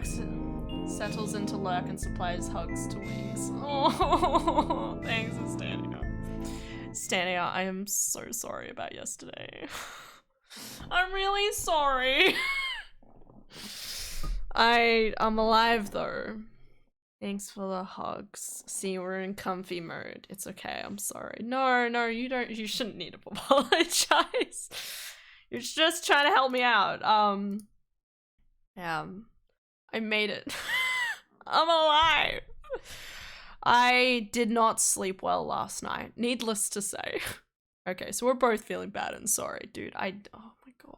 relax, settles into lurk and supplies hugs to wings. Oh, thanks, Stania. Stania, I am so sorry about yesterday. I'm really sorry. I'm alive though. Thanks for the hugs. See, we're in comfy mode. It's okay, I'm sorry. No, you shouldn't need to apologize. You're just trying to help me out. Yeah, I made it. I'm alive. I did not sleep well last night, needless to say. Okay, so we're both feeling bad and sorry, dude. Oh my god.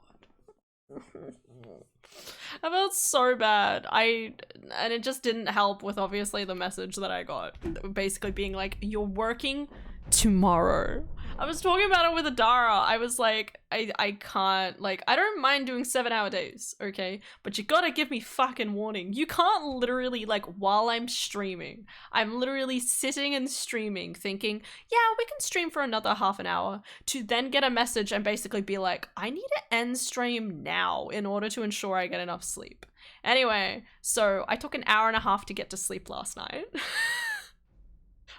I felt so bad. And it just didn't help with obviously the message that I got, basically being like, you're working tomorrow. I was talking about it with Adara. I was like, I can't, like, I don't mind doing 7-hour days, okay? But you gotta give me fucking warning. You can't literally, like, while I'm streaming, I'm literally sitting and streaming thinking, yeah, we can stream for another half an hour, to then get a message and basically be like, I need to end stream now in order to ensure I get enough sleep. Anyway, so I took an hour and a half to get to sleep last night.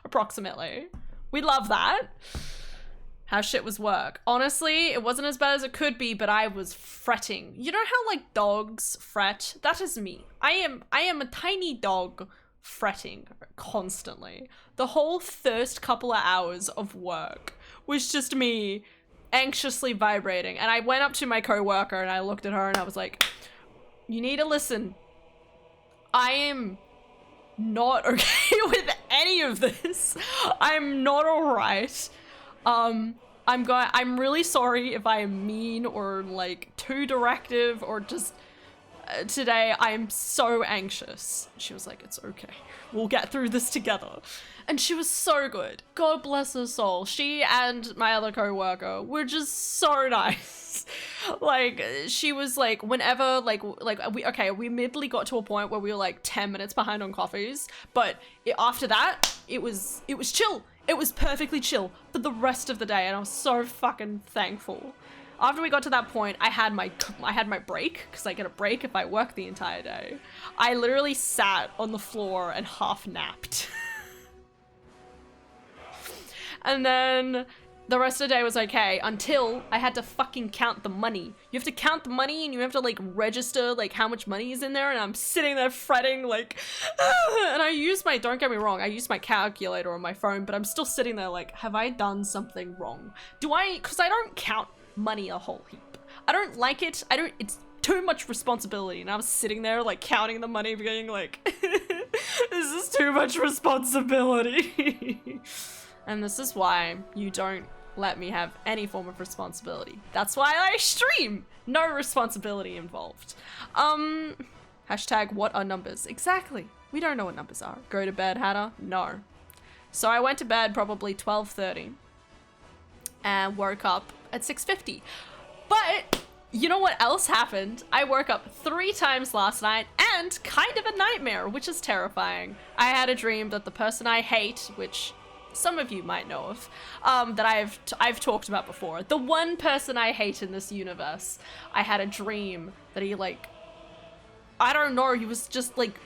Approximately. We love that. How shit was work. Honestly, it wasn't as bad as it could be, but I was fretting. You know how like dogs fret? That is me. I am a tiny dog fretting constantly. The whole first couple of hours of work was just me anxiously vibrating. And I went up to my coworker and I looked at her and I was like, you need to listen. I am not okay with any of this. I'm not alright. I'm really sorry if I am mean or like too directive or just today I'm so anxious. She was like, it's okay. We'll get through this together. And she was so good. God bless her soul. She and my other co-worker were just so nice. Like, she was like, whenever, we immediately got to a point where we were like 10 minutes behind on coffees, but after that, it was chill. It was perfectly chill for the rest of the day, and I was so fucking thankful. After we got to that point, I had my break, because I get a break if I work the entire day. I literally sat on the floor and half napped. And then the rest of the day was okay until I had to fucking count the money. You have to count the money and you have to like register like how much money is in there, and I'm sitting there fretting like, and I use don't get me wrong, I use my calculator on my phone, but I'm still sitting there like, have I done something wrong? Because I don't count money a whole heap. I don't like it. It's too much responsibility, and I was sitting there like counting the money being like, this is too much responsibility. And this is why you don't let me have any form of responsibility. That's why I stream. No responsibility involved. Hashtag what are numbers? Exactly. We don't know what numbers are. Go to bed, Hannah? No. So I went to bed probably 12:30 and woke up at 6:50. But you know what else happened? I woke up 3 times last night and kind of a nightmare, which is terrifying. I had a dream that the person I hate, which some of you might know of, that I've talked about before. The one person I hate in this universe. I had a dream that he like, I don't know, he was just like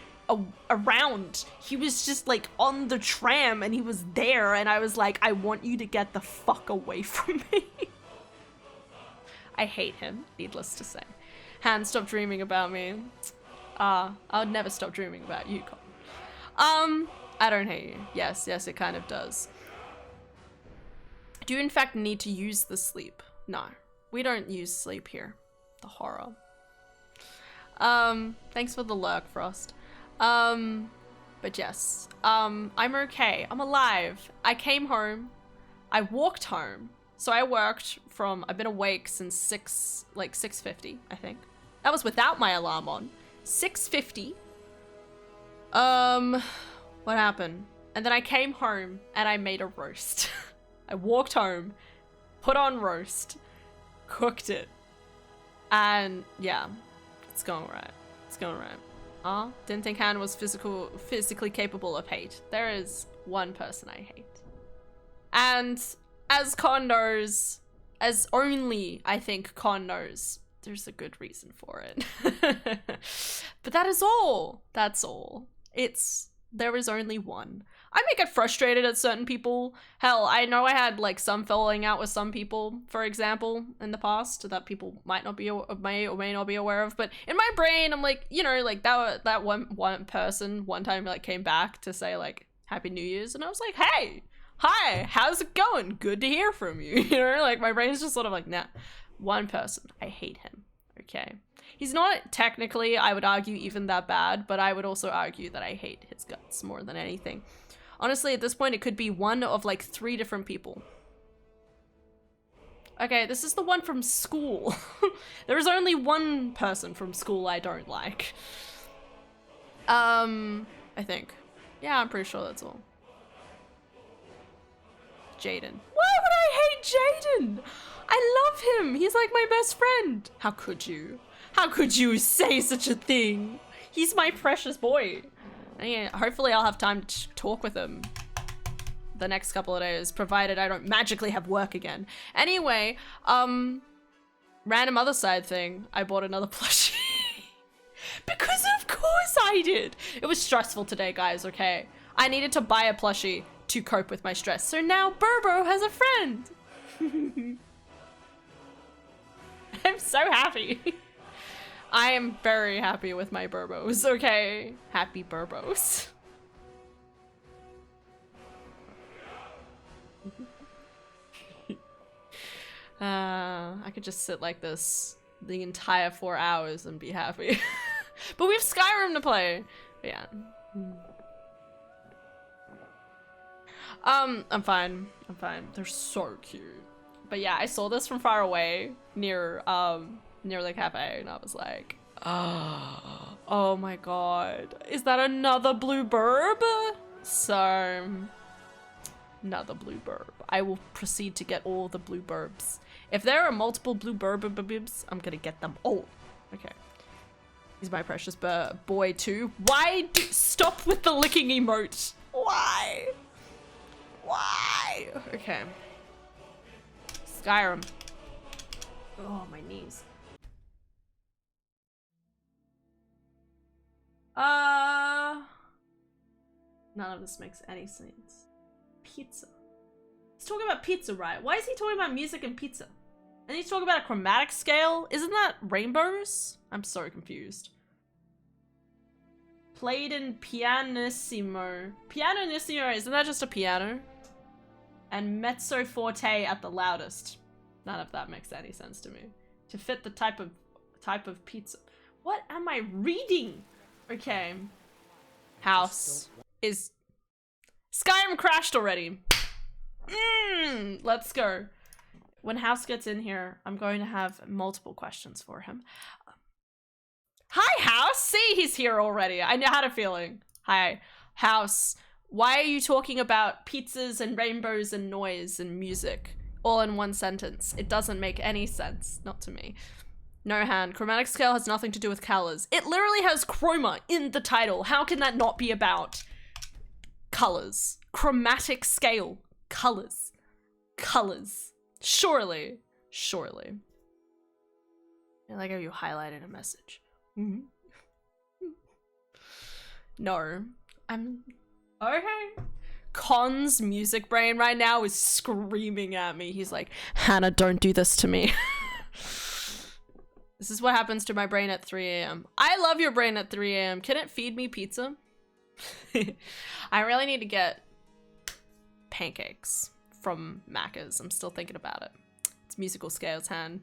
around. He was just like on the tram and he was there and I was like, I want you to get the fuck away from me. I hate him, needless to say. Han, stop dreaming about me. I would never stop dreaming about you, Colin. I don't hate you. Yes, it kind of does. Do you in fact need to use the sleep? No, we don't use sleep here. The horror. Thanks for the lurk, Frost. But yes, I'm okay. I'm alive. I came home. I walked home. So I worked I've been awake since 6:50, I think. That was without my alarm on. 6:50. What happened? And then I came home and I made a roast. I walked home, put on roast, cooked it, and yeah, it's going right. It's going right. Didn't think Han was physically capable of hate. There is one person I hate. And as Con knows, as only I think Con knows, there's a good reason for it. But that is all. That's all. There is only one. I may get frustrated at certain people. Hell, I know I had like some falling out with some people, for example, in the past that people might not be may or may not be aware of. But in my brain, I'm like, you know, like that one person one time like came back to say like Happy New Year's, and I was like, hey, hi, how's it going? Good to hear from you. You know, like my brain's just sort of like, nah. One person, I hate him. Okay. He's not technically, I would argue, even that bad, but I would also argue that I hate his guts more than anything. Honestly, at this point, it could be one of like 3 different people. Okay, this is the one from school. There is only one person from school I don't like. I think. Yeah, I'm pretty sure that's all. Jaden. Why would I hate Jaden? I love him. He's like my best friend. How could you? How could you say such a thing? He's my precious boy. And yeah, hopefully I'll have time to talk with him the next couple of days, provided I don't magically have work again. Anyway, random other side thing. I bought another plushie. Because of course I did. It was stressful today, guys, okay? I needed to buy a plushie to cope with my stress. So now Burbo has a friend. I'm so happy. I am very happy with my Burbos, okay? Happy Burbos. I could just sit like this the entire 4 hours and be happy. But we have Skyrim to play. But yeah. I'm fine. I'm fine. They're so cute. But yeah, I saw this from far away near the cafe, and I was like, oh my god. Is that another blue burb? So, another blue burb. I will proceed to get all the blue burbs. If there are multiple blue burbs, I'm gonna get them all. Okay. He's my precious boy too. Stop with the licking emote. Why? Why? Okay. Skyrim. Oh, my knees. None of this makes any sense. Pizza. He's talking about pizza, right? Why is he talking about music and pizza? And he's talking about a chromatic scale? Isn't that rainbows? I'm so confused. Played in pianissimo. Pianissimo, isn't that just a piano? And mezzo forte at the loudest. None of that makes any sense to me. To fit the type of pizza. What am I reading? Okay. House is... Skyrim crashed already. Let's go. When House gets in here, I'm going to have multiple questions for him. Hi, House! See, he's here already. I had a feeling. Hi, House. Why are you talking about pizzas and rainbows and noise and music all in one sentence? It doesn't make any sense. Not to me. No hand. Chromatic scale has nothing to do with colors. It literally has chroma in the title. How can that not be about colors? Chromatic scale. Colors. Colors. Surely. Surely. I like how you highlighted a message. No. I'm... Okay. Con's music brain right now is screaming at me. He's like, Hannah, don't do this to me. This is what happens to my brain at 3 a.m. I love your brain at 3 a.m. Can it feed me pizza? I really need to get pancakes from Macca's. I'm still thinking about it. It's musical scales, Han.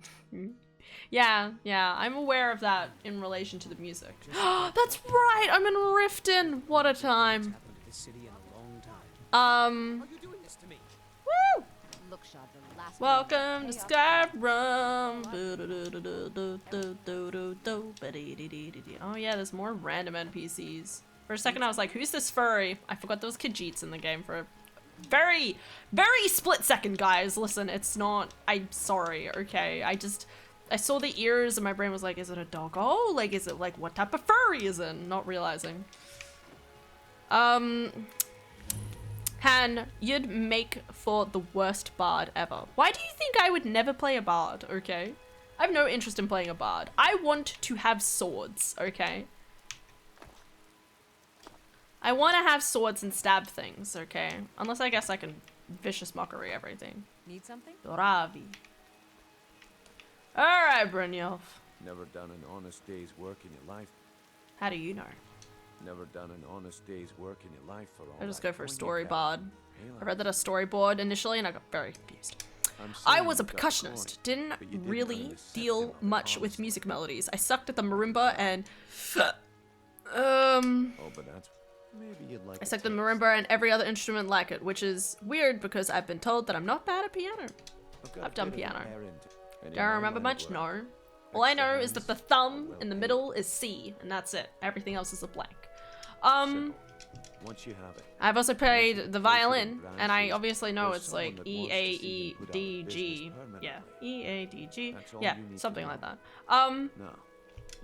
Yeah, I'm aware of that in relation to the music. That's right, I'm in Riften. What a time. Woo! Welcome to Skyrim. Oh yeah, there's more random NPCs. For a second I was like, who's this furry? I forgot there was Khajiits in the game for a very, very split second, guys. Listen, it's not, I'm sorry, okay? I saw the ears and my brain was like, is it a doggo? Like, is it like, what type of furry is it? Not realizing. Han, you'd make for the worst bard ever. Why do you think I would never play a bard, okay? I have no interest in playing a bard. I want to have swords, okay? I want to have swords and stab things, okay? Unless I guess I can vicious mockery everything. Need something? Bravi. Alright, Brynjolf. Never done an honest day's work in your life. How do you know? Never done an honest day's work in your life for all. I just go for a that story coin you bard. have. I read that a storyboard initially and I got very confused. I'm I saying was a you got percussionist, coin, didn't but you didn't really earn the second deal on the much with promise. music melodies. I sucked at the marimba and Oh, but that's maybe you'd like. I sucked at the marimba and every other instrument like it, which is weird because I've been told that I'm not bad at piano. I've done piano. Do I remember much? No. All I know is that the thumb in the middle is C, and that's it. Everything else is a blank. Once you have it. I've also played the violin, and I obviously know it's like E, A, E, D, G. Yeah, E, A, D, G. Yeah, something like that. No,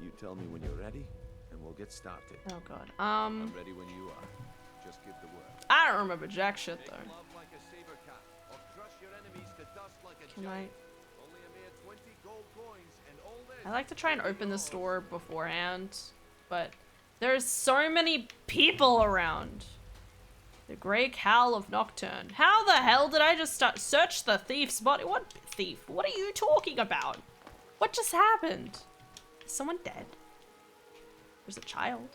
you tell me when you're ready, and we'll get started. Oh god. I'm ready when you are. Just give the word. I don't remember jack shit though. Can I? I like to try and open this door beforehand, but there's so many people around. The Grey Cowl of Nocturne. How the hell did I just start search the thief's body? What thief? What are you talking about? What just happened? Is someone dead? There's a child.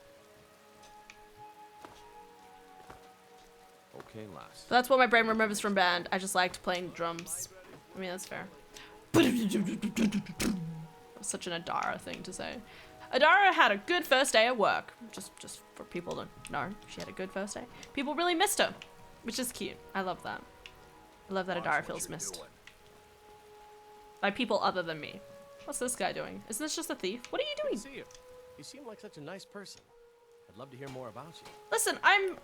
Okay, lass. But that's what my brain remembers from band. I just liked playing drums. I mean, that's fair. Such an Adara thing to say. Adara had a good first day at work. Just for people to know, she had a good first day. People really missed her, which is cute. I love that. I love that Adara feels missed. By people other than me. What's this guy doing? Isn't this just a thief? What are you doing? See you. You seem like such a nice person. I'd love to hear more about you. Listen, I'm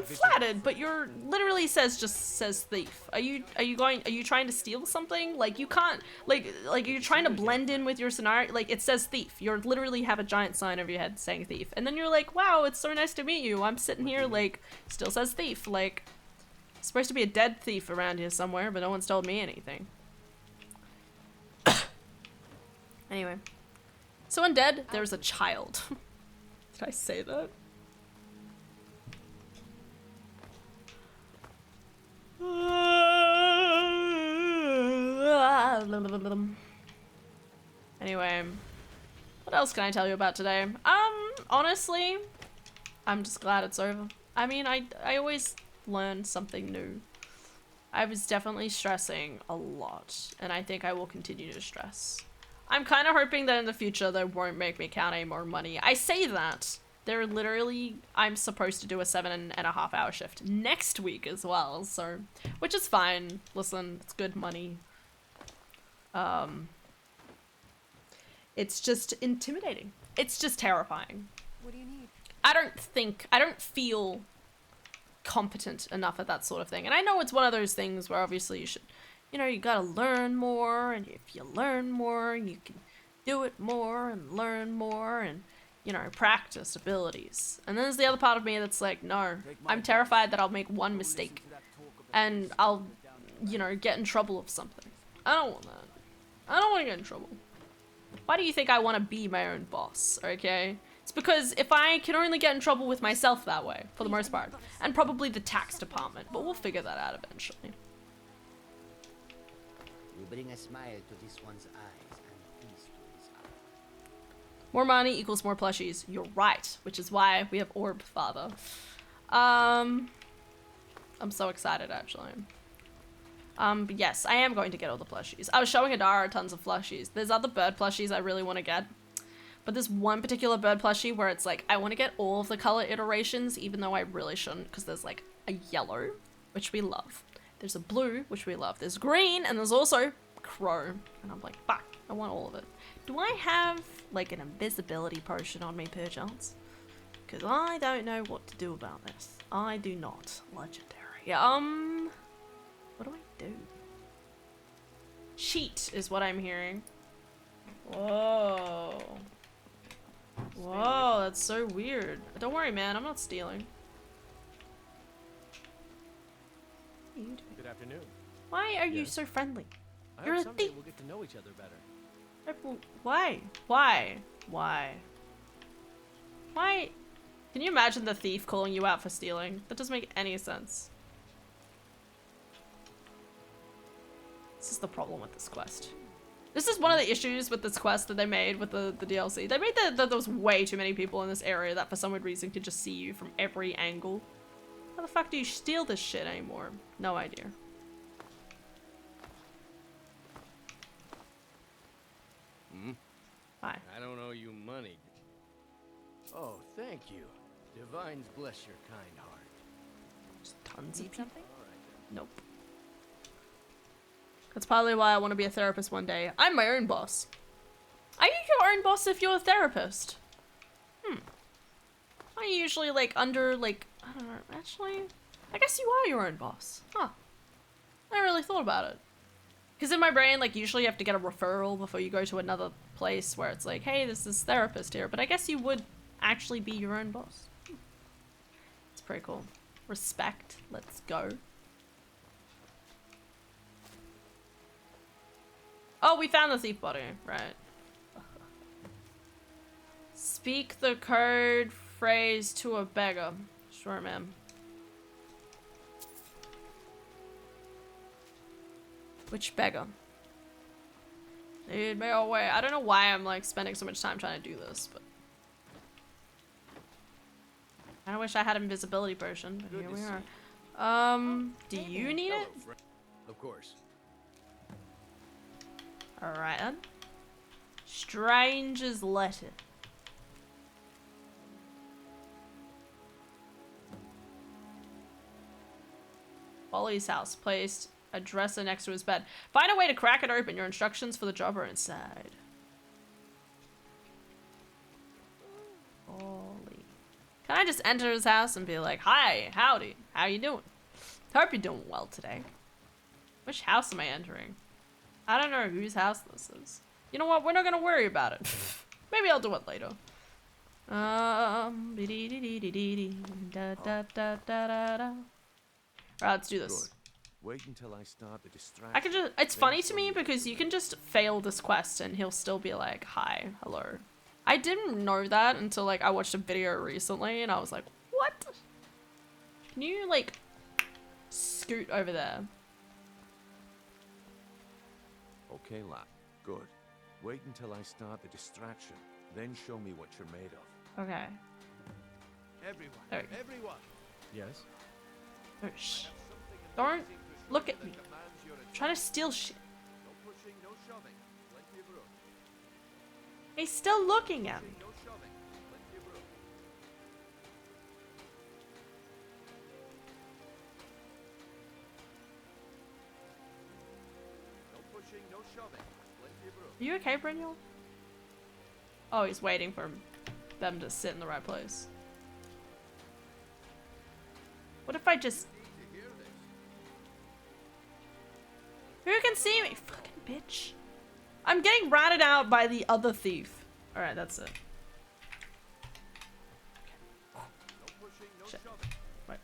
flattered, but your literally says thief. Are you trying to steal something? Like you can't like you're trying to blend in with your scenario. Like it says thief. You're literally have a giant sign over your head saying thief. And then you're like, wow, it's so nice to meet you. I'm sitting here like still says thief. Like it's supposed to be a dead thief around here somewhere, but no one's told me anything. Anyway. So undead, there's a child. Did I say that? Anyway, what else can I tell you about today? Honestly, I'm just glad it's over. I mean, I always learn something new. I was definitely stressing a lot, and I think I will continue to stress. I'm kind of hoping that in the future they won't make me count any more money. I say that. They're literally, I'm supposed to do a 7.5 hour shift next week as well, so, which is fine. Listen, it's good money. It's just intimidating. It's just terrifying. What do you need? I don't feel competent enough at that sort of thing. And I know it's one of those things where obviously you should, you know, you gotta learn more, and if you learn more, you can do it more and learn more and, you know, practice abilities. And then there's the other part of me that's like, no, I'm terrified that I'll make one mistake and I'll, you know, get in trouble with something. I don't want that. I don't want to get in trouble. Why do you think I want to be my own boss, okay? It's because if I can only get in trouble with myself that way, for the most part, and probably the tax department, but we'll figure that out eventually. You bring a smile to this one's eyes and peace to his heart. More money equals more plushies. You're right, which is why we have Orb Father. I'm so excited, actually. But yes, I am going to get all the plushies. I was showing Adara tons of plushies. There's other bird plushies I really want to get. But there's one particular bird plushie where it's like, I want to get all of the color iterations, even though I really shouldn't, because there's like a yellow, which we love. There's a blue, which we love. There's green, and there's also crow. And I'm like, fuck, I want all of it. Do I have like an invisibility potion on me, perchance? Because I don't know what to do about this. I do not. Legendary. What do I do? Cheat is what I'm hearing. Whoa. Whoa, that's so weird. Don't worry, man. I'm not stealing. What are you doing? Good afternoon. Why are you Yes. so friendly? I You're hope a someday thief. we'll get to know each other better. Why? Why? Why? Why? Can you imagine the thief calling you out for stealing? That doesn't make any sense. This is the problem with this quest. This is one of the issues with this quest that they made with the DLC. They made that there was way too many people in this area that for some weird reason could just see you from every angle. How the fuck do you steal this shit anymore? No idea. Hi. I don't owe you money. Oh, thank you. Divines bless your kind heart. Just tons of people. Nope. That's probably why I want to be a therapist one day. I'm my own boss. Are you your own boss if you're a therapist? I usually like under like, I don't know, actually, I guess you are your own boss. Huh. I never really thought about it. Because in my brain, like usually you have to get a referral before you go to another place where it's like, hey, this is therapist here. But I guess you would actually be your own boss. It's pretty cool. Respect. Let's go. Oh, we found the thief body. Right. Speak the code phrase to a beggar. Sure, ma'am. Which beggar? Lead me away. I don't know why I'm like spending so much time trying to do this, but I wish I had an invisibility potion, but here we are. Do you need it? Of course. Alright then. Stranger's letter. Ollie's house. Placed a dresser next to his bed. Find a way to crack it open. Your instructions for the job are inside. Ollie. Can I just enter his house and be like, hi, howdy, how you doing? Hope you're doing well today. Which house am I entering? I don't know whose house this is. You know what? We're not gonna worry about it. Maybe I'll do it later. Alright, let's do this. Good. Wait until I start the distraction. I can just, it's funny to me because you can just fail this quest and he'll still be like, hi, hello. I didn't know that until like I watched a video recently and I was like, what? Can you like scoot over there? Okay, lad. Good. Wait until I start the distraction. Then show me what you're made of. Okay. Everyone. There we go. Everyone. Yes. Oh, shh. Don't look at me. I'm trying to steal shit. No pushing, no shoving. Plenty of room. He's still looking at me. No shoving. Plenty of room. No pushing, no shoving. Plenty of room. Are you okay, Brynjol? Oh, he's waiting for them to sit in the right place. What if I just... Who can see me? Fucking bitch. I'm getting ratted out by the other thief. Alright, that's it. No pushing, no Shit. shoving. Wait.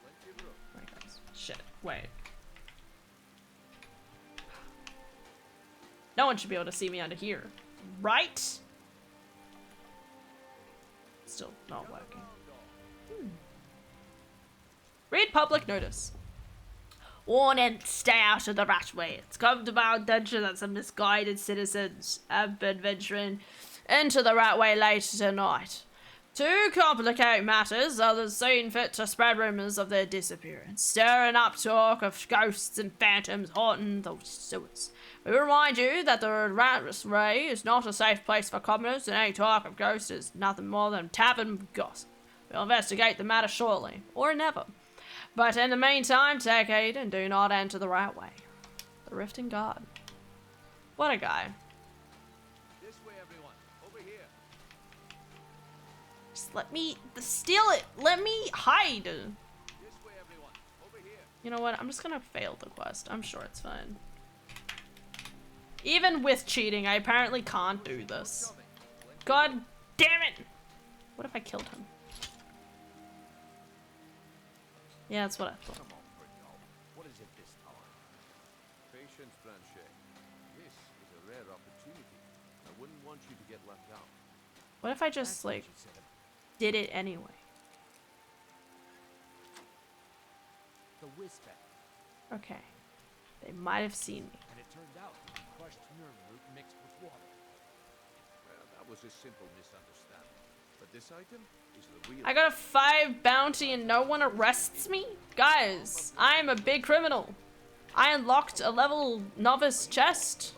Plenty of room. Right, guys. Shit. Wait. No one should be able to see me under here. Right? Still not working. Read public notice. Warning, stay out of the Ratway. It's come to my attention that some misguided citizens have been venturing into the Ratway late tonight. To complicate matters, others seen fit to spread rumors of their disappearance, stirring up talk of ghosts and phantoms haunting the sewers. We remind you that the Ratway is not a safe place for commoners, and any talk of ghosts is nothing more than tavern gossip. We'll investigate the matter shortly, or never. But in the meantime, take heed and do not enter the right way. The Rifting God. What a guy. This way, everyone. Over here. Just let me steal it. Let me hide. This way, everyone. Over here. You know what? I'm just gonna fail the quest. I'm sure it's fine. Even with cheating, I apparently can't do this. God damn it! What if I killed him? Yeah, that's what I thought. Come on, Brynjol. What is it this time? Patience, Blanchet. rare opportunity. I wouldn't want you to get left out. What if I just, like, did it anyway? The whisper. Okay. They might have seen me. And it turned out to be crushed nerve root mixed with water. Well, that was a simple misunderstanding. But this item is the real. I got a 5 bounty and no one arrests me? Guys, I am a big criminal. I unlocked a level novice chest.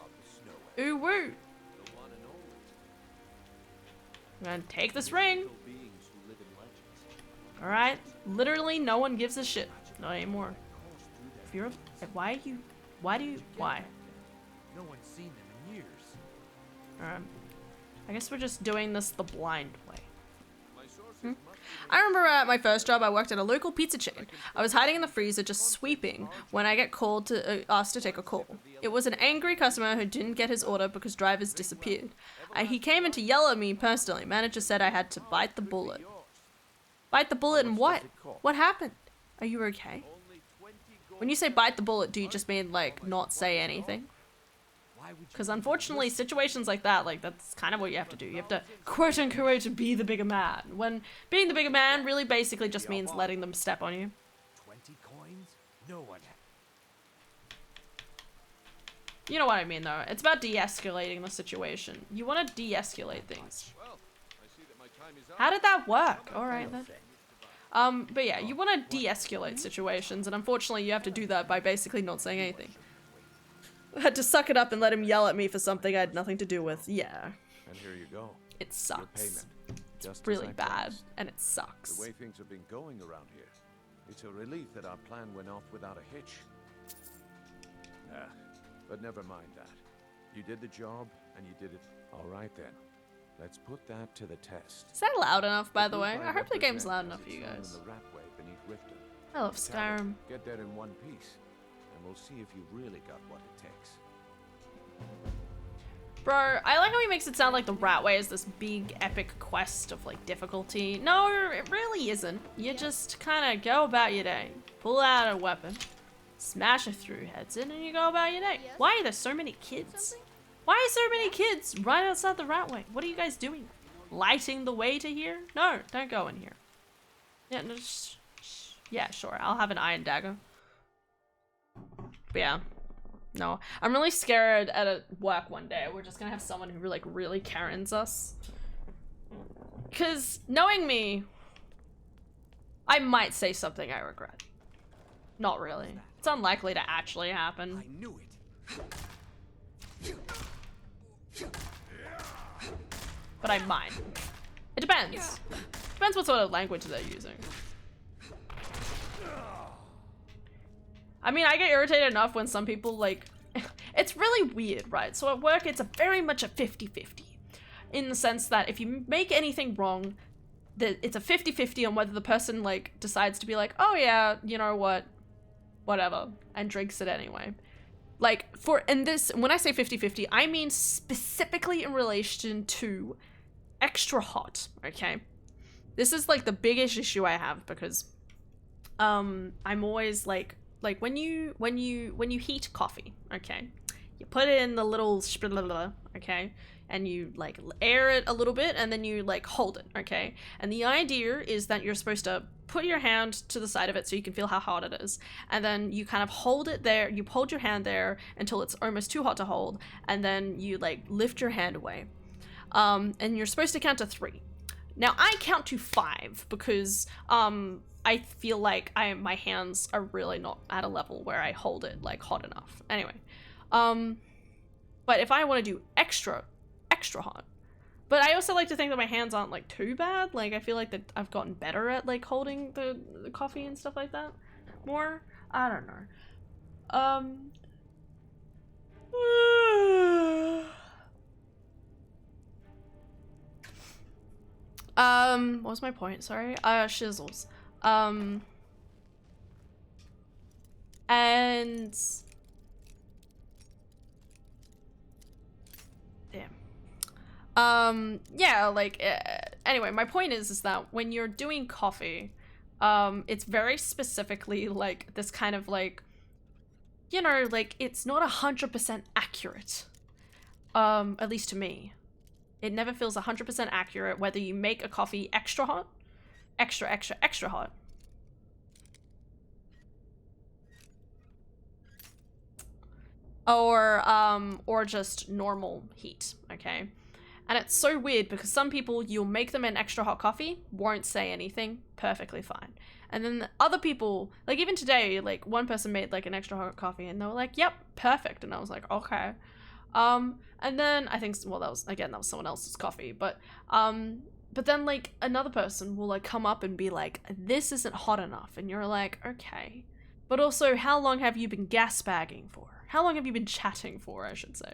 Ooh woo. The one and only. I'm gonna take this ring. Mythical beings who live in legends. Alright. Literally no one gives a shit. Not anymore. If you're why do you why? No one's seen them in years. I guess we're just doing this the blind way. My sources must be I remember at my first job I worked at a local pizza chain. I was hiding in the freezer just sweeping when I get called to asked to take a call. It was an angry customer who didn't get his order because drivers disappeared. He came in to yell at me personally. Manager said I had to bite the bullet. yours. Bite the bullet and what? does it cost? What happened? Are you okay? Only 20 gold. When you say bite the bullet, do you just mean like not say anything? Why would you? Because unfortunately, situations like that, like that's kind of what you have to do. You have to quote unquote be the bigger man. When being the bigger man really basically just means letting them step on you. 20 coins? No one. You know what I mean though. It's about de-escalating the situation. You want to de-escalate things. Well, I see that my time is up. How did that work? All right then. But yeah, you want to de-escalate situations, and unfortunately, you have to do that by basically not saying anything. I had to suck it up and let him yell at me for something I had nothing to do with. Yeah, And here you go. it Your sucks. payment. Just as Really I bad, promised. and it sucks. The way things have been going around here, it's a relief that our plan went off without a hitch. But never mind that. You did the job, and you did it all right then. Let's put that to the test. Is that loud enough, by the group way? I hope the game's represent loud has enough for you its home guys. in the Ratway beneath Riften. I love Tell it, Skyrim. Get there in one piece, and we'll see if you really got what it takes. Bro, I like how he makes it sound like the Ratway is this big epic quest of like difficulty. No, it really isn't. You just kind of go about your day, pull out a weapon, smash it through heads in, and you go about your day. Why are there so many kids? Why are so many kids right outside the Ratway? What are you guys doing? Lighting the way to here? No, don't go in here. Yeah, no, yeah, sure. I'll have an iron dagger. But yeah. No, I'm really scared at work one day. We're just gonna have someone who like really Karens us. Cause knowing me, I might say something I regret. Not really. It's unlikely to actually happen. I knew it. But I might. It depends. Depends what sort of language they're using. I mean, I get irritated enough when some people, like... It's really weird, right? So at work, it's very much a 50-50. In the sense that if you make anything wrong, it's a 50-50 on whether the person, like, decides to be like, oh yeah, you know what? Whatever. And drinks it anyway. Like, when I say 50-50, I mean specifically in relation to extra hot, okay? This is, like, the biggest issue I have because, I'm always, like when you heat coffee, okay? You put it in the little okay? And you, like, air it a little bit and then you, like, hold it, okay? And the idea is that you're supposed to put your hand to the side of it so you can feel how hot it is. And then you kind of hold it there, you hold your hand there until it's almost too hot to hold, and then you, like, lift your hand away. And you're supposed to count to 3. Now, I count to 5 because, I feel like my hands are really not at a level where I hold it, like, hot enough. Anyway. But if I want to do extra hot. But I also like to think that my hands aren't, like, too bad. Like, I feel like that I've gotten better at, like, holding the coffee and stuff like that more. I don't know. What was my point? Sorry. Shizzles. And damn. Yeah, like, anyway, my point is that when you're doing coffee, it's very specifically, like, this kind of, like, you know, like, it's not 100% accurate. at least to me. It never feels 100% accurate whether you make a coffee extra hot, extra hot, or just normal heat, okay? And it's so weird because some people, you'll make them an extra hot coffee, won't say anything, perfectly fine. And then other people, like even today, like one person made like an extra hot coffee and they were like, yep, perfect. And I was like, okay. And then I think, well, that was someone else's coffee, but then like another person will like come up and be like, this isn't hot enough. And you're like, okay. But also, how long have you been gas bagging for? How long have you been chatting for, I should say?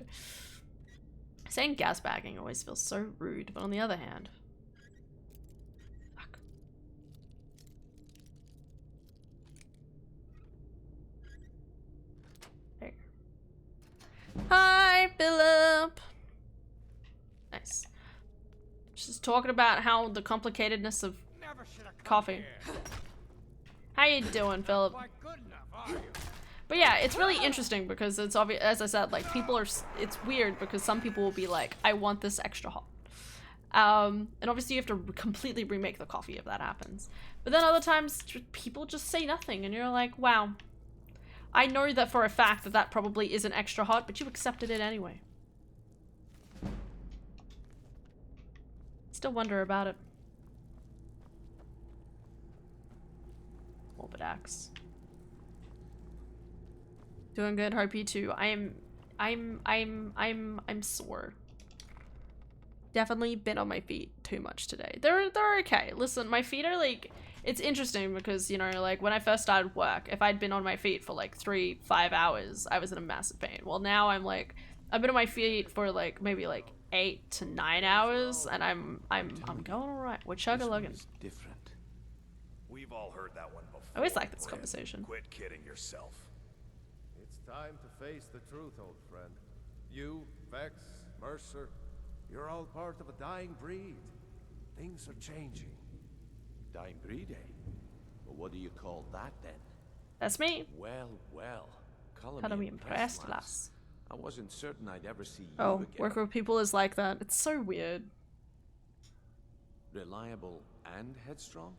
Saying gas bagging always feels so rude, but on the other hand, fuck. There. Hi, Philip. Nice. Just talking about how the complicatedness of coffee. How you doing, Philip? But yeah, it's really interesting because it's obvious, as I said, like people are, it's weird because some people will be like, I want this extra hot. And obviously you have to completely remake the coffee if that happens. But then other times people just say nothing and you're like, wow, I know that for a fact that that probably isn't extra hot, but you accepted it anyway. Still wonder about it. Morbid axe. Doing good, hope you too. I'm sore. Definitely been on my feet too much today. They're okay. Listen, my feet are like, it's interesting because, you know, like when I first started work, if I'd been on my feet for like 3-5 hours, I was in a massive pain. Well, now I'm like, I've been on my feet for like maybe like 8 to 9 hours, and I'm going alright. We're chug-a-lugging. Different. We've all heard that one before. I always like this Bryn. conversation. Quit kidding yourself. It's time to face the truth, old friend. You, Vex, Mercer, You're all part of a dying breed. Things are changing. Dying breed, eh? Well, what do you call that then? That's me. Well, well. Color me impressed, lass. I wasn't certain I'd ever see you Oh, again. work with people is like that. It's so weird. Reliable and headstrong?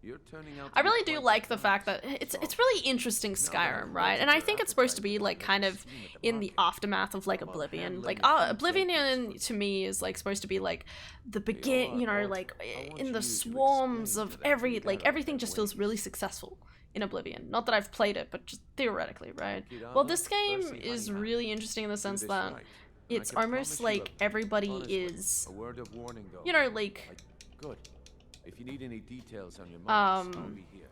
You're turning out to I be really do quite like the fact that surprised. it's really interesting Skyrim, right? And I think it's supposed to be like kind of in the aftermath of like Oblivion. Like Oblivion to me is like supposed to be like the begin, you know, like in the swarms of everything just feels really successful in Oblivion. Not that I've played it, but just theoretically, right? Well, this game is really interesting in the sense that it's almost like everybody is, A word of warning, though. you know, like Good. If you need any details on your marks, I'll be here.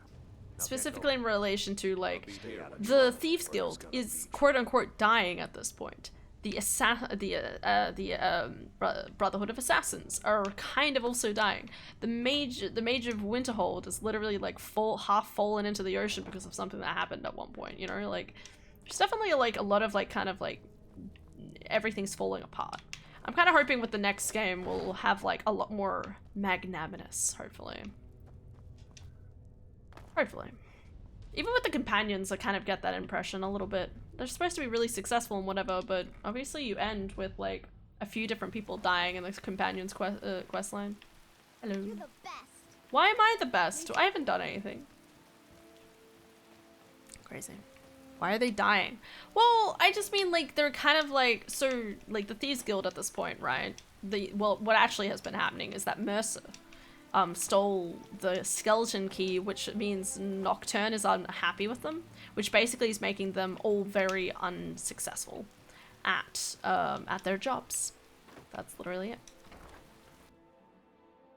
Now specifically in relation to like get going. the Thieves Guild is quote unquote dying at this point. The Brotherhood of Assassins are kind of also dying. The Mage of Winterhold is literally like half fallen into the ocean because of something that happened at one point. You know, like there's definitely like a lot of like kind of like everything's falling apart. I'm kind of hoping with the next game we'll have like a lot more magnanimous, hopefully. Hopefully. Even with the companions, I kind of get that impression a little bit. They're supposed to be really successful and whatever, but obviously you end with like a few different people dying in the companions quest line. Hello. You're the best. Why am I the best? I haven't done anything. Crazy. Why are they dying? Well, I just mean like they're kind of like, so like the Thieves Guild at this point, right? What actually has been happening is that Mercer stole the skeleton key, which means Nocturne is unhappy with them, which basically is making them all very unsuccessful at their jobs. That's literally it.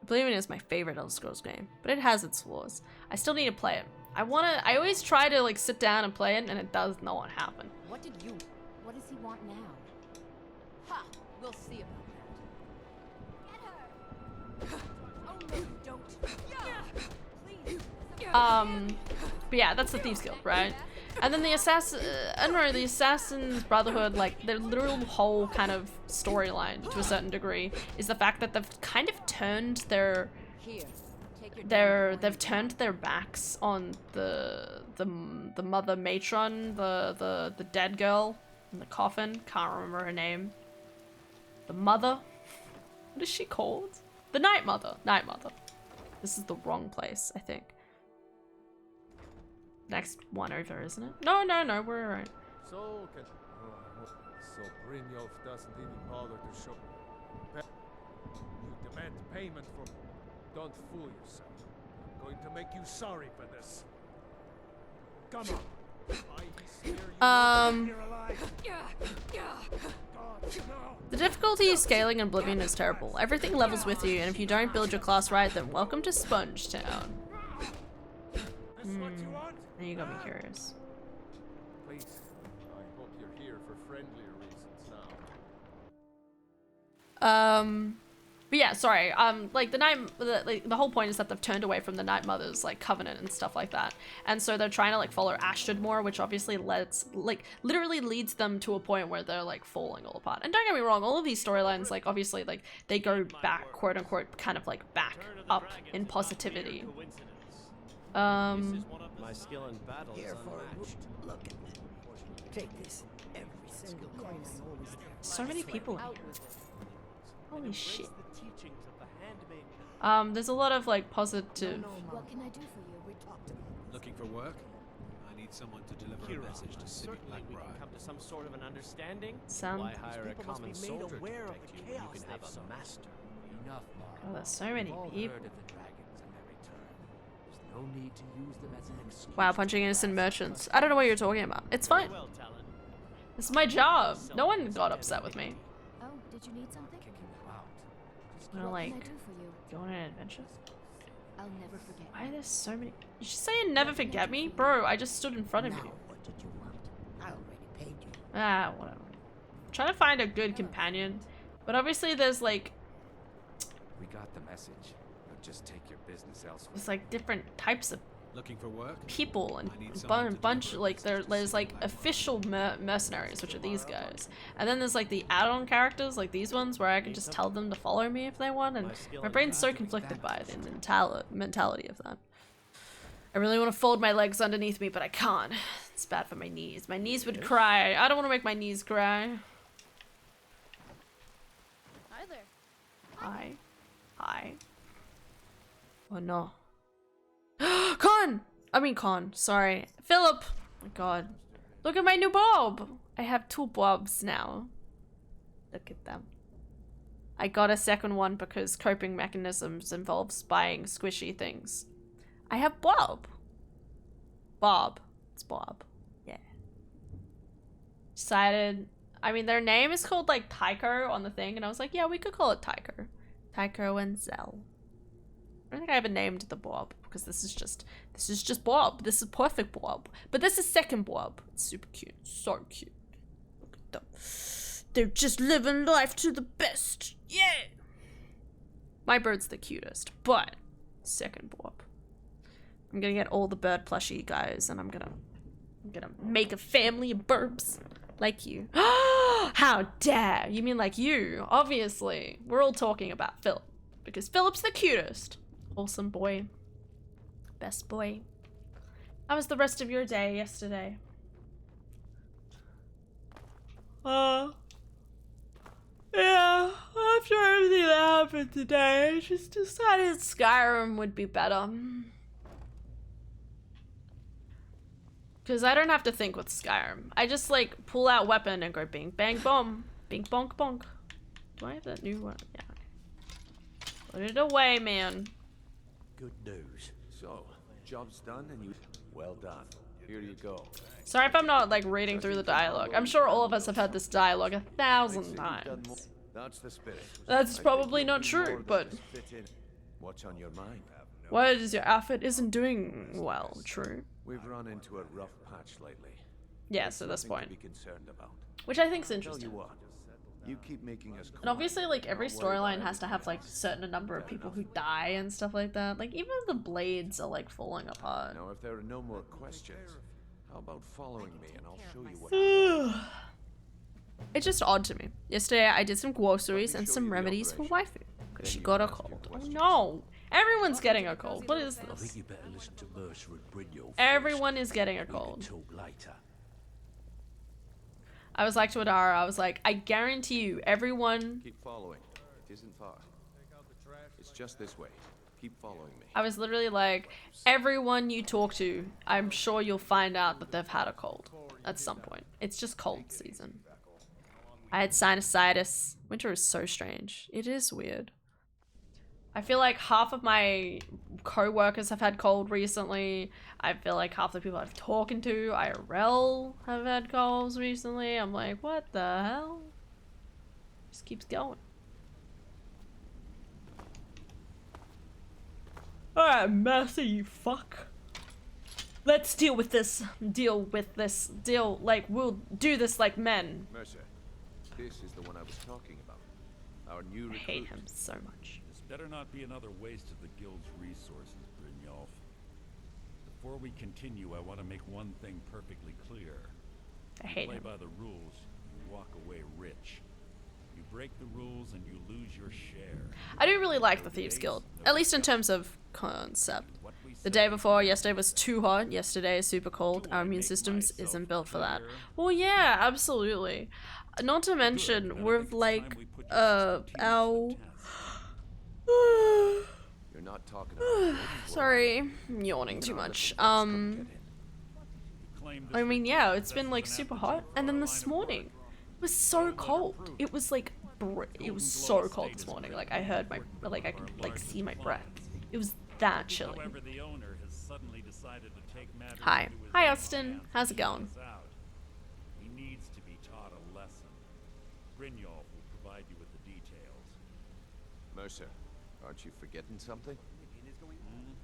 Oblivion is my favorite Elder Scrolls game, but it has its flaws. I still need to play it. I always try to like sit down and play it, and it does not happen. What does he want now? Ha! We'll see about that. Get her! Oh no, you don't. Please. But yeah, that's the Thieves Guild, right? And then the Assassin's Brotherhood, like their literal whole kind of storyline to a certain degree is the fact that they've kind of turned their they've turned their backs on the mother matron, the dead girl in the coffin. Can't remember her name. The mother. What is she called? The Night Mother. Night Mother. This is the wrong place, I think. Next one over, isn't it? No, we're alright. So Brynjolf doesn't even bother to show. You demand payment for. Don't fool yourself. I'm going to make you sorry for this. Come on. The difficulty of scaling in Oblivion is terrible. Everything levels with you, and if you don't build your class right, then welcome to Sponge Town. Now you got me curious. Please, I hope you're here for friendlier reasons now. But yeah, sorry. Like the whole point is that they've turned away from the Night Mother's like covenant and stuff like that, and so they're trying to like follow Ashton more, which obviously literally leads them to a point where they're like falling all apart. And don't get me wrong, all of these storylines, like obviously like they go back, quote unquote, kind of like back up in positivity. My skill in battle is unmatched. Look at that. Take this. Every single coin is always there. So many people in here. Holy shit. The teachings of the handmaid. There's a lot of like positive. What can I do for you? We talked about this. Looking for work? I need someone to deliver a message to Civic Certainly we can Blackbriar. come to some sort of an understanding. Sound. Why hire a People must common be made soldier aware to of protect the you when you chaos can have they've a sown. master? Enough, Mara. Oh, there's so many We've all people. heard of the dragons and their return. There's no need to use them as an excuse. Wow, punching innocent merchants. I don't know what you're talking about. It's fine. Well, Talon. This is my job. No one got upset with me. Oh, did you need something? Kicking you out. Just Well, What like, can I do for you? go on an adventure. I'll never forget. Why are there so many? You should say never forget me? Bro, I just stood in front of now, you. what did you want? I already paid you. Ah, whatever. I'm trying to find a good companion. But obviously there's like, We got the message. Now just take your business elsewhere. there's like different types of Looking for work? people and I need someone to bunch deliver a like message to there's like Civic official mercenaries, which are these guys, and then there's like the add-on characters like these ones where I can just tell them to follow me if they want, and my brain's so conflicted by the mentality of that. I really want to fold my legs underneath me, but I can't. It's bad for my knees. My knees would cry. I don't want to make my knees cry. Hi there. Hi. Hi. Oh no. Con! Sorry. Philip! Oh my god. Look at my new bob! I have 2 bobs now. Look at them. I got a second one because coping mechanisms involves buying squishy things. I have Bob. Bob. It's Bob. Yeah. Decided. I mean, their name is called like Tycho on the thing, and I was like, yeah, we could call it Tycho. Tycho and Zell. I don't think I ever named the Bob because this is just Bob. This is perfect Bob. But this is second Bob. It's super cute. So cute. Look at them. They're just living life to the best. Yeah. My bird's the cutest, but second Bob. I'm gonna get all the bird plushie guys, and I'm gonna make a family of burbs like you. How dare! You mean like you? Obviously, we're all talking about Philip because Philip's the cutest. Awesome boy. Best boy. How was the rest of your day yesterday? Yeah, after everything that happened today, I just decided Skyrim would be better. Because I don't have to think with Skyrim. I just like pull out weapon and go bing bang bomb. Bing bonk bonk. Do I have that new one? Yeah. Put it away, man. Good news. So, job's done and you... Well done. Here you go. Sorry if I'm not like reading through the dialogue. I'm sure all of us have had this dialogue 1,000 times. That's the spirit. That's I probably think not you'll be true, more but than fit in. What's on your mind? what is your outfit isn't doing well, true? We've run into a rough patch lately. Yeah, so this Something to point. be concerned about. Which I think's Tell interesting. you what, you keep making us. And obviously, like, every storyline has to have, like, a certain number of people who die and stuff like that. Like, even the blades are, like, falling apart. Now, if there are no more questions, how about following me and I'll show you what. It's just odd to me. Yesterday, I did some groceries and some remedies for waifu. Because she got a cold. Oh, no! Everyone's getting a cold. What is this? You better listen to Mercer and Brynjolf. Everyone is getting a cold. Talk later. I was like to Adara, I was like, I guarantee you, everyone. Keep following. It isn't far. It's just this way. Keep following me. I was literally like, everyone you talk to, I'm sure you'll find out that they've had a cold at some point. It's just cold season. I had sinusitis. Winter is so strange. It is weird. I feel like half of my co-workers have had cold recently. I feel like half the people I've talking to IRL have had colds recently. I'm like, what the hell? Just keeps going. Alright, Mercy, you fuck. Let's deal with this. Like, we'll do this like men. Mercer, this is the one I was talking about. Our new recruit. I hate him so much. This better not be another waste of the guild's resources, Brynjolf. Before we continue, I want to make one thing perfectly clear. I hate Play him. by the rules, you walk away rich. You break the rules and you lose your share. I do really like the Thieves Guild, at least in terms of concept. The day before, yesterday was too hot, yesterday is super cold, our immune systems isn't built for that. Well, yeah, absolutely. Not to mention, we're like, our... You're not talking about Sorry, I'm yawning too much. I mean, yeah, it's been like super hot, and then this morning, it was so cold. It was like, it was so cold this morning. Like, I heard my, like, I could like see my breath. It was that chilly. Hi. Hi, Austin. How's it going? He needs to be taught a lesson. Brynjolf will provide you with the details. Mercer, aren't you forgetting something?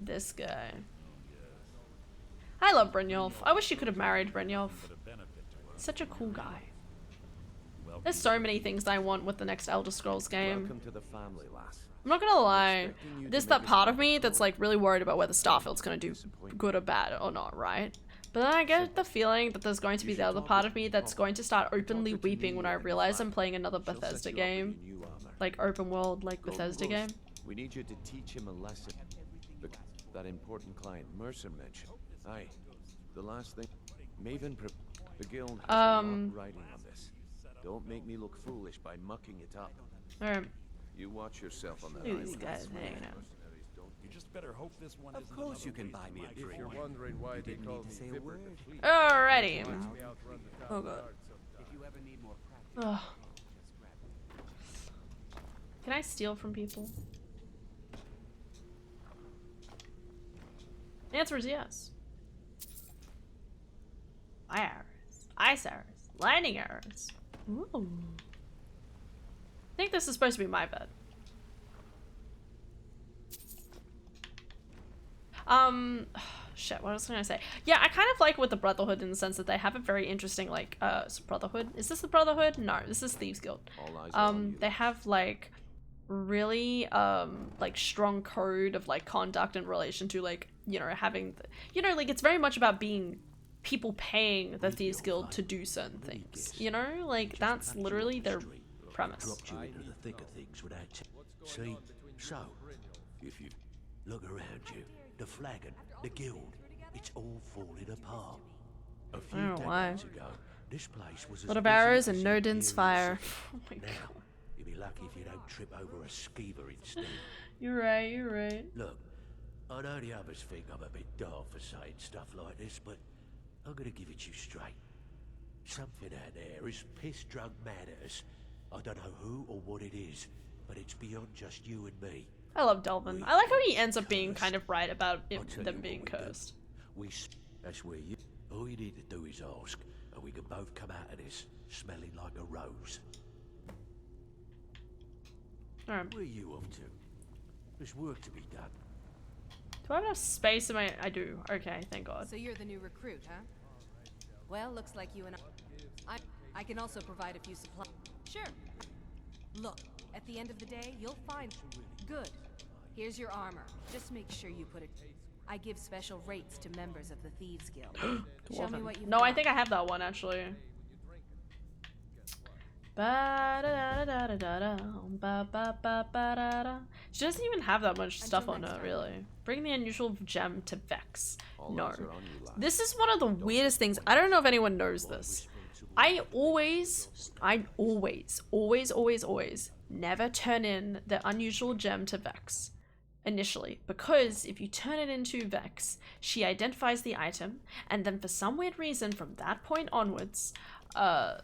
This guy. I love Brynjolf. I wish you could have married Brynjolf. Such a cool guy. There's so many things I want with the next Elder Scrolls game. Welcome to the family, lass. I'm not gonna lie, there's that part of me that's like really worried about whether Starfield's gonna do good or bad or not, right? But then I get the feeling that there's going to be the other part of me that's going to start openly weeping when I realize I'm playing another Bethesda game. Like open world, like Bethesda game. We need you to teach him a lesson. That important client Mercer mentioned. Aye. The last thing, Maven, the guild has a lot writing on this. Don't make me look foolish by mucking it up. Alright. You watch yourself on that. These guys hanging out. You just better hope this one Of course you can buy me a drink. If you're wondering why they call me say a Vipper word. the Fleet, Alrighty. they outrun the Oh town god. guard sometimes. If you ever need more practice, Ugh. Can I steal from people? The answer is yes. Fire arrows, ice arrows, lightning arrows. Ooh. I think this is supposed to be my bed. Shit, what else was I gonna say? Yeah, I kind of like with the Brotherhood in the sense that they have a very interesting, like, Brotherhood. Is this the Brotherhood? No, this is Thieves Guild. All eyes are on you. They have, like, really, like, strong code of, like, conduct in relation to, like, you know, having, you know, like, it's very much about being people paying the Thieves Guild to do certain things. You know? Like, that's literally their premise. Dropped you into the thick of things without see? So, if you look around you, the flagon, the guild, it's all falling apart. A few I don't know why. decades ago, this place was as Lot of busy arrows as and the no Din's Imperial fire. City. Oh my Now, god. you'll be lucky if you don't trip over a skeever instead. You're right, you're right. Look, I know the others think I'm a bit daft for saying stuff like this, but I'm gonna give it you straight. Something out there is piss-drunk mad at us. I don't know who or what it is, but it's beyond just you and me. I love Delvin. I like how he ends up being kind of right about I'll tell them you being what we do. cursed. That's where you... All you need to do is ask, and we can both come out of this smelling like a rose. Alright. Where are you off to? There's work to be done. Do I have enough space in my... I do. Okay, thank god. So you're the new recruit, huh? Well, looks like you and I can also provide a few supplies. Sure. Look, at the end of the day, you'll find... Good. Here's your armor. Just make sure you put it... I give special rates to members of the Thieves Guild. Show me what you've No, I got. think I have that one, actually. She doesn't even have that much stuff on her, really. Bring the unusual gem to Vex. All No. eyes are on you, lad. This is one of the weirdest things. I don't know if anyone knows this. I always never turn in the unusual gem to Vex initially, because if you turn it into Vex, she identifies the item, and then for some weird reason from that point onwards, what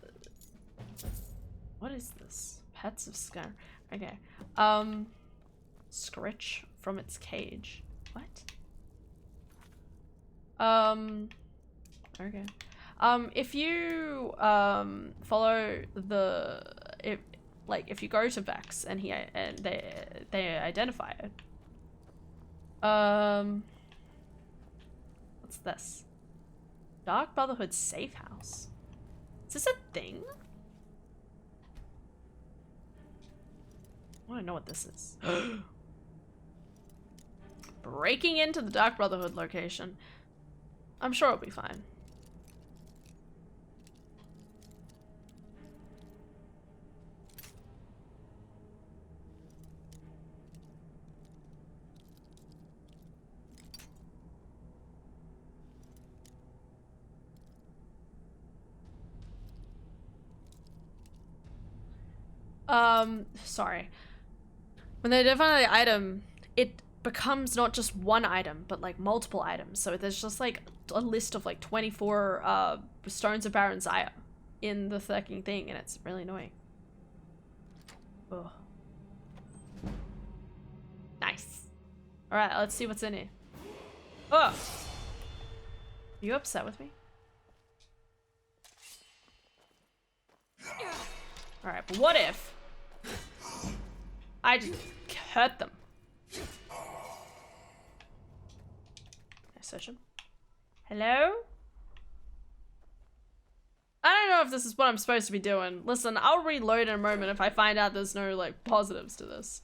is this? Pets of Scar. Okay. Scritch from its cage. What? Okay. If you follow the if you go to Vex and they identify it. What's this? Dark Brotherhood safe house. Is this a thing? I want to know what this is. Breaking into the Dark Brotherhood location. I'm sure it'll be fine. Sorry. When they identify the item, it becomes not just one item, but like multiple items. So there's just like a list of like 24 Stones of Baron Zaya in the fucking thing, and it's really annoying. Ugh. Nice. Alright, let's see what's in here. Oh! Are you upset with me? Alright, but what if I just hurt them? Can I search them? Hello? I don't know if this is what I'm supposed to be doing. Listen, I'll reload in a moment if I find out there's no, like, positives to this.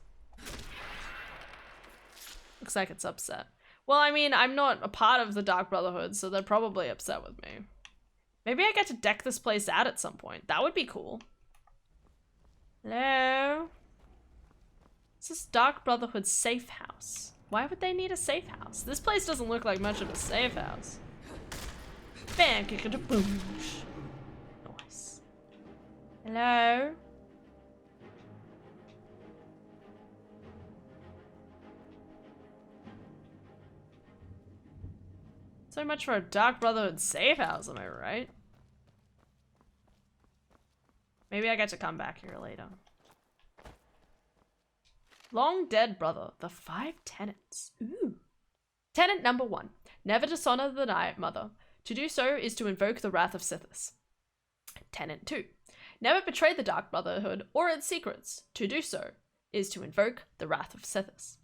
Looks like it's upset. Well, I mean, I'm not a part of the Dark Brotherhood, so they're probably upset with me. Maybe I get to deck this place out at some point. That would be cool. Hello? This is Dark Brotherhood safe house. Why would they need a safe house? This place doesn't look like much of a safe house. Bam, kick it a boom. Nice. Hello? So much for a Dark Brotherhood safe house, am I right? Maybe I get to come back here later. Long dead brother, the 5 tenets. Ooh. Tenet number 1. Never dishonor the Night Mother. To do so is to invoke the wrath of Sithis. Tenet 2. Never betray the Dark Brotherhood or its secrets. To do so is to invoke the wrath of Sithis.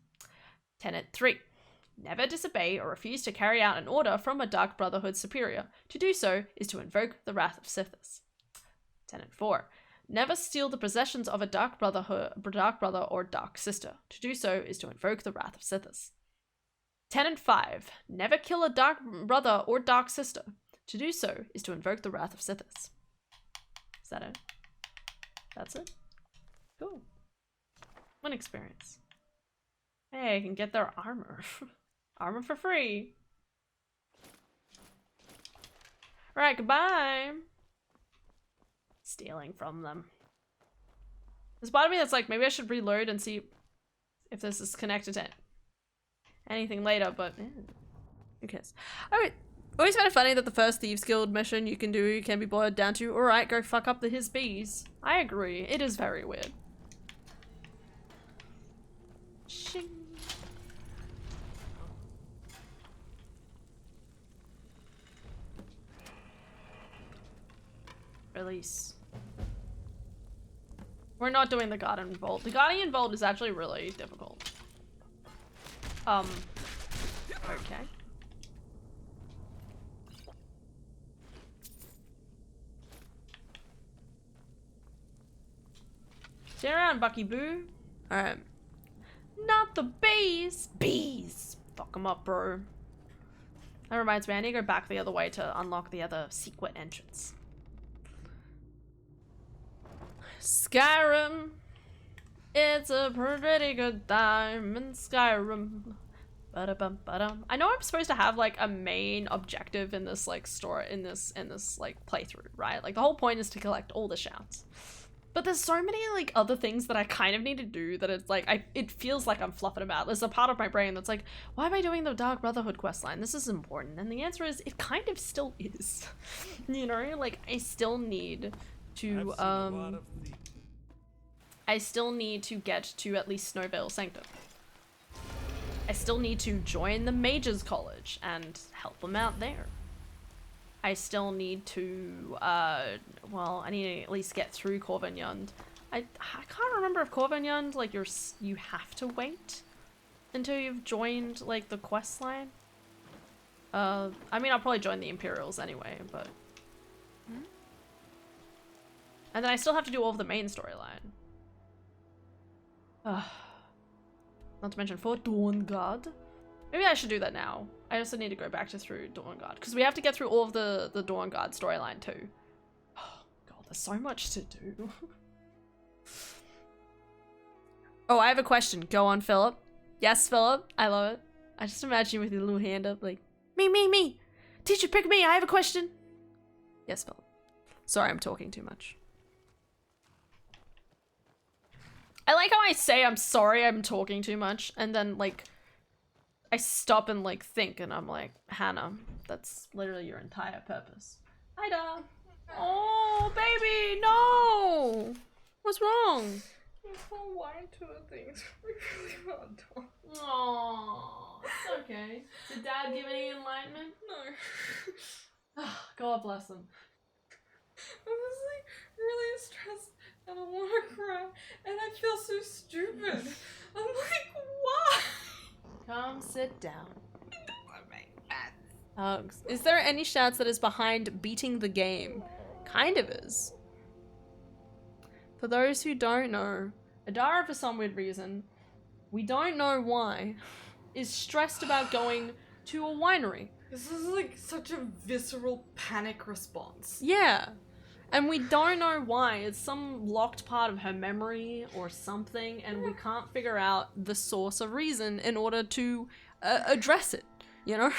Tenet 3. Never disobey or refuse to carry out an order from a Dark Brotherhood superior. To do so is to invoke the wrath of Sithis. Tenet 4. Never steal the possessions of a Dark Brother or Dark Sister. To do so is to invoke the wrath of Sithis. Tenet 5. Never kill a Dark Brother or Dark Sister. To do so is to invoke the wrath of Sithis. Is that it? That's it? Cool. One experience. Hey, I can get their armor. Armor for free. Alright, goodbye. Stealing from them. There's part of me that's like, maybe I should reload and see if this is connected to anything later, but who cares? Alright, always found it funny that the first Thieves Guild mission you can be boiled down to, alright, go fuck up his bees. I agree, it is very weird. Shing. Release. We're not doing the Guardian Vault. The Guardian Vault is actually really difficult. Okay. Stay around, Bucky Boo. Alright. Not the bees! Bees! Fuck them up, bro. That reminds me, I need to go back the other way to unlock the other secret entrance. Skyrim, it's a pretty good time in Skyrim. Ba-da-bum-ba-dum. I know I'm supposed to have like a main objective in this like story, in this like playthrough, right? Like the whole point is to collect all the shouts. But there's so many like other things that I kind of need to do that it's like it feels like I'm fluffing about. There's a part of my brain that's like, why am I doing the Dark Brotherhood questline? This is important. And the answer is it kind of still is. You know, like I still need to I still need to get to at least Snowvale Sanctum. I still need to join the Mages College and help them out there. I still need to, well, I need to at least get through Corvignond. I can't remember if Corvignond, like, you have to wait until you've joined, like, the quest line. I mean, I'll probably join the Imperials anyway, but... And then I still have to do all of the main storyline. Not to mention for Dawnguard. Maybe I should do that now. I also need to go back through Dawnguard because we have to get through all of the Dawnguard storyline too. Oh god, there's so much to do. Oh, I have a question. Go on, Philip. Yes, Philip. I love it. I just imagine you with your little hand up like, me. Teacher, pick me. I have a question. Yes, Philip. Sorry, I'm talking too much. I like how I say I'm sorry I'm talking too much, and then, like, I stop and, like, think, and I'm like, Hannah, that's literally your entire purpose. Hi, Da. Oh, baby, no! What's wrong? I'm so wired to the things. Really well done. Aww, it's okay. Did Dad give any enlightenment? No. God bless him. I was, like, really stressed. And I want to cry, and I feel so stupid. I'm like, why? Come sit down. Hugs. Is there any shouts that is behind beating the game? Kind of is. For those who don't know, Adara, for some weird reason, we don't know why, is stressed about going to a winery. This is like such a visceral panic response. Yeah. And we don't know why. It's some locked part of her memory or something, and we can't figure out the source of reason in order to address it, you know?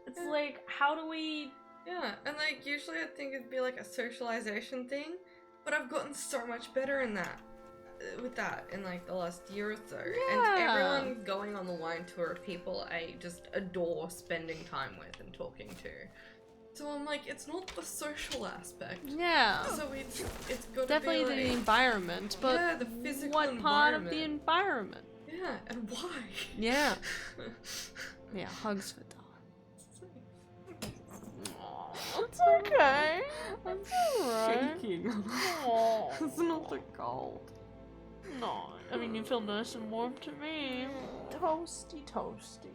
It's like, how do we... Yeah, and like, usually I think it'd be like a socialization thing, but I've gotten so much better in that, with that in like the last year or so. Yeah. And everyone going on the wine tour of people I just adore spending time with and talking to. So I'm like, it's not the social aspect. Yeah. So it's got definitely to be like, the environment, but yeah, the physical what part of the environment? Yeah, and why? Yeah. Yeah, hugs for Dawn. It's okay. It's alright. Shaking. Oh, it's not the cold. No, I mean you feel nice and warm to me. Toasty, toasty.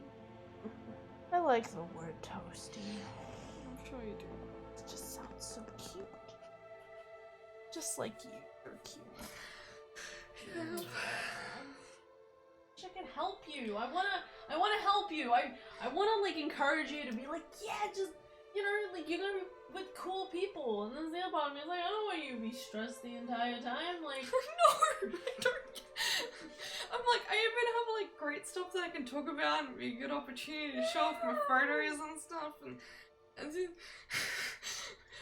I like the word toasty. I'm sure you do. It just sounds so cute. Just like you. You're cute. Yeah. I can help you. I wanna help you. I wanna like encourage you to be like, yeah, just, you know, like you're gonna be with cool people. And then the other part of me is like, I don't want you to be stressed the entire time. Like, no, I don't. I'm like, I even have like great stuff that I can talk about and be a good opportunity to show off my photos and stuff. And then,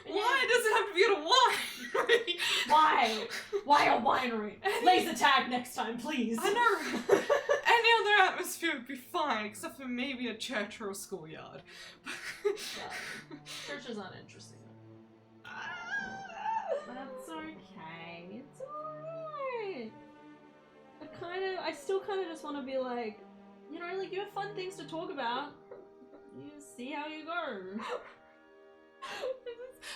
why does it have to be at a winery? Why? Why a winery? Laser tag next time, please. I know. Any other atmosphere would be fine, except for maybe a church or a schoolyard. Churches aren't interesting. That's okay. It's alright. I still kind of just want to be like, you know, like you have fun things to talk about. You see how you go.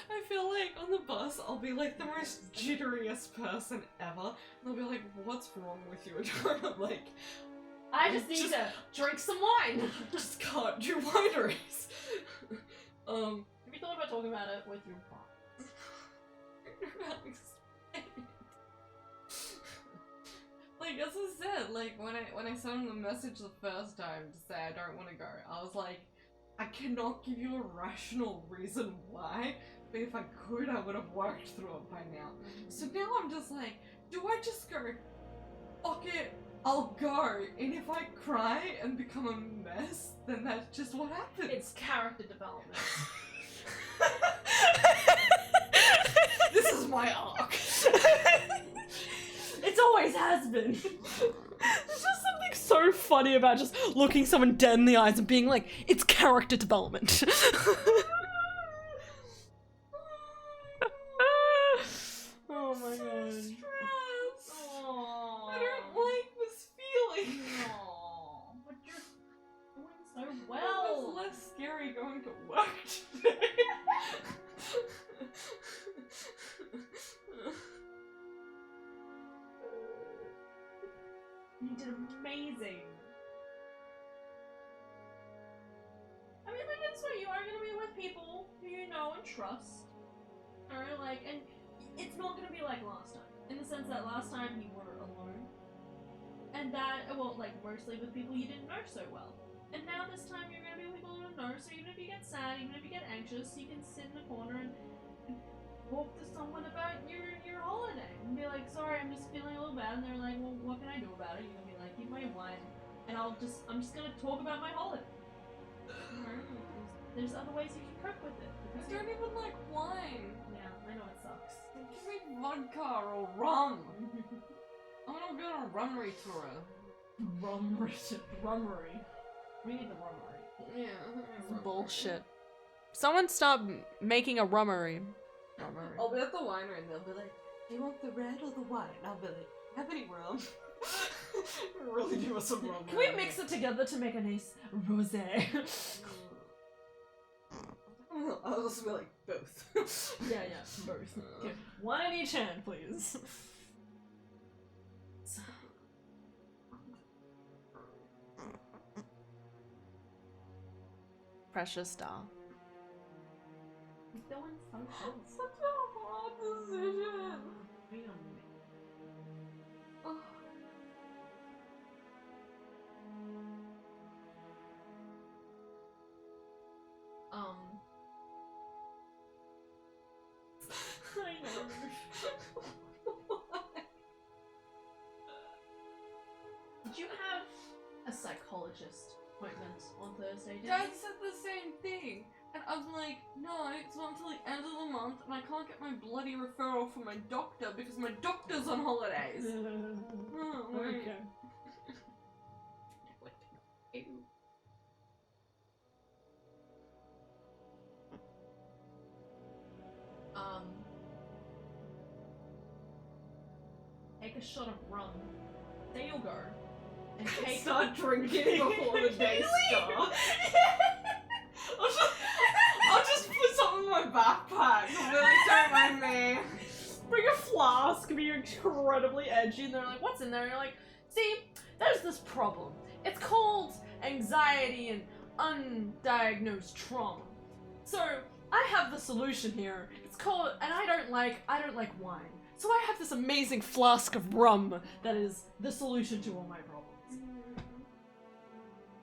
I feel like on the bus, I'll be like the most jitteriest person ever. And they'll be like, what's wrong with you? And I'm like, I just need to drink some wine. Just can't do wineries. Have you thought about talking about it with your boss? Like, as I said, like, when I sent him the message the first time to say I don't want to go, I was like, I cannot give you a rational reason why, but if I could, I would have worked through it by now. So now I'm just like, do I just go, fuck it, I'll go, and if I cry and become a mess, then that's just what happens. It's character development. This is my arc. It always has been. There's just something so funny about just looking someone dead in the eyes and being like, it's character development. Oh my god. Stress. Aww. I don't like this feeling. Aww. But you're doing so It well. was less scary going to work today. You did amazing. I mean, like, it's what you are gonna be with people who you know and trust. Alright, like, and it's not gonna be like last time. In the sense that last time you were alone. And that, well, like, mostly with people you didn't know so well. And now this time you're gonna be with people you know, so even if you get sad, even if you get anxious, you can sit in the corner and talk to someone about your holiday. And be like, sorry, I'm just feeling a little bad. And they're like, well, what can I do about it? You're gonna be like, keep my wine. And I'm just gonna talk about my holiday. There's other ways you can cope with it. I don't even like wine. Yeah, I know it sucks. Give me vodka or rum. I'm gonna go on a rummery tour. Rummery. We need the rummery. Yeah. It's bullshit. Someone stop making a rummery. I'll be at the winery and they'll be like, do you want the red or the white? And I'll be like, have any rum? Really give us some rum. Can we mix it together to make a nice rosé? I'll just be like, both. Yeah, both. Okay. One in each hand, please. Precious doll. You're doing so good. Such a hard decision. Wait a minute. I know. Did you have a psychologist appointment on Thursday, didn't Dad you? said the same thing. And I'm like, no, it's not until the end of the month and I can't get my bloody referral from my doctor because my doctor's on holidays. Oh, wait. Okay. Take a shot of rum. There you'll go. And take Start drinking before the day starts. I'll just put something in my backpack. Really, don't mind me. Bring a flask, be incredibly edgy, and they're like, what's in there? And you're like, see, there's this problem. It's called anxiety and undiagnosed trauma. So, I have the solution here. It's called, and I don't like wine. So I have this amazing flask of rum that is the solution to all my problems.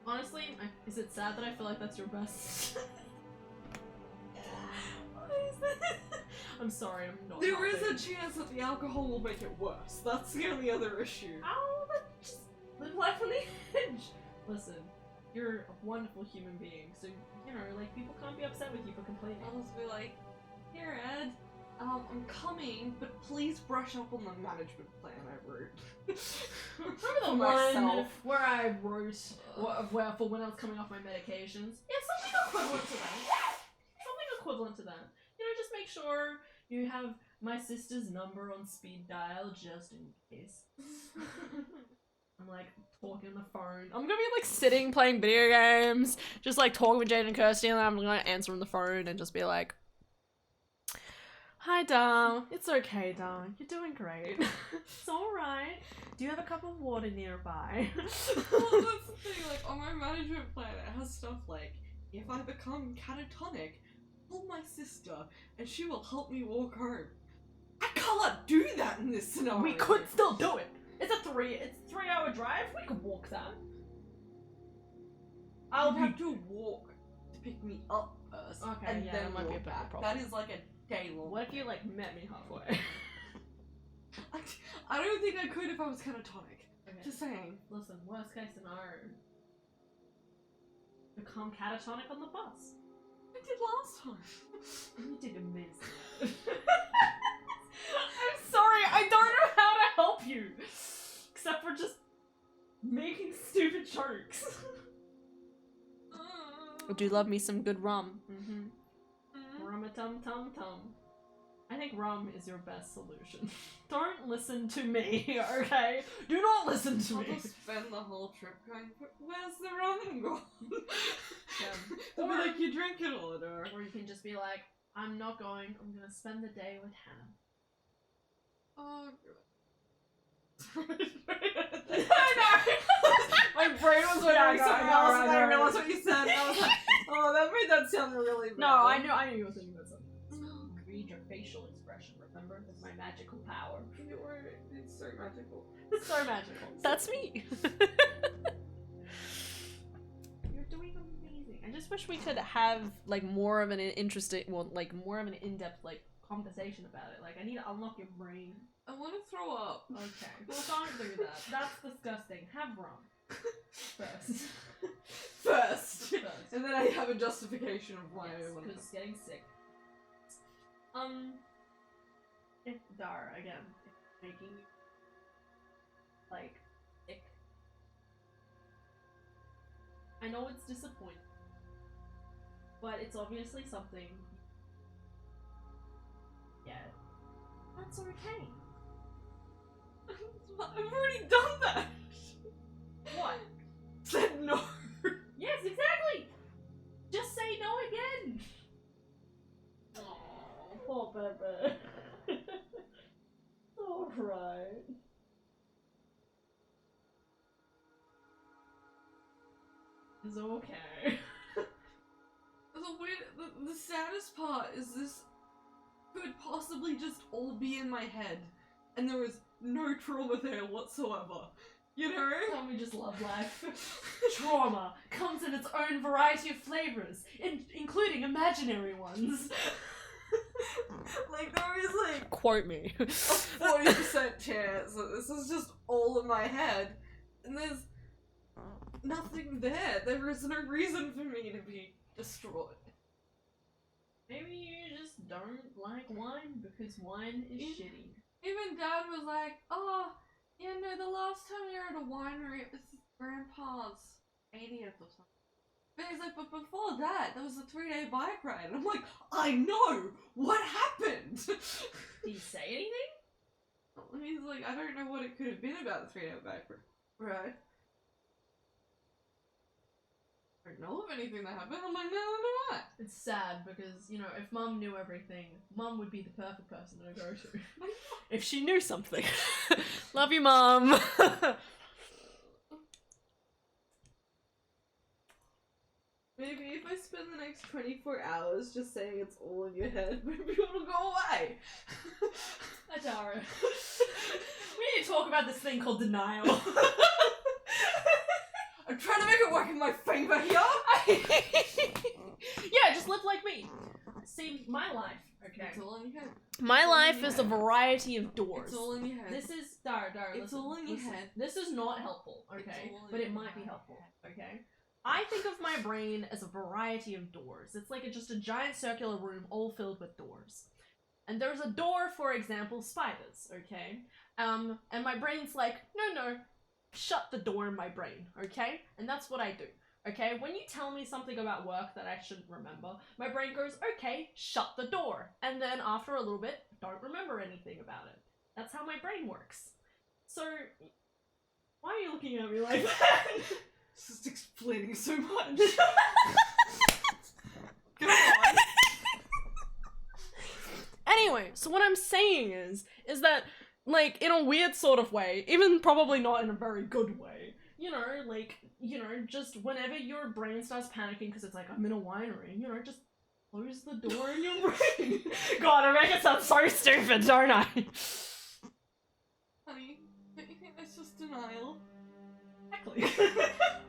Honestly, is it sad that I feel like that's your best? I'm sorry, I'm not. There is a chance that the alcohol will make it worse. That's the only other issue. Oh, but just live life on the edge. Listen, you're a wonderful human being, so, you know, like, people can't be upset with you for complaining. I'll just be like, here, Ed, I'm coming, but please brush up on the management plan I wrote. Remember the For one myself. where I wrote for when I was coming off my medications? Yeah, something equivalent to that. Something equivalent to that. You know, just make sure you have my sister's number on speed dial just in case. I'm like talking on the phone. I'm gonna be like sitting playing video games, just like talking with Jade and Kirsty, and then I'm gonna answer on the phone and just be like, hi, Dal. It's okay, darling. You're doing great. It's alright. Do you have a cup of water nearby? Well, that's the thing, like, on my management plan, it has stuff like, if I become catatonic, call my sister, and she will help me walk home. I can't do that in this scenario. We could still do it. It's a 3-hour drive. We could walk that. I'll have to walk to pick me up first, Okay, and yeah, then that might be a walk bit of a back. problem. That is like a day long. What if you like met me halfway? I don't think I could if I was catatonic. Okay. Just saying. Listen, worst case scenario. Become catatonic on the bus. I did last time. You did amazing. I'm sorry, I don't know how to help you. Except for just making stupid jokes. I do love me some good rum. Rum-a-tum-tum-tum. I think rum is your best solution. Don't listen to me, okay? Do not listen to I'll me. just spend the whole trip going, where's the rum gone? Or Or like, you drink it all, or you can just be like, I'm not going, I'm gonna spend the day with Hannah. oh god. I know! My brain was wondering something else, and I realized what you said, and I was like, oh, that made that sound really bad. No, I knew you were thinking about something. Read your facial expression, remember? That's my magical power. It's so magical. It's so magical. That's me! You're doing amazing. I just wish we could have, like, more of an interesting, well, like, more of an in-depth, like, conversation about it. Like, I need to unlock your brain. I want to throw up. Okay. Well, don't do that. That's disgusting. Have rum. First. And then I have a justification of why I want to. Because getting sick. If Dara, again, if making you, like, sick. I know it's disappointing. But it's obviously something. Yeah. That's okay. I've already done that! What? Said no! Yes, exactly! Just say no again! Oh, poor Pepe. Alright. It's okay. The saddest part is this could possibly just all be in my head, and there was no trauma there whatsoever. You know? Don't we just love life? Trauma comes in its own variety of flavors, including imaginary ones. Like, there is like Quote me. a 40% chance that this is just all in my head, and there's nothing there. There is no reason for me to be destroyed. Maybe you just don't like wine because wine is shitty. Even Dad was like, oh, yeah, no, the last time we were at a winery, it was his grandpa's 80th or something. But he's like, but before that, there was a 3-day bike ride. And I'm like, I know! What happened? Did he say anything? And he's like, I don't know what it could have been about the 3-day bike ride. I don't know of anything that happened. I'm like, no, do I? It's sad because, you know, if Mum knew everything, Mum would be the perfect person to go to. If she knew something. Love you, Mum! Maybe if I spend the next 24 hours just saying it's all in your head, maybe it'll go away. Adara. We need to talk about this thing called denial. I'm trying to make it work in my favor here. Yeah, just live like me. See, my life, okay? It's all in your head. My life is a variety of doors. It's all in your head. This is Dara, It's listen, all in your listen. head. This is not helpful, okay? all in But it your might be head. helpful, okay? I think of my brain as a variety of doors. It's like just a giant circular room all filled with doors. And there's a door, for example, spiders, okay? And my brain's like, no, shut the door in my brain, okay? And that's what I do, okay? When you tell me something about work that I shouldn't remember, my brain goes, okay, shut the door. And then after a little bit, don't remember anything about it. That's how my brain works. So, why are you looking at me like that? It's just explaining so much. Go on. Anyway, so what I'm saying is that, like, in a weird sort of way, even probably not in a very good way, you know, like, you know, just whenever your brain starts panicking because it's like, I'm in a winery, you know, just close the door in your brain. God, I make it sound so stupid, don't I? Honey, don't you think that's just denial? Exactly.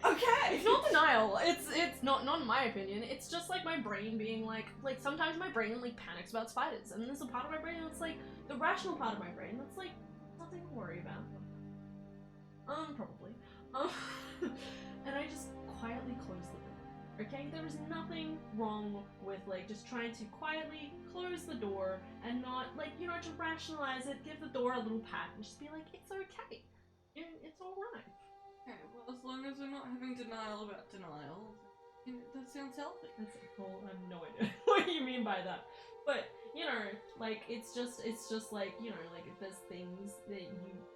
Okay. It's not denial. It's not in my opinion. It's just like my brain being like sometimes my brain like panics about spiders, and there's a part of my brain that's like the rational part of my brain that's like nothing to worry about. Probably. And I just quietly closed the door. Okay? There was nothing wrong with, like, just trying to quietly close the door and not, like, you know, to rationalize it, give the door a little pat, and just be like, it's okay. It's alright. Okay, well, as long as we're not having denial about denial, that sounds healthy. Well, I have no idea what you mean by that. But, you know, like, it's just like, you know, like, if there's things that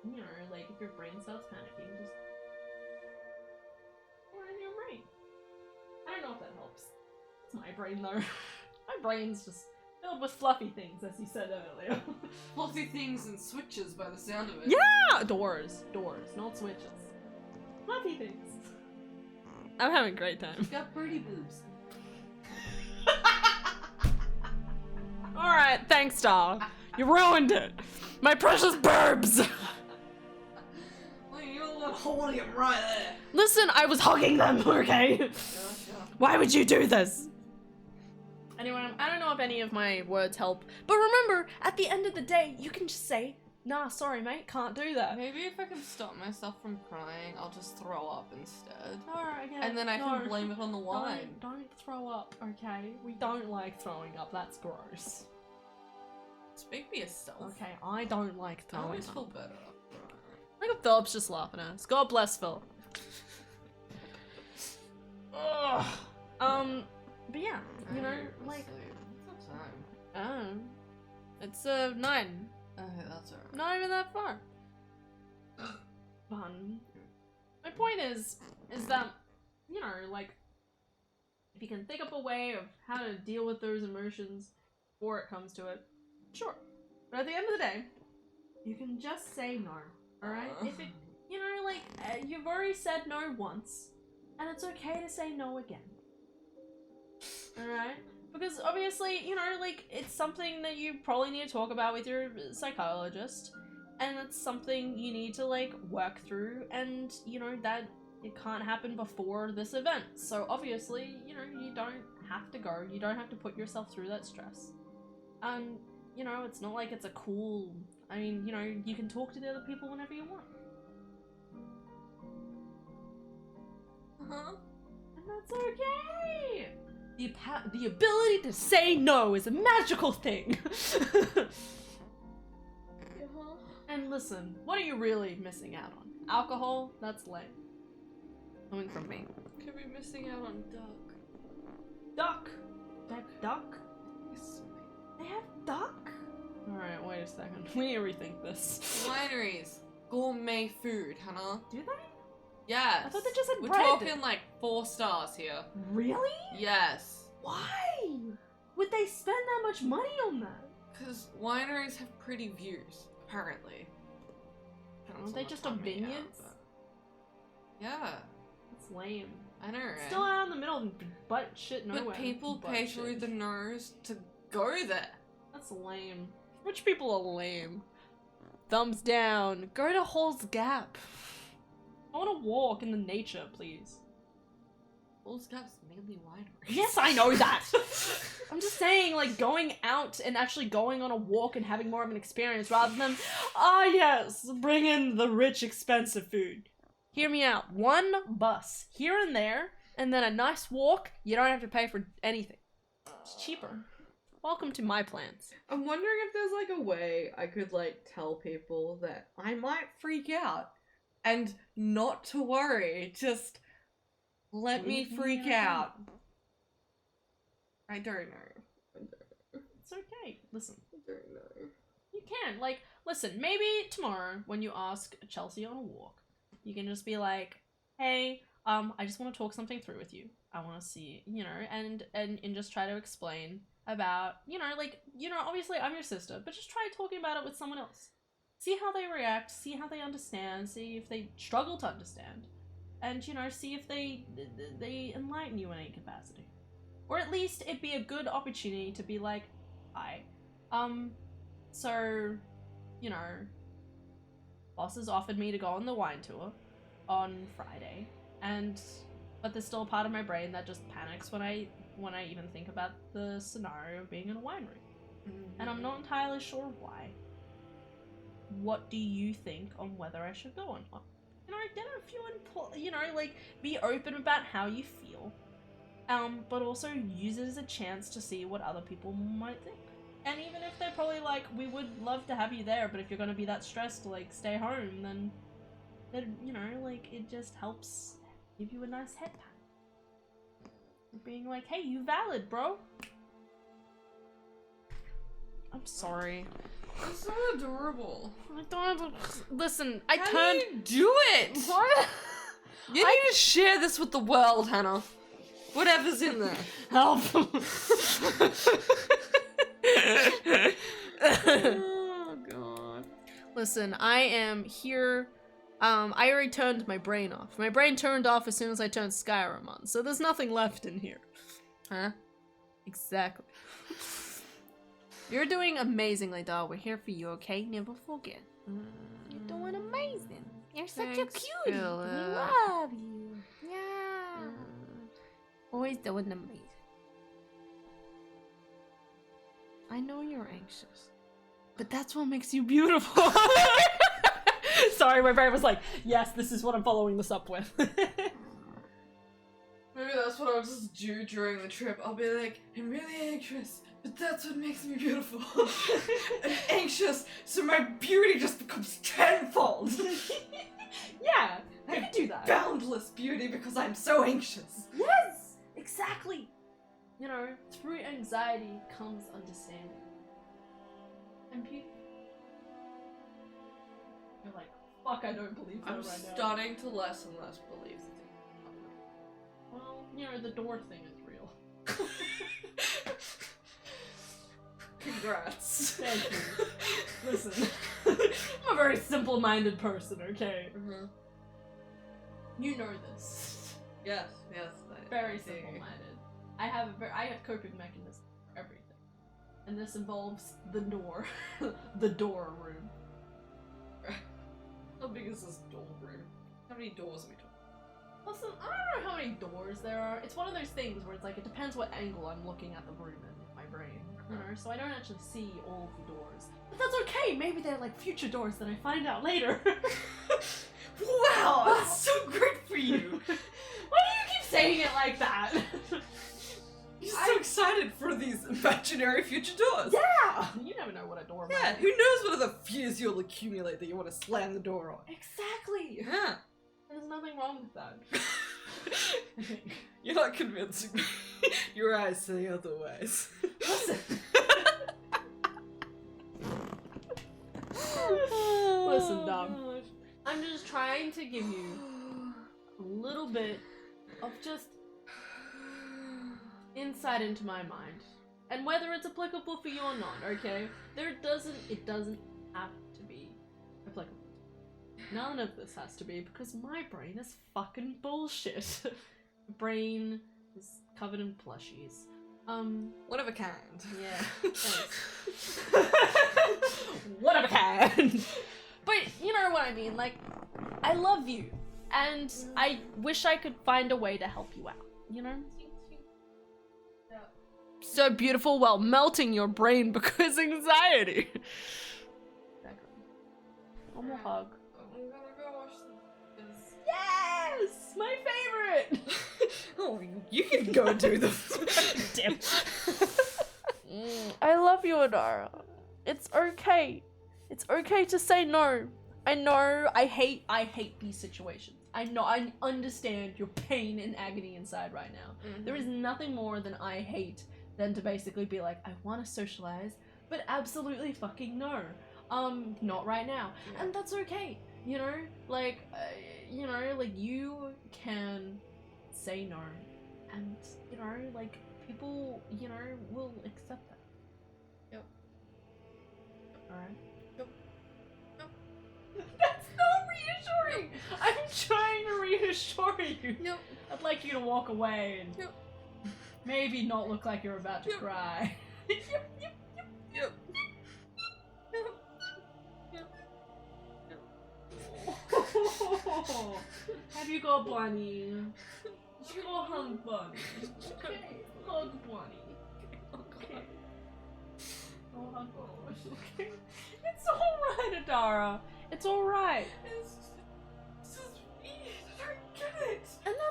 you know, like, if your brain starts panicking, just in your brain. I don't know if that helps. It's my brain, though. My brain's just filled with fluffy things, as you said earlier. Fluffy things and switches by the sound of it. Yeah! Doors, not switches. Fluffy things. I'm having a great time. You've got pretty boobs. Alright, thanks, Star. You ruined it. My precious burbs! Well, you're the one holding him right there. Listen, I was hugging them, okay? Why would you do this? Anyway, I don't know if any of my words help, but remember, at the end of the day, you can just say, nah, sorry mate, can't do that. Maybe if I can stop myself from crying, I'll just throw up instead. Alright, okay. And then I can blame it on the wine. Don't throw up, okay? We don't like throwing up, that's gross. Speak for yourself. Okay, I don't like I throwing always up. feel better. Look at Philip's just laughing at us. God bless Philip. Ugh. But yeah, you know, like... What's the time? It's 9. Okay, that's alright. Not even that far. Fun. My point is that, you know, like, if you can think up a way of how to deal with those emotions before it comes to it, sure. But at the end of the day, you can just say no, alright? If it, you know, like, you've already said no once, and it's okay to say no again. Alright? Because obviously, you know, like, it's something that you probably need to talk about with your psychologist, and it's something you need to, like, work through, and, you know, that it can't happen before this event. So obviously, you know, you don't have to go, you don't have to put yourself through that stress. And, you know, it's not like it's a cool, I mean, you know, you can talk to the other people whenever you want. And that's okay! The ability to say no is a magical thing! And listen, what are you really missing out on? Alcohol? That's lame. Coming from me. Could be missing out on duck. Duck? They have duck? They have duck? Alright, wait a second. We need to rethink this. Wineries. Gourmet food, Hannah. Do they? Yes. I thought they just had We're bread. talking like 4 stars here. Really? Yes. Why? Would they spend that much money on that? Because wineries have pretty views, apparently. Aren't they just on vineyards? Yeah. That's lame. I know, right? Still out in the middle of butt shit nowhere. But people pay through the nose to go there. That's lame. Rich people are lame. Thumbs down. Go to Hall's Gap. I want to walk in the nature, please. Hall's Gap's mainly winery. Yes, I know that! I'm just saying, like, going out and actually going on a walk and having more of an experience rather than, yes, bring in the rich, expensive food. Hear me out. One bus here and there, and then a nice walk. You don't have to pay for anything. It's cheaper. Welcome to my plans. I'm wondering if there's like a way I could like tell people that I might freak out and not to worry, just let me freak out. I don't know. It's okay. Listen. I don't know. You can. Like, listen, maybe tomorrow when you ask Chelsea on a walk, you can just be like, hey, I just want to talk something through with you. I want to see, you know, and just try to explain about, you know, like, you know, obviously I'm your sister, but just try talking about it with someone else. See how they react, see how they understand, see if they struggle to understand, and, you know, see if they enlighten you in any capacity. Or at least it'd be a good opportunity to be like, hi, so, you know, boss has offered me to go on the wine tour on Friday, but there's still a part of my brain that just panics when I even think about the scenario of being in a winery. And I'm not entirely sure why. What do you think on whether I should go or not? you know, get a few you know, like, be open about how you feel. But also use it as a chance to see what other people might think. And even if they're probably like, we would love to have you there, but if you're gonna be that stressed to, like, stay home, then you know, like, it just helps give you a nice head pat. Being like, hey, you valid, bro. I'm sorry. That's so adorable. I don't listen, How do you do it? What? You need to share this with the world, Hannah. Whatever's in there. Help. Oh god. Listen, I am here. I already turned my brain off. My brain turned off as soon as I turned Skyrim on, so there's nothing left in here. Huh? Exactly. You're doing amazingly, doll. We're here for you, okay? Never forget. You're doing amazing. You're such a Thanks, cutie. Philip. We love you. Yeah. Always doing amazing. I know you're anxious, but that's what makes you beautiful. Sorry, my brain was like, yes, this is what I'm following this up with. Maybe that's what I'll just do during the trip. I'll be like, I'm really anxious, but that's what makes me beautiful. I'm anxious, so my beauty just becomes tenfold. Yeah, I can do that. Boundless beauty because I'm so anxious. Yes, exactly. You know, through anxiety comes understanding. And beauty. You're like, fuck, I don't believe that I'm right now. starting to less and less believe the thing. Well, you know, the door thing is real. Congrats. Thank you. Listen, I'm a very simple-minded person, okay? Mm-hmm. You know this. Yes. Very simple-minded. I have coping mechanisms for everything. And this involves the door. The door room. How big is this door room? How many doors are we talking? Listen, I don't know how many doors there are. It's one of those things where it's like, it depends what angle I'm looking at the room in with my brain. You know, so I don't actually see all of the doors. But that's okay, maybe they're like future doors that I find out later. Wow, that's so great for you! Why do you keep saying it like that? You're so excited for these imaginary future doors. Yeah! You never know what a door Yeah, might who knows what other fears you'll accumulate that you want to slam the door on. Exactly! Yeah. There's nothing wrong with that. You're not convincing me. Your eyes say otherwise. Listen. Listen, Dom. I'm just trying to give you a little bit of just insight into my mind. And whether it's applicable for you or not, okay? It doesn't have to be applicable. None of this has to be, because my brain is fucking bullshit. My brain is covered in plushies. One of a kind. Yeah. Thanks. One of a kind. But you know what I mean, like, I love you, and I wish I could find a way to help you out, you know? So beautiful while melting your brain because anxiety. One more hug. I'm gonna go watch this. Yes! My favorite! Oh, you can go do the Damn. I love you, Adara. It's okay. It's okay to say no. I know I hate these situations. I know, I understand your pain and agony inside right now. Mm-hmm. There is nothing more than I hate than to basically be like, I want to socialize, but absolutely fucking no. Not right now. Yeah. And that's okay. You know, like, you know, like, you can say no. And, you know, like, people, you know, will accept that. Yep. Alright? Yep. That's not reassuring! I'm trying to reassure you. Yep. I'd like you to walk away and maybe not look like you're about to cry. Yep. Have you got Bunny? You go hug Bunny. Okay. Hug Bunny. Okay. Oh, hug Bunny. Okay. It's alright, Adara. It's alright. It's just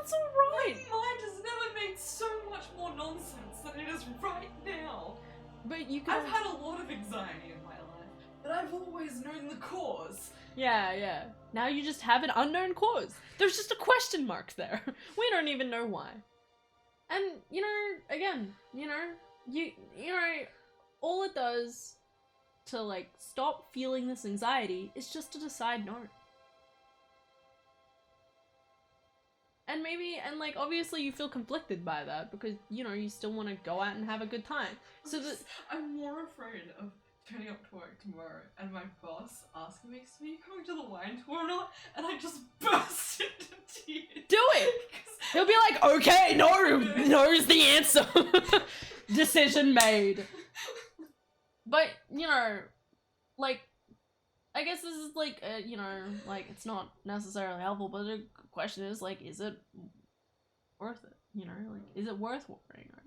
That's alright. My mind has never made so much more nonsense than it is right now. But you can. I've had a lot of anxiety in my life, but I've always known the cause. Yeah, yeah. Now you just have an unknown cause. There's just a question mark there. We don't even know why. And, you know, again, you know, all it does to, like, stop feeling this anxiety is just to decide no. And maybe, and like, obviously you feel conflicted by that because, you know, you still want to go out and have a good time. So that I'm more afraid of turning up to work tomorrow and my boss asking me, so are you coming to the wine tour or not? And I just burst into tears. do it! He'll be like, okay, no's the answer. Decision made. But, you know, like, I guess this is like, you know, like, it's not necessarily helpful, but the question is, like, is it worth it? You know, like, is it worth worrying over?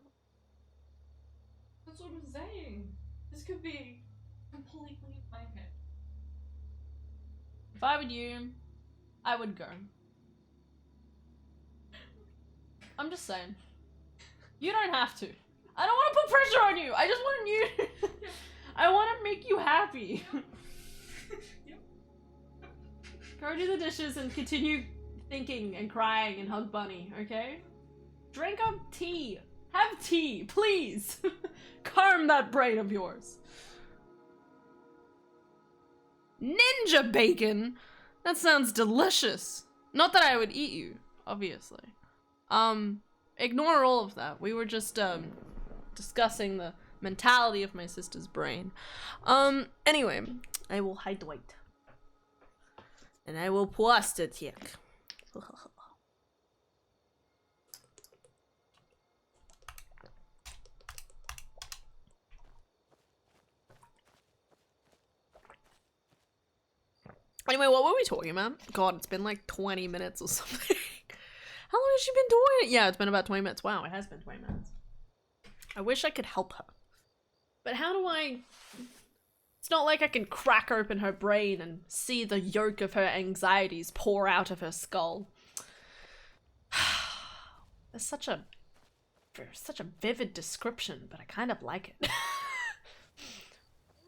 That's what I'm saying. This could be completely in my head. If I were you, I would go. I'm just saying. You don't have to. I don't want to put pressure on you. I just want you. I want to make you happy. Go do the dishes and continue thinking and crying and hug Bunny, okay? Drink up tea. Have tea, please. Calm that brain of yours. Ninja bacon? That sounds delicious. Not that I would eat you, obviously. Ignore all of that. We were just, discussing the mentality of my sister's brain. Anyway, I will hydrate. And I will prostitute. Anyway, what were we talking about? God, it's been like 20 minutes or something. How long has she been doing it? Yeah, it's been about 20 minutes. Wow, it has been 20 minutes. I wish I could help her. But how do I... It's not like I can crack open her brain and see the yolk of her anxieties pour out of her skull. It's such a vivid description, but I kind of like it.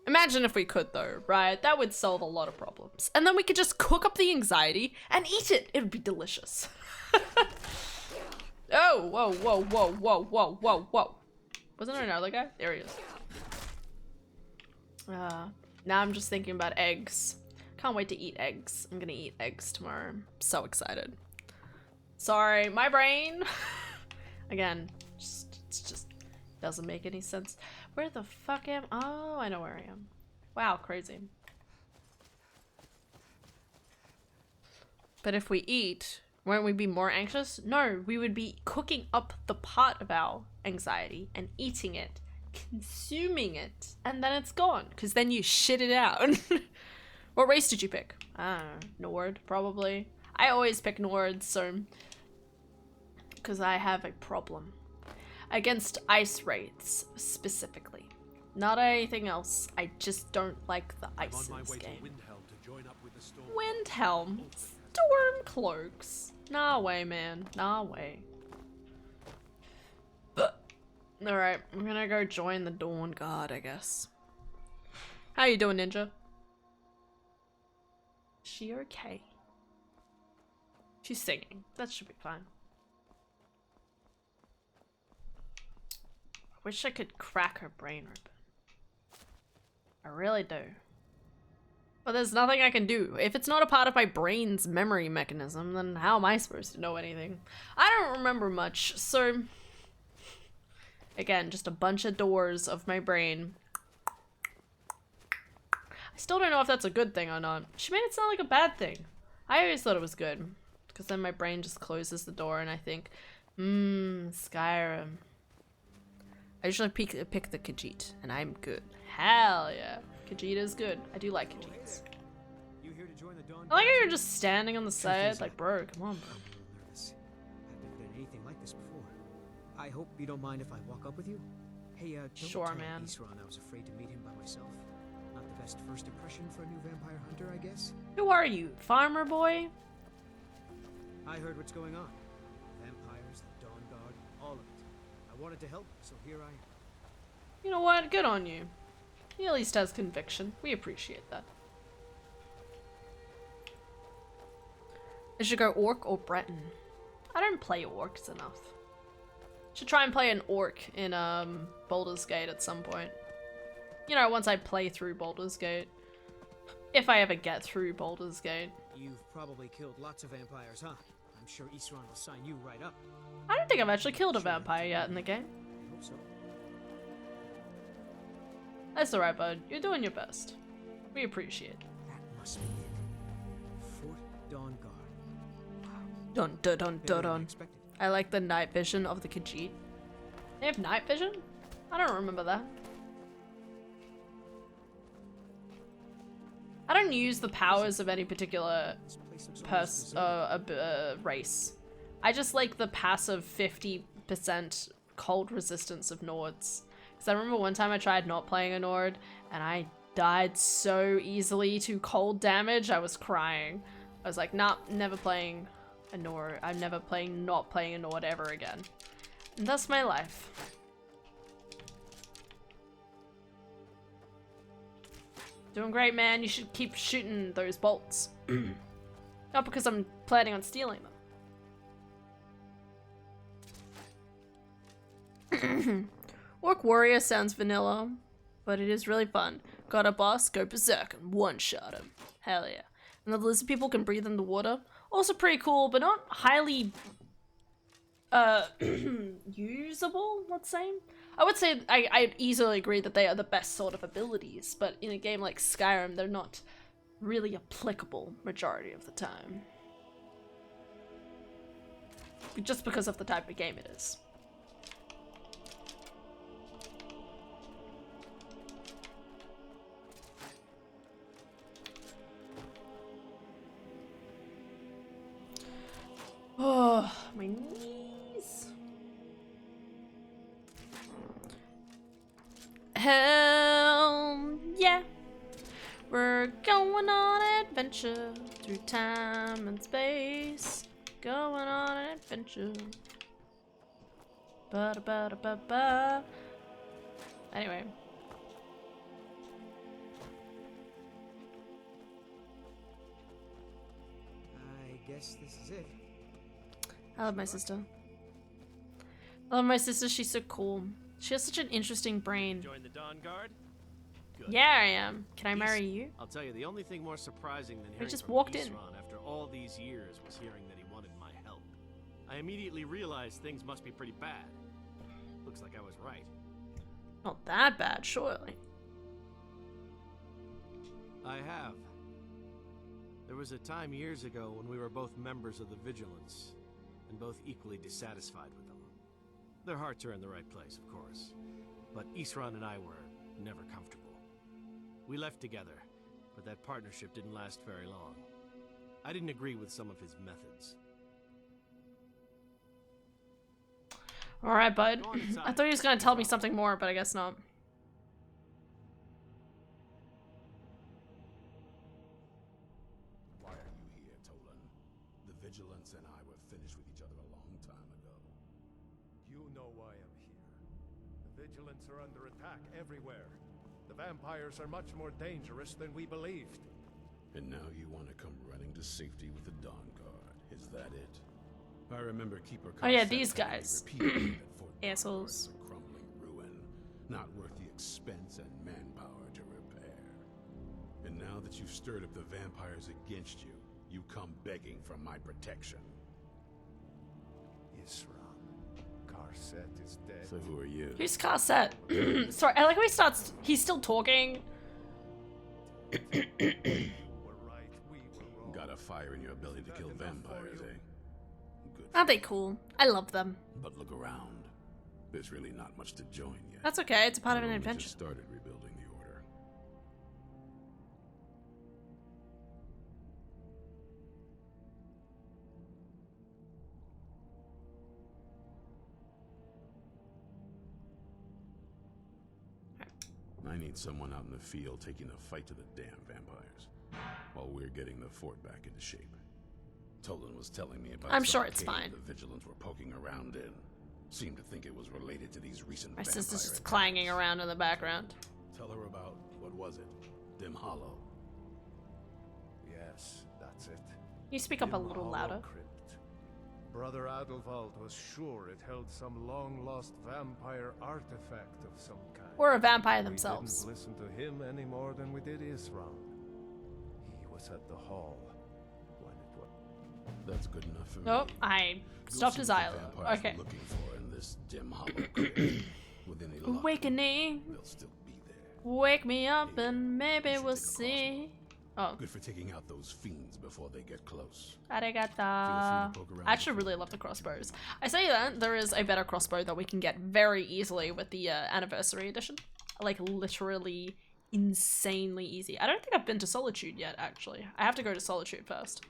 Imagine if we could though, right? That would solve a lot of problems. And then we could just cook up the anxiety and eat it. It would be delicious. Oh, whoa, whoa, whoa, whoa, whoa, whoa, whoa. Wasn't there another guy? There he is. Now I'm just thinking about eggs. Can't wait to eat eggs. I'm gonna eat eggs tomorrow. I'm so excited. Sorry, my brain. Again, it just doesn't make any sense. Where the fuck am I? Oh, I know where I am. Wow, crazy. But if we eat, won't we be more anxious? No, we would be cooking up the part of our anxiety and eating it, consuming it, and then it's gone, because then you shit it out. What race did you pick? I don't know, Nord, probably. I always pick Nord, so... because I have a problem. Against ice wraiths, specifically. Not anything else, I just don't like the ice in this game. Windhelm? Storm cloaks? Nah way, man. Nah way. Alright, I'm gonna go join the Dawn Guard, I guess. How you doing, Ninja? Is she okay? She's singing. That should be fine. I wish I could crack her brain open. I really do. But there's nothing I can do. If it's not a part of my brain's memory mechanism, then how am I supposed to know anything? I don't remember much, so... Again, just a bunch of doors of my brain. I still don't know if that's a good thing or not. She made it sound like a bad thing. I always thought it was good. Because then my brain just closes the door and I think, Skyrim. I usually pick the Khajiit, and I'm good. Hell yeah. Khajiit is good. I do like Khajiits. I like how you're just standing on the side, like, bro, come on, bro. I've never done anything like this before. I hope you don't mind if I walk up with you? Hey, don't sure, tell man. Isran I was afraid to meet him by myself. Not the best first impression for a new vampire hunter, I guess. Who are you? Farmer boy? I heard what's going on. I wanted to help, so here I am. You know what? Good on you. He at least has conviction. We appreciate that. I should go Orc or Breton. I don't play Orcs enough. Should try and play an Orc in Baldur's Gate at some point. You know, once I play through Baldur's Gate. If I ever get through Baldur's Gate. You've probably killed lots of vampires, huh? I'm sure Isran will sign you right up. I don't think I've actually killed a vampire yet in the game. I hope so. That's alright, bud. You're doing your best. We appreciate it. That must be it. Fort Dawn Guard. Dun dun dun dun dun. I like the night vision of the Khajiit. They have night vision? I don't remember that. I don't use the powers of any particular race. I just like the passive 50% cold resistance of Nords. Because I remember one time I tried not playing a Nord, and I died so easily to cold damage, I was crying. I was like, nah, never playing a Nord. I'm never not playing a Nord ever again. And that's my life. Doing great, man. You should keep shooting those bolts. Not because I'm planning on stealing them. Orc Warrior sounds vanilla, but it is really fun. Got a boss, go berserk and one-shot him. Hell yeah. And the lizard people can breathe in the water. Also pretty cool, but not highly usable, let's say. I would say I'd easily agree that they are the best sort of abilities, but in a game like Skyrim, they're not really applicable majority of the time. Just because of the type of game it is. Oh, my knees. Hell yeah. We're going on an adventure through time and space. Going on an adventure. Ba-da-ba-da-ba-ba. Anyway. I guess this is it. I love my sister. I love my sister, she's so cool. She has such an interesting brain. Join the Dawn Guard? Good. Yeah, I am. Can I marry you? I'll tell you, the only thing more surprising than hearing just from walked in. Isran after all these years was hearing that he wanted my help. I immediately realized things must be pretty bad. Looks like I was right. Not that bad, surely. I have. There was a time years ago when we were both members of the Vigilance, and both equally dissatisfied with them. Their hearts are in the right place, of course, but Isran and I were never comfortable. We left together, but that partnership didn't last very long. I didn't agree with some of his methods. Alright, bud. I thought he was gonna tell me something more, but I guess not. Why are you here, Tolan? The Vigilance and I were finished with each other a long time ago. You know why I'm here. The Vigilance are under attack everywhere. The vampires are much more dangerous than we believed. And now you want to come running to safety with the Dawn Guard. Is that it? I remember Keeper Oh yeah, Cossack these telling me guys. repeatedly that Fort Dawn Guard Assholes. is a crumbling ruin, not worth the expense and manpower to repair. And now that you've stirred up the vampires against you, you come begging for my protection. Isran. Carset is dead. So who are you? Who's Carset? Sorry, I like how he starts. He's still talking. We're right, we were wrong. Got a fire in your ability to kill vampires, eh? Good. Aren't they cool? I love them. But look around. There's really not much to join yet. That's okay. It's a part of an We adventure. just started rebuilding the Order. I need someone out in the field taking the fight to the damn vampires, while we're getting the fort back into shape. Tolan was telling me about I'm some sure it's cave fine. the Vigilants were poking around in. Seemed to think it was related to these recent My sister's just vampire clanging around in the background. Tell her about, what was it? Dim Hollow. Yes, that's it. Can you speak up a little louder? Crypt. Brother Adelwald was sure it held some long-lost vampire artifact of some kind. Or a vampire themselves. We didn't listen to him any more than we did Isram. He was at the hall when it was. That's good enough for me. Oh, I stopped his eye. Okay. Looking for in this dim hollow crypt. With any luck, Awakening. they'll still be there. Wake me up and maybe we'll see. Oh. Good for taking out those fiends before they get close. Arigato. I actually really love the crossbows. I say that there is a better crossbow that we can get very easily with the anniversary edition. Like literally insanely easy. I don't think I've been to Solitude yet, actually. I have to go to Solitude first.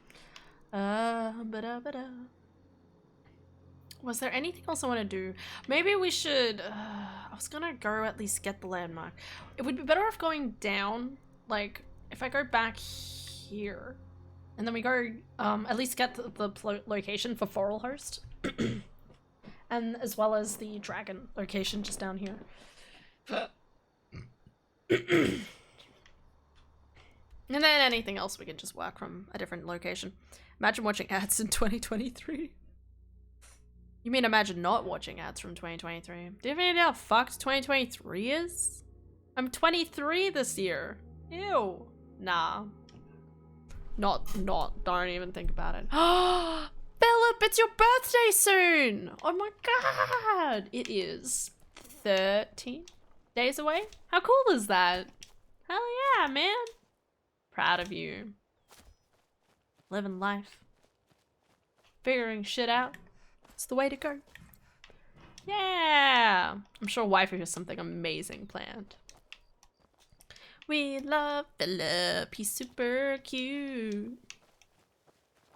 Was there anything else I want to do? Maybe we should... I was gonna go at least get the landmark. It would be better off going down, like, if I go back here. And then we go, at least get the location for Foralhost. And as well as the dragon location just down here. And then anything else we can just work from a different location. Imagine watching ads in 2023. You mean imagine not watching ads from 2023? Do you have any idea how fucked 2023 is? I'm 23 this year. Ew. Nah. Not, don't even think about it. Philip, it's your birthday soon! Oh my god! It is 13 days away? How cool is that? Hell yeah, man. Proud of you. Living life. Figuring shit out. It's the way to go. Yeah! I'm sure waifu has something amazing planned. We love Philip, he's super cute.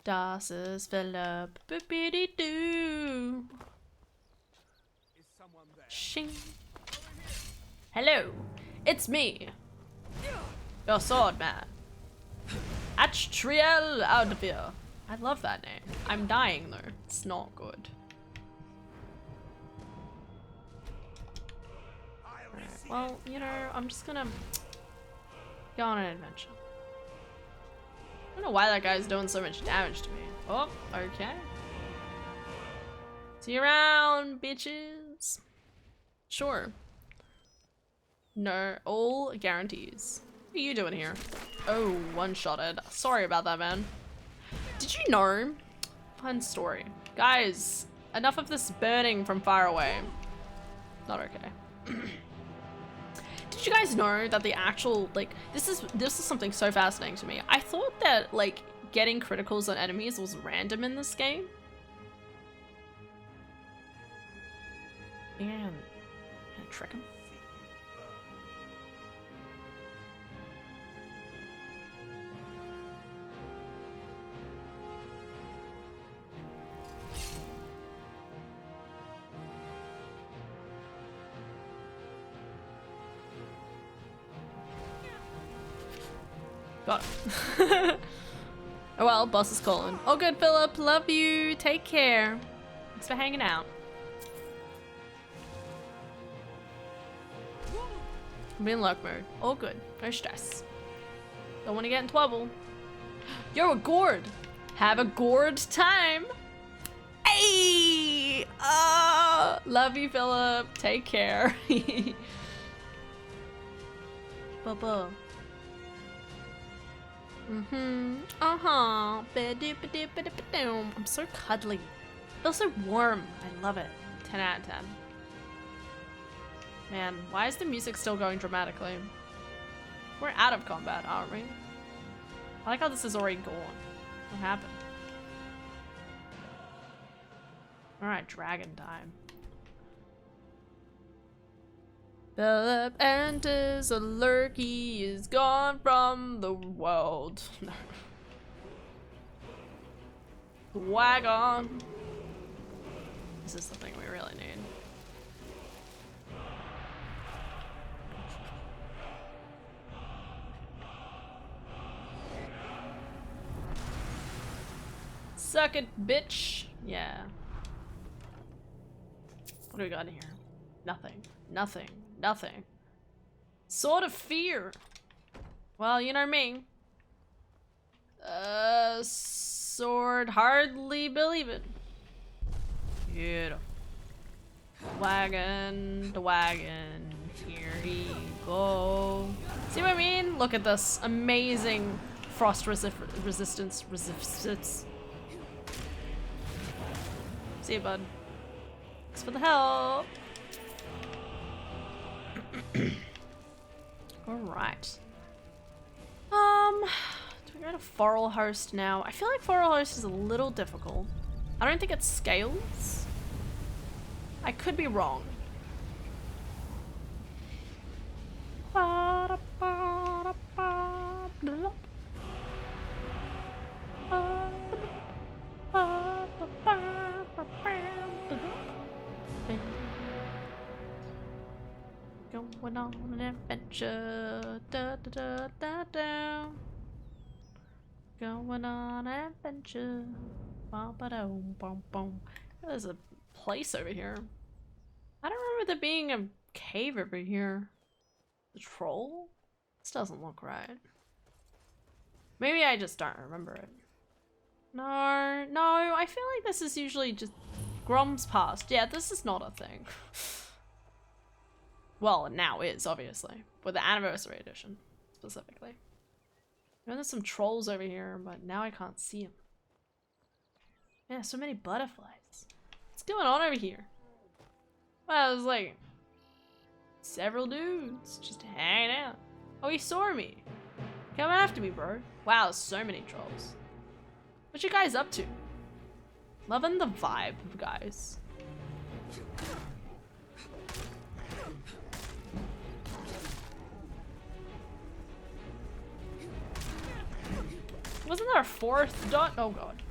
Das ist Philip, boopity-doo. Shing. Hello, it's me. Your sword man. Atriel Audeville. I love that name. I'm dying though. It's not good. Alright, well, you know, I'm just gonna go on an adventure. I don't know why that guy's doing so much damage to me. Oh, okay. See you around, bitches. Sure. No, all guarantees. What are you doing here? Oh, one-shotted. Sorry about that, man. Did you know? Fun story. Guys, enough of this burning from far away. Not okay. Did you guys know that the actual, like, this is something so fascinating to me. I thought that, like, getting criticals on enemies was random in this game. And can I trick him? Got it. Oh well, boss is calling. Oh good, Philip. Love you. Take care. Thanks for hanging out. I'm in luck mode. All good. No stress. Don't want to get in trouble. Yo, a gourd. Have a gourd time. Hey! Love you, Philip. Take care. Bye-bye. I'm so cuddly. Feels so warm. I love it. 10 out of 10. Man, why is the music still going dramatically? We're out of combat, aren't we? I like how this is already gone. What happened? Alright, dragon time. Philip enters a lurk, he is gone from the world. Wagon. This is the thing we really need. Suck it, bitch. Yeah. What do we got in here? Nothing. Nothing. Nothing. Sword of Fear. Well, you know me. Sword, hardly believe it. Beautiful. The wagon. Here he go. See what I mean? Look at this amazing frost resistance. See you, bud. Thanks for the help. Alright. Do we go to Forelhost now? I feel like Forelhost is a little difficult. I don't think it scales. I could be wrong. Going on an adventure, da da da da da. Going on an adventure, bum ba dum bum bum. There's a place over here. I don't remember there being a cave over here. The troll? This doesn't look right. Maybe I just don't remember it. No, I feel like this is usually just Grom's past. Yeah, this is not a thing. Well, it now is, obviously. With the anniversary edition, specifically. I know there's some trolls over here, but now I can't see them. Yeah, so many butterflies. What's going on over here? Well, it was like several dudes just hanging out. Oh, he saw me. Come after me, bro. Wow, so many trolls. What you guys up to? Loving the vibe, guys. Wasn't there a fourth dot? Oh god.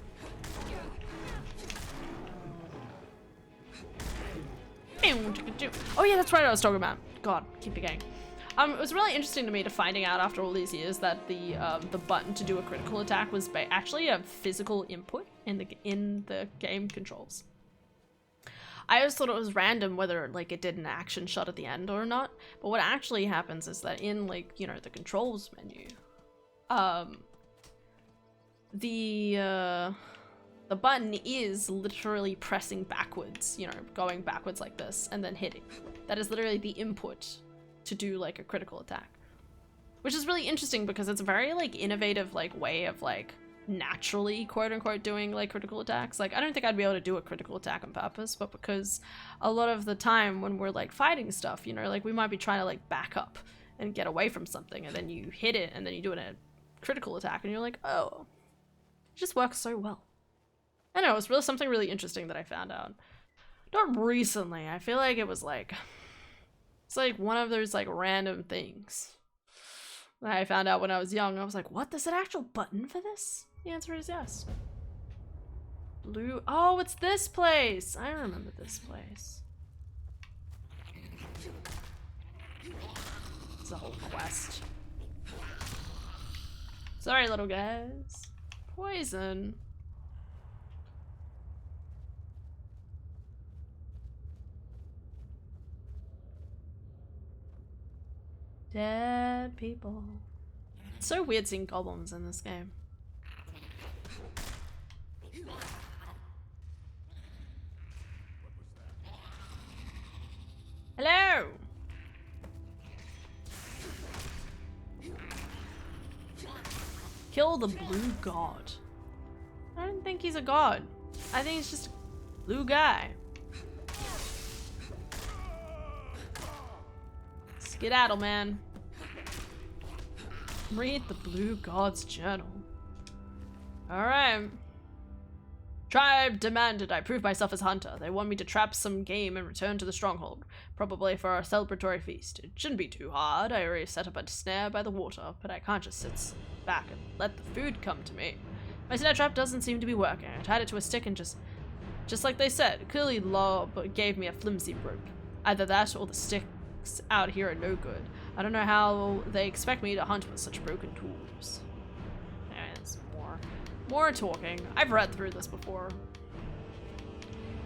Oh yeah, that's right, I was talking about. God, keep forgetting. It was really interesting to me to finding out after all these years that the button to do a critical attack was actually a physical input in the game controls. I always thought it was random whether like it did an action shot at the end or not. But what actually happens is that in like, you know, the controls menu, the button is literally pressing backwards, you know, going backwards like this and then hitting. That is literally the input to do like a critical attack, which is really interesting because it's a very like innovative like way of like naturally quote unquote doing like critical attacks. Like I don't think I'd be able to do a critical attack on purpose, but because a lot of the time when we're like fighting stuff, you know, like we might be trying to like back up and get away from something and then you hit it and then you do a critical attack and you're like, oh, it just works so well. I know, it was really something really interesting that I found out. Not recently, I feel like it was like, it's like one of those like random things that I found out when I was young. I was like, what? There's an actual button for this? The answer is yes. Blue, oh, it's this place. I remember this place. It's a whole quest. Sorry, little guys. Poison. Dead people. It's so weird seeing goblins in this game. Hello! Kill the blue god. I don't think he's a god. I think he's just a blue guy. Skedaddle, man. Read the blue god's journal. Alright. Tribe demanded I prove myself as hunter. They want me to trap some game and return to the stronghold, probably for our celebratory feast. It shouldn't be too hard. I already set up a snare by the water, but I can't just sit back and let the food come to me. My snare trap doesn't seem to be working. I tied it to a stick and just like they said, clearly Lob gave me a flimsy rope. Either that or the sticks out here are no good. I don't know how they expect me to hunt with such broken tools. Anyways, more talking. I've read through this before.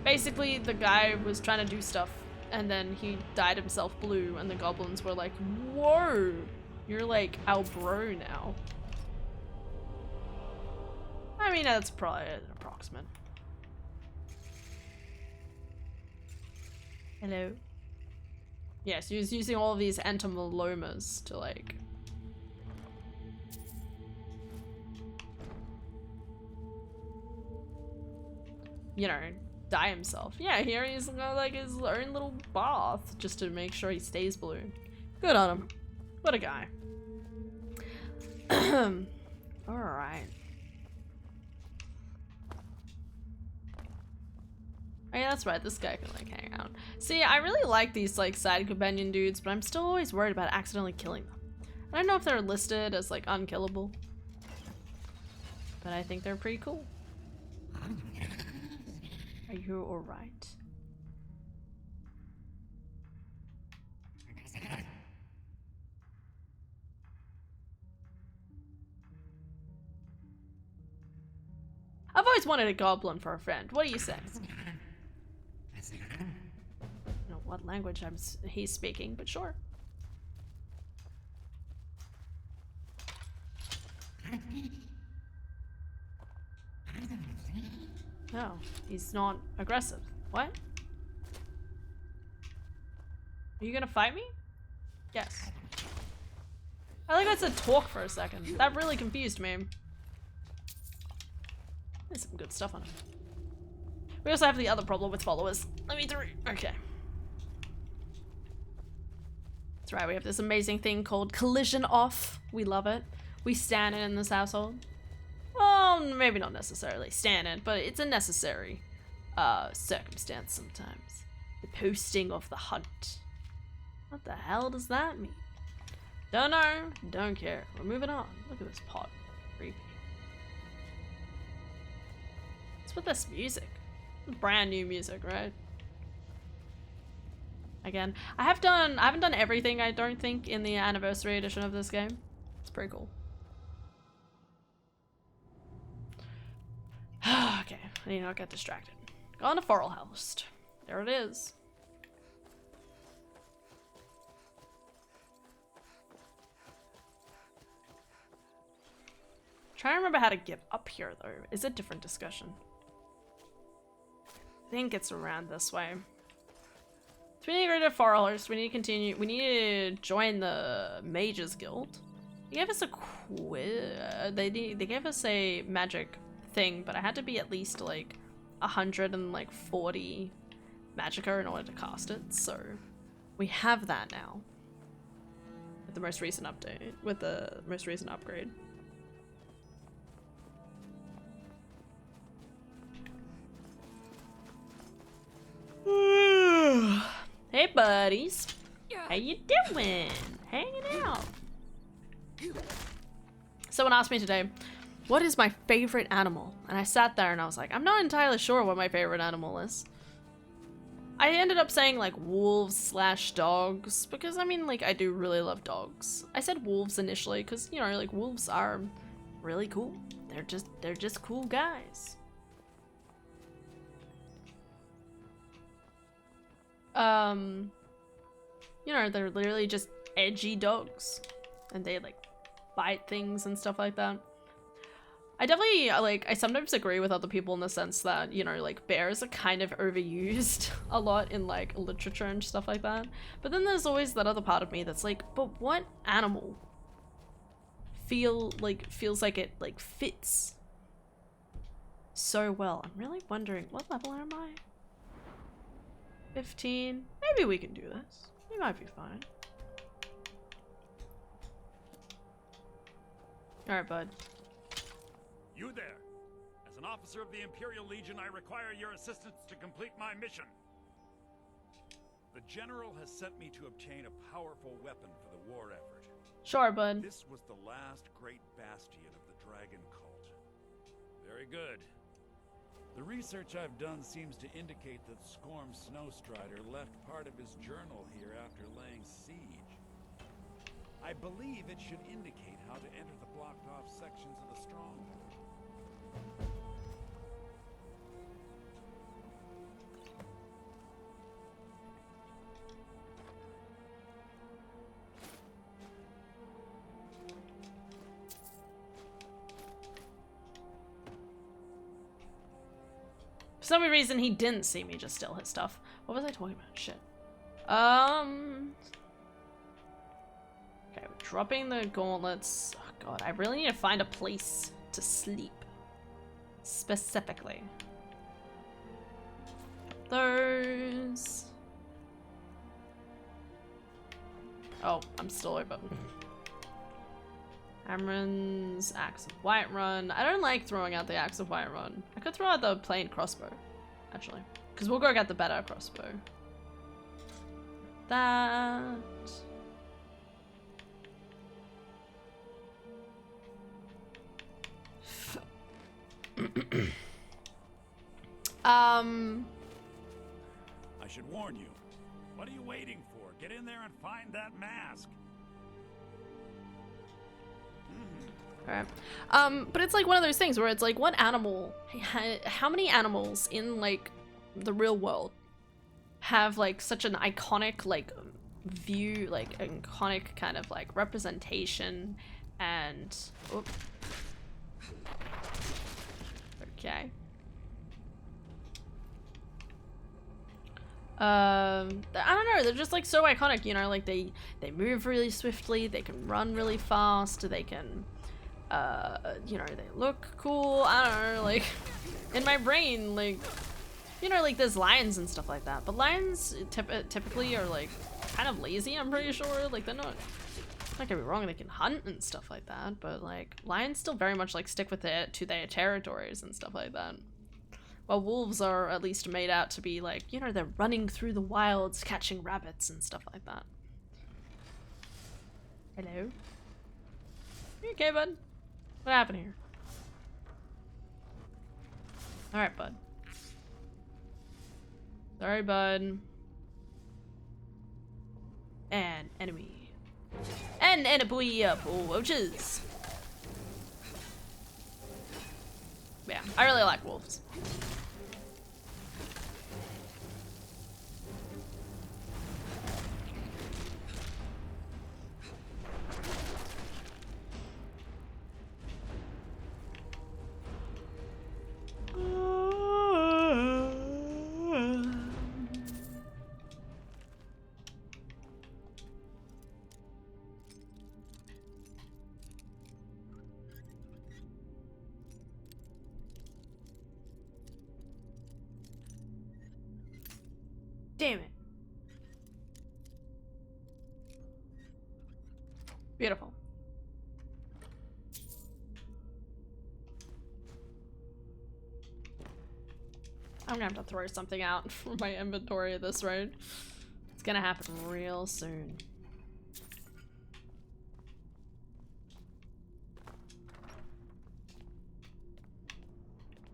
Basically, the guy was trying to do stuff, and then he dyed himself blue, and the goblins were like, whoa, you're like our bro now. I mean, that's probably an approximate. Hello? Yes, he was using all of these entomolomas to like... you know, dye himself. Yeah, here he's got like his own little bath just to make sure he stays blue. Good on him. What a guy. Alright. Oh yeah, that's right, this guy can like hang out. See, I really like these like side companion dudes, but I'm still always worried about accidentally killing them. I don't know if they're listed as like unkillable, but I think they're pretty cool. Are you alright? I've always wanted a goblin for a friend. What do you say? I don't know what language he's speaking, but sure. No, he's not aggressive. What? Are you gonna fight me? Yes. I think I said talk for a second. That really confused me. There's some good stuff on it. We also have the other problem with followers. Let me through. Okay. That's right, we have this amazing thing called collision off. We love it. We stand it in this household. Well, maybe not necessarily stand it, but it's a necessary circumstance sometimes. The posting of the hunt. What the hell does that mean? Don't know, don't care. We're moving on. Look at this pot. Creepy. What's with this music? Brand new music, right? Again, I haven't done everything, I don't think, in the anniversary edition of this game. It's pretty cool. Okay, I need not get distracted. Go on to Forelhoust. There it is. Trying to remember how to get up here though. Is a different discussion. I think it's around this way. So we need to go to Forelhoust. We need to continue. We need to join the Mages Guild. They gave us a quiz. They gave us a magic thing, but I had to be at least like 140 magicka in order to cast it. So we have that now with the most recent update, with the most recent upgrade. Hey buddies, how you doing? Hanging out. Someone asked me today, what is my favorite animal? And I sat there and I was like, I'm not entirely sure what my favorite animal is. I ended up saying like wolves / dogs, because I mean, like, I do really love dogs. I said wolves initially because, you know, like, wolves are really cool. They're just cool guys. You know, they're literally just edgy dogs, and they like bite things and stuff like that. I definitely, like, I sometimes agree with other people in the sense that, you know, like, bears are kind of overused a lot in like literature and stuff like that. But then there's always that other part of me that's like, but what animal feels like it like fits so well? I'm really wondering, what level am I? 15. Maybe we can do this. We might be fine. Alright, bud. You there! As an officer of the Imperial Legion, I require your assistance to complete my mission. The General has sent me to obtain a powerful weapon for the war effort. Sure, bud. This was the last great bastion of the Dragon Cult. Very good. The research I've done seems to indicate that Scorm Snowstrider left part of his journal here after laying siege. I believe it should indicate how to enter the blocked-off sections of the stronghold. For some reason, he didn't see me just steal his stuff. What was I talking about? Shit. Okay, we're dropping the gauntlets. Oh god, I really need to find a place to sleep. Specifically. Those. Oh, I'm still open. Amron's Axe of Whiterun. I don't like throwing out the Axe of Whiterun. I could throw out the plain crossbow, actually. Because we'll go get the better crossbow. That. I should warn you. What are you waiting for? Get in there and find that mask. Alright. But it's like one of those things where it's like, what animal, how many animals in like the real world have like such an iconic like view, like iconic kind of like representation and, oh. Okay. I don't know, they're just like so iconic, you know, like they move really swiftly, they can run really fast, they can, you know, they look cool, I don't know, like, in my brain, like, you know, like there's lions and stuff like that, but lions typically are like kind of lazy, I'm pretty sure, like they're not get me wrong, they can hunt and stuff like that, but like lions still very much like stick with to their territories and stuff like that. While wolves are at least made out to be like, you know, they're running through the wilds catching rabbits and stuff like that. Hello? You okay, bud? What happened here? Alright, bud. Sorry, bud. An enemy. An enemy of roaches. Yeah, I really like wolves. Damn it. Beautiful. I'm gonna have to throw something out from my inventory at this rate. It's gonna happen real soon.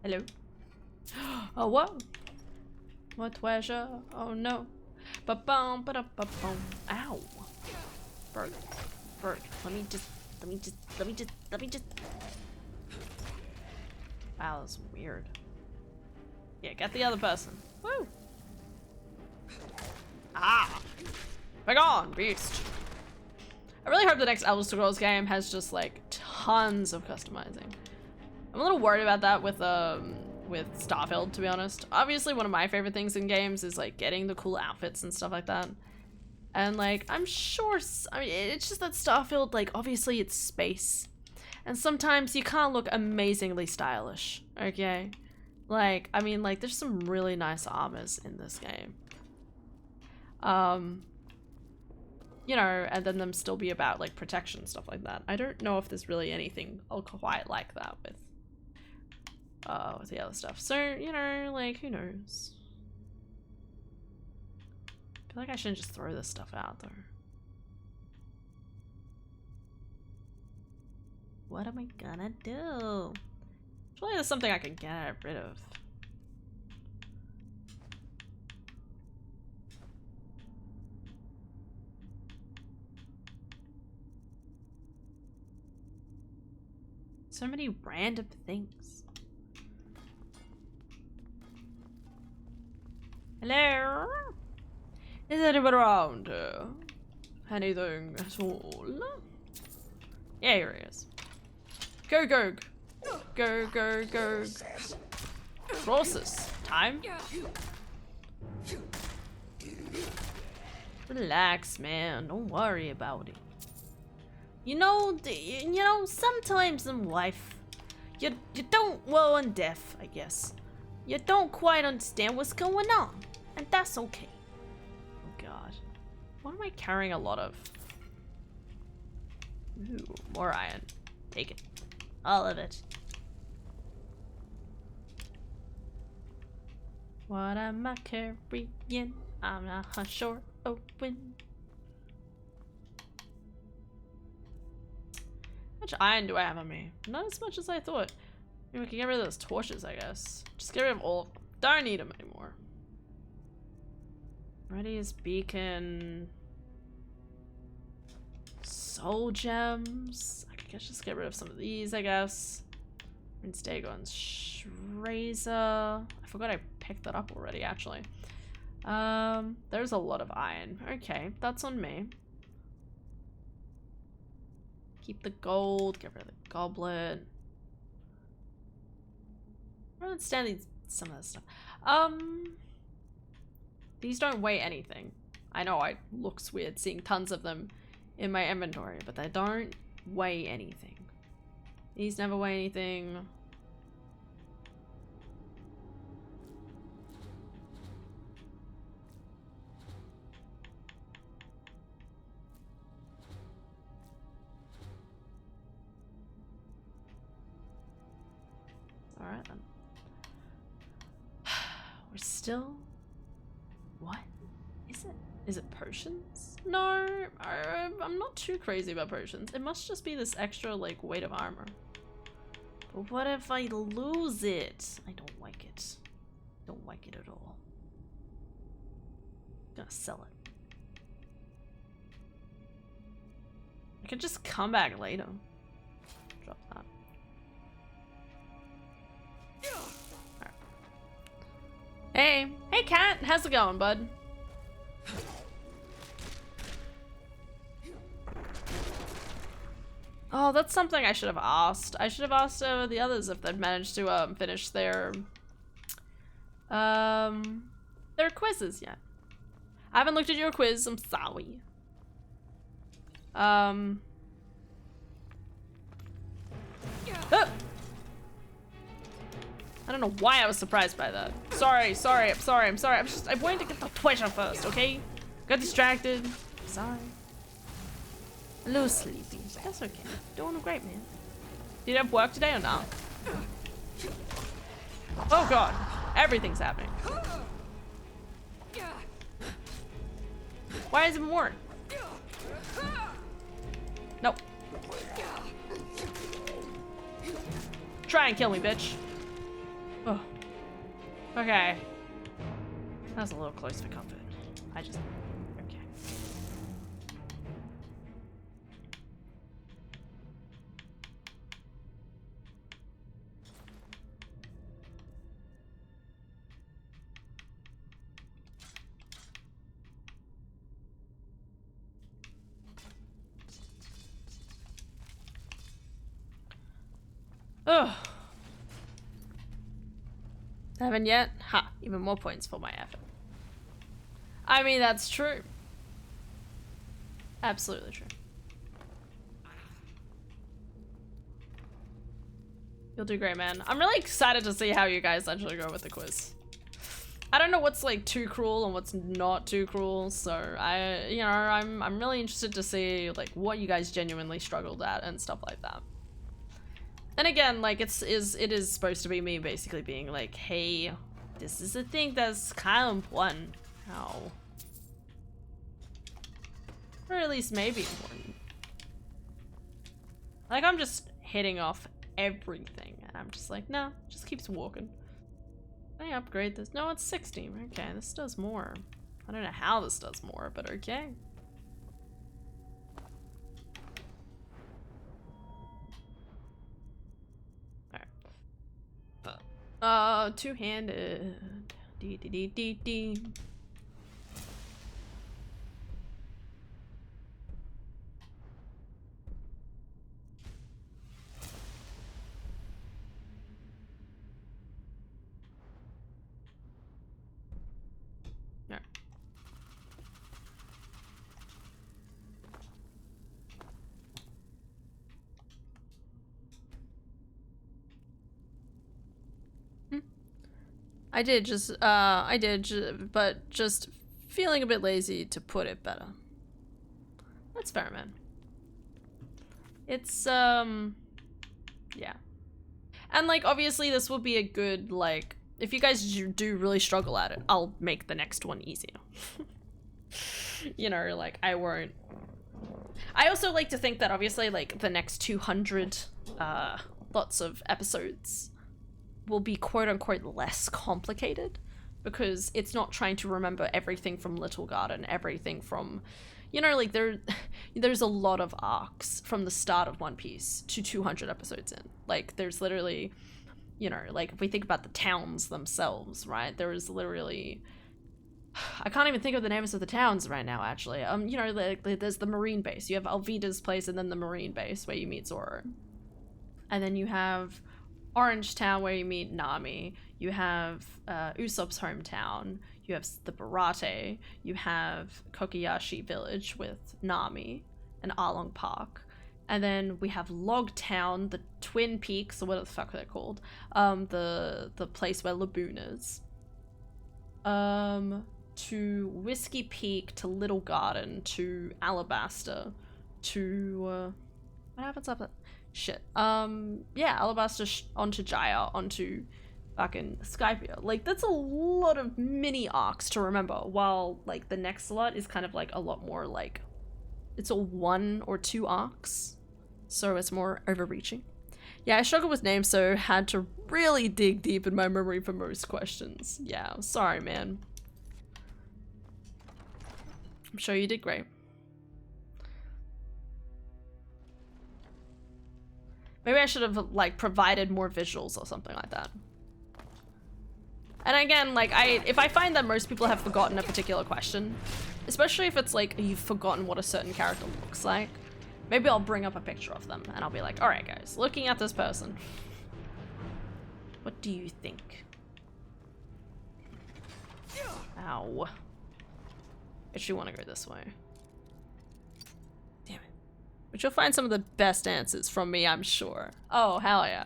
Hello? Oh, what? What treasure? Oh no. Ba-bum, ba-da-ba-bum. Ow. Bert. Bert. Let me just. Wow, that's weird. Yeah, get the other person. Woo! Ah! Begone, beast! I really hope the next Elder Scrolls game has just like tons of customizing. I'm a little worried about that with Starfield, to be honest. Obviously, one of my favorite things in games is like getting the cool outfits and stuff like that. And like, I'm sure, I mean, it's just that Starfield, like, obviously it's space. And sometimes you can't look amazingly stylish, okay? Like, I mean, like, there's some really nice armors in this game. You know, and then them still be about, like, protection, stuff like that. I don't know if there's really anything quite like that with the other stuff. So, you know, like, who knows? I feel like I shouldn't just throw this stuff out, though. What am I gonna do? Surely there's something I can get rid of. So many random things. Hello? Is anyone around here? Anything at all? Yeah, here he is. Go, go. Go, go, go. Rossus, time? Relax, man. Don't worry about it. You know, sometimes in life, you don't, well, in death, I guess, you don't quite understand what's going on, and that's okay. Oh god. What am I carrying a lot of? Ooh, more iron. Take it. All of it. What am I carrying? I'm not sure. Open. How much iron do I have on me? Not as much as I thought. Maybe we can get rid of those torches, I guess. Just get rid of all of them. Don't need them anymore. Ready's beacon. Soul gems. I guess just get rid of some of these, I guess. Rinse Dagon's razor. I forgot I picked that up already, actually. There's a lot of iron. Okay, that's on me. Keep the gold, get rid of the goblet. I don't understand some of this stuff. These don't weigh anything. I know it looks weird seeing tons of them in my inventory, but they don't weigh anything. These never weigh anything. Alright then. We're still... What? Is it? Is it potions? No, I'm not too crazy about potions. It must just be this extra, like, weight of armor. But what if I lose it? I don't like it. Don't like it at all. I'm gonna sell it. I could just come back later. Drop that. Alright. Hey cat, how's it going, bud? Oh, that's something I should have asked. I should have asked the others if they'd managed to finish their quizzes yet. I haven't looked at your quiz, I'm sorry. Oh. I don't know why I was surprised by that. I'm sorry. I wanted to get the treasure first, okay? Got distracted. Sorry. A little sleepy. That's okay. Doing great, man. Did you have work today or not? Oh god. Everything's happening. Why isn't it work? Nope. Try and kill me, bitch. Oh. Okay. That was a little close for comfort. Okay. Ugh. Haven't yet? Ha, even more points for my effort. I mean, that's true. Absolutely true. You'll do great, man. I'm really excited to see how you guys actually go with the quiz. I don't know what's like too cruel and what's not too cruel, so I'm really interested to see like what you guys genuinely struggled at and stuff like that. And again, like it is supposed to be me basically being like, hey, this is a thing that's kind of important. How? Or at least maybe important. Like I'm just hitting off everything and I'm just like, nah, just keeps walking. Can I upgrade this? No, it's 60. Okay, this does more. I don't know how this does more, but okay. Two-handed. Dee. I did, but just feeling a bit lazy to put it better. That's fair, man. It's, yeah. And, like, obviously this will be a good, like, if you guys do really struggle at it, I'll make the next one easier. You know, like, I won't. I also like to think that, obviously, like, the next 200, lots of episodes will be quote-unquote less complicated, because it's not trying to remember everything from Little Garden, everything from, you know, like, there's a lot of arcs from the start of One Piece to 200 episodes in. Like, there's literally, you know, like, if we think about the towns themselves, right, there is literally, I can't even think of the names of the towns right now, actually. You know, like, there's the Marine base, you have Alvida's place, and then the Marine base where you meet Zoro. And then you have Orange Town where you meet Nami, you have Usopp's hometown, you have the Barate, you have Kokoyashi Village with Nami and Arlong Park, and then we have Log Town, the Twin Peaks, or what the fuck they're called, the place where Laboon is, to Whiskey Peak, to Little Garden, to Alabasta, to what happens up there? Shit. Yeah, Alabasta onto Jaya, onto fucking Skypiea. Like, that's a lot of mini arcs to remember, while, like, the next lot is kind of, like, a lot more, like, it's all 1 or 2 arcs, so it's more overreaching. Yeah, I struggled with names, so had to really dig deep in my memory for most questions. Yeah, sorry, man. I'm sure you did great. Maybe I should have, like, provided more visuals or something like that. And again, like, if I find that most people have forgotten a particular question, especially if it's like you've forgotten what a certain character looks like, maybe I'll bring up a picture of them and I'll be like, alright guys, looking at this person, what do you think? Ow. Actually want to go this way. Damn it. But you'll find some of the best answers from me, I'm sure. Oh, hell yeah.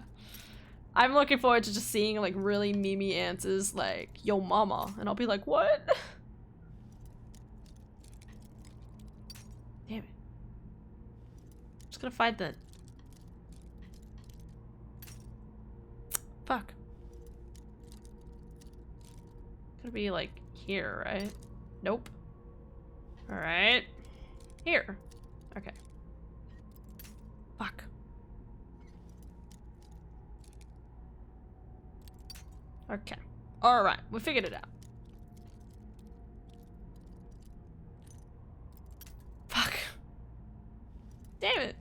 I'm looking forward to just seeing, like, really memey answers like, yo mama, and I'll be like, what? Damn it. I'm just gonna find the... Fuck. Gonna be, like, here, right? Nope. Alright. Here. Okay. Fuck. Okay. Alright, we figured it out. Fuck. Damn it.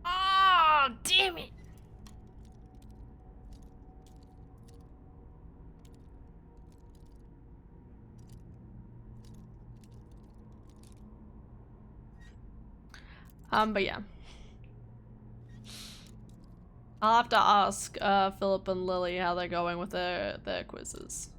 Oh, damn it. But yeah. I'll have to ask Philip and Lily how they're going with their quizzes.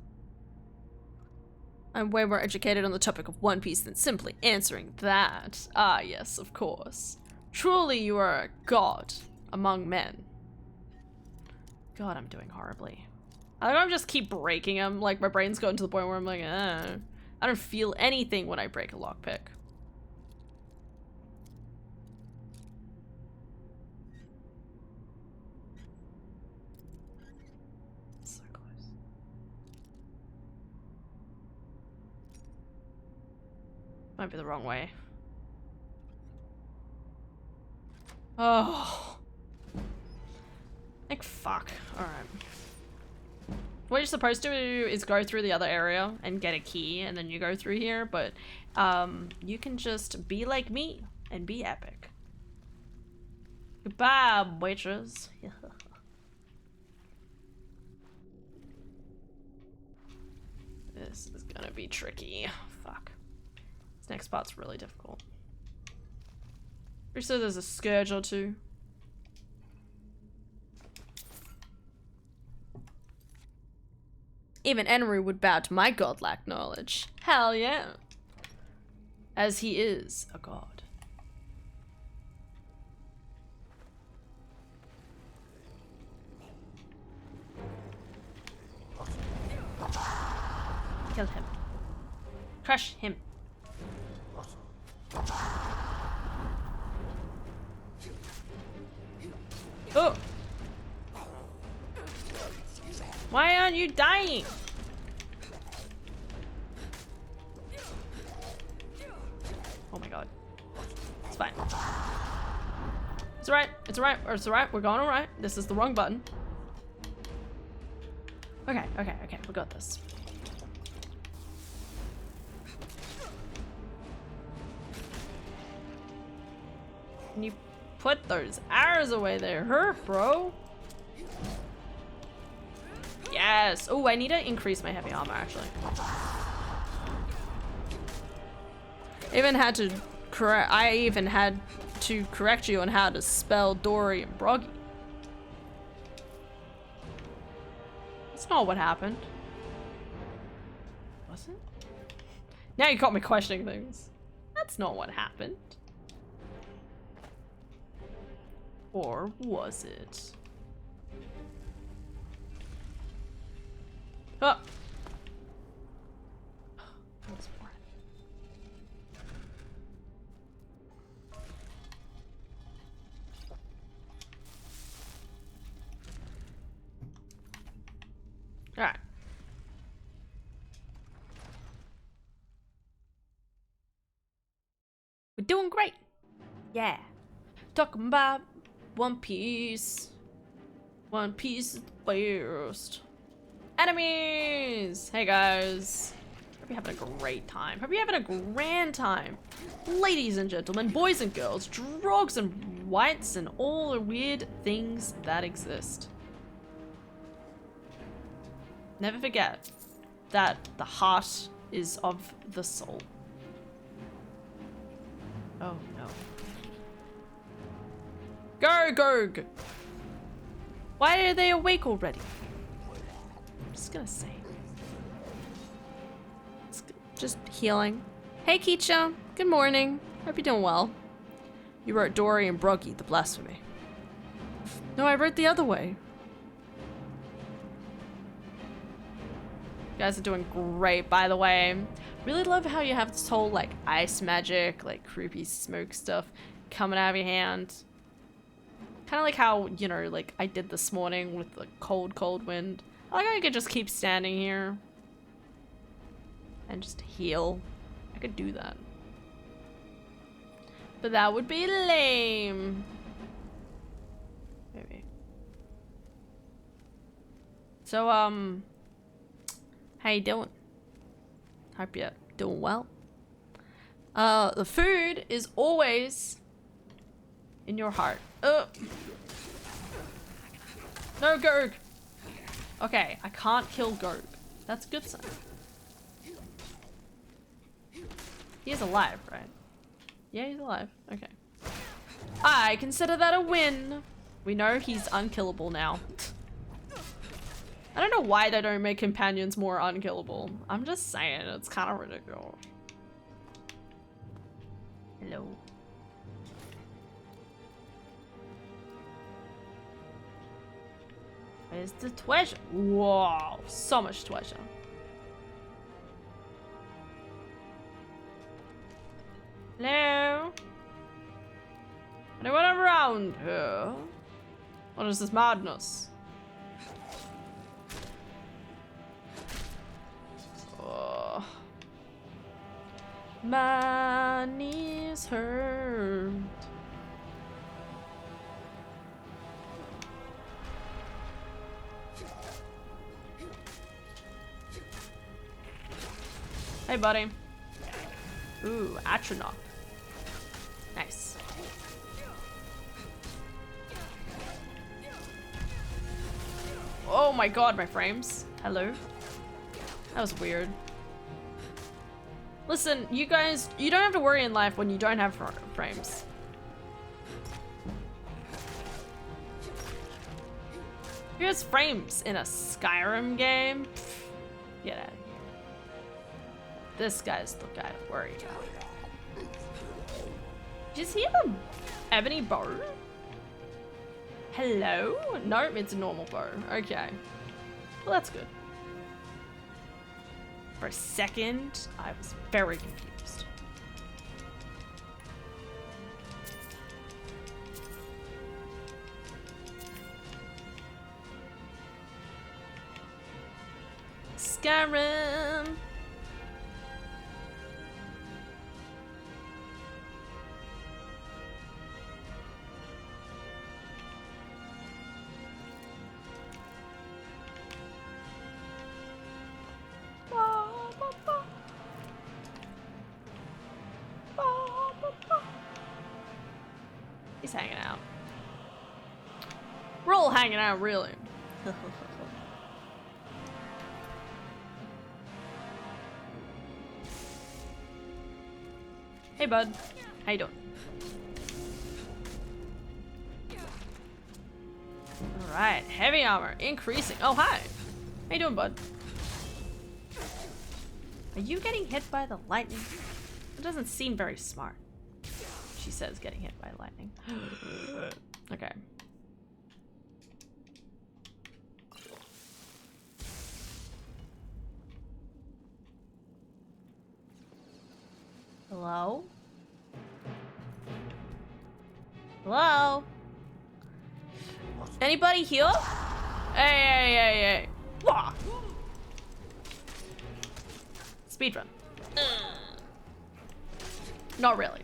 I'm way more educated on the topic of One Piece than simply answering that. Ah, yes, of course. Truly you are a god among men. God, I'm doing horribly. I think I'm just keep breaking them. Like, my brain's gotten to the point where I'm like, I don't feel anything when I break a lockpick. So close. Might be the wrong way. Oh. Like, fuck. Alright. What you're supposed to do is go through the other area and get a key, and then you go through here, but you can just be like me and be epic. Goodbye, waitress. This is gonna be tricky. Fuck. This next part's really difficult. Pretty sure there's a scourge or two. Even Enru would bow to my godlike knowledge. Hell yeah. as he is a god. Kill him. Crush him. Oh! Why aren't you dying? Oh my god. It's fine. It's alright. It's alright. It's alright. We're going alright. This is the wrong button. Okay, okay, okay. We got this. Can you put those arrows away there? Hurt, bro. Yes. Oh, I need to increase my heavy armor, actually. I even had to correct you on how to spell Dory and Broggy. That's not what happened. Was it? Now you got me questioning things. That's not what happened. Or was it? Oh. That's boring. All right. We're doing great. Yeah. Talking about One Piece. One Piece is the best. Enemies! Hey guys. Hope you're having a great time. Hope you're having a grand time. Ladies and gentlemen, boys and girls, drogs and whites, and all the weird things that exist. Never forget that the heart is of the soul. Oh no. Go, Gurg! Why are they awake already? I'm just gonna say. Just healing. Hey, Keisha. Good morning. Hope you're doing well. You wrote Dory and Broggy, the blasphemy. No, I wrote the other way. You guys are doing great, by the way. Really love how you have this whole, like, ice magic, like, creepy smoke stuff coming out of your hand. Kind of like how, you know, like, I did this morning with the cold, cold wind. I like how I could just keep standing here and just heal. I could do that. But that would be lame. Maybe. So, how you doing? Hope you're doing well. The food is always in your heart. No, Gurg! Okay, I can't kill Gurg. That's a good sign. He is alive, right? Yeah, he's alive. Okay. I consider that a win. We know he's unkillable now. I don't know why they don't make companions more unkillable. I'm just saying, it's kind of ridiculous. Hello. Where's the treasure? Whoa, so much treasure. Hello? Anyone around here? What is this madness? Oh. My knees hurt. Hey, buddy. Ooh, Atronach. Nice. Oh my god, my frames. Hello? That was weird. Listen, you guys, you don't have to worry in life when you don't have frames. Who has frames in a Skyrim game? Pfft, get out of here. This guy's the guy to worry about. Did you see the ebony bow? Hello? Nope, it's a normal bow. Okay. Well, that's good. For a second, I was very confused. Skyrim! He's hanging out. We're all hanging out, really. Hey, bud. How you doing? Alright, heavy armor increasing. Oh, hi. How you doing, bud? Are you getting hit by the lightning? It doesn't seem very smart. She says getting hit by lightning. Okay. Hello? Hello? Anybody here? Hey. Wah! Speedrun. Not really.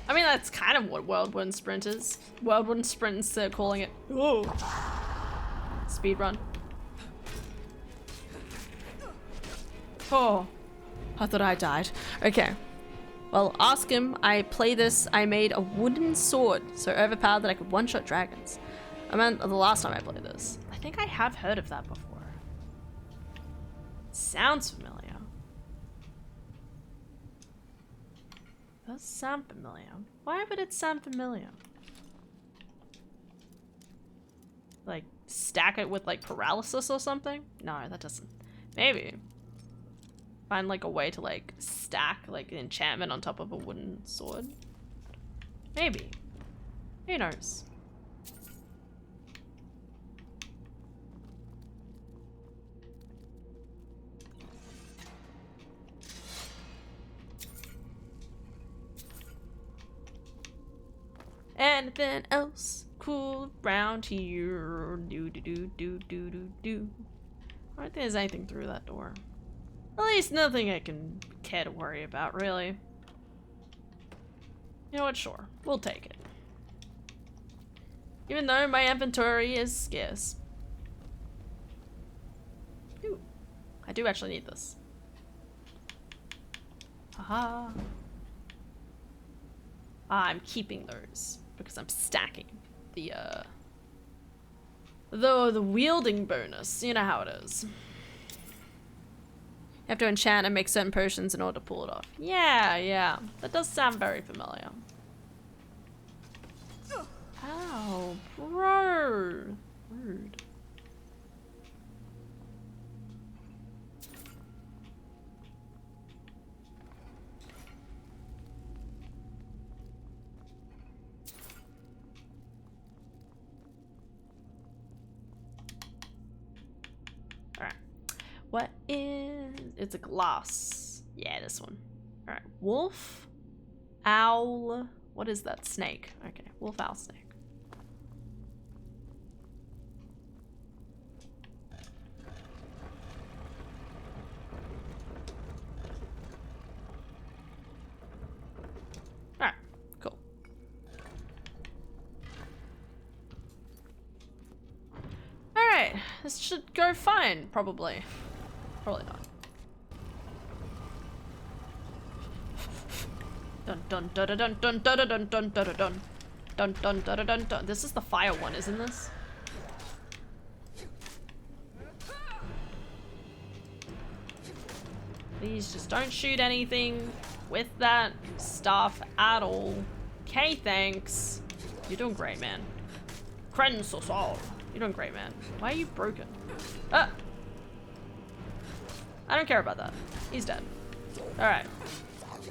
I mean, that's kind of what Whirlwind Sprint is. Whirlwind Sprint's calling it. Oh. Speedrun. Oh. I thought I died. Okay. Well, ask him. I play this. I made a wooden sword so overpowered that I could one-shot dragons. I meant the last time I played this. I think I have heard of that before. Sounds familiar. Does sound familiar. Why would it sound familiar? Like, stack it with, like, paralysis or something? No, that doesn't. Maybe. Find, like, a way to, like, stack, like, an enchantment on top of a wooden sword? Maybe. Who knows? Anything else cool around here? Do. I don't think there's anything through that door. At least nothing I can care to worry about, really. You know what? Sure. We'll take it. Even though my inventory is scarce. Ooh. I do actually need this. Haha. I'm keeping those because I'm stacking the wielding bonus. You know how it is. You have to enchant and make certain potions in order to pull it off. Yeah. That does sound very familiar. Ow, bro. Rude. What is... It's a glass. Yeah, this one. Alright. Wolf. Owl. What is that? Snake. Okay. Wolf, owl, snake. Alright. Cool. Alright. This should go fine, probably. Probably not. Dun dun dun dun dun dun dun dun dun dun dun dun dun dun dun dun. This is the fire one, isn't this? Please just don't shoot anything with that stuff at all. Okay, thanks. You're doing great, man. Krensosol. You're doing great, man. Why are you broken? Ah! I don't care about that. He's dead. Alright.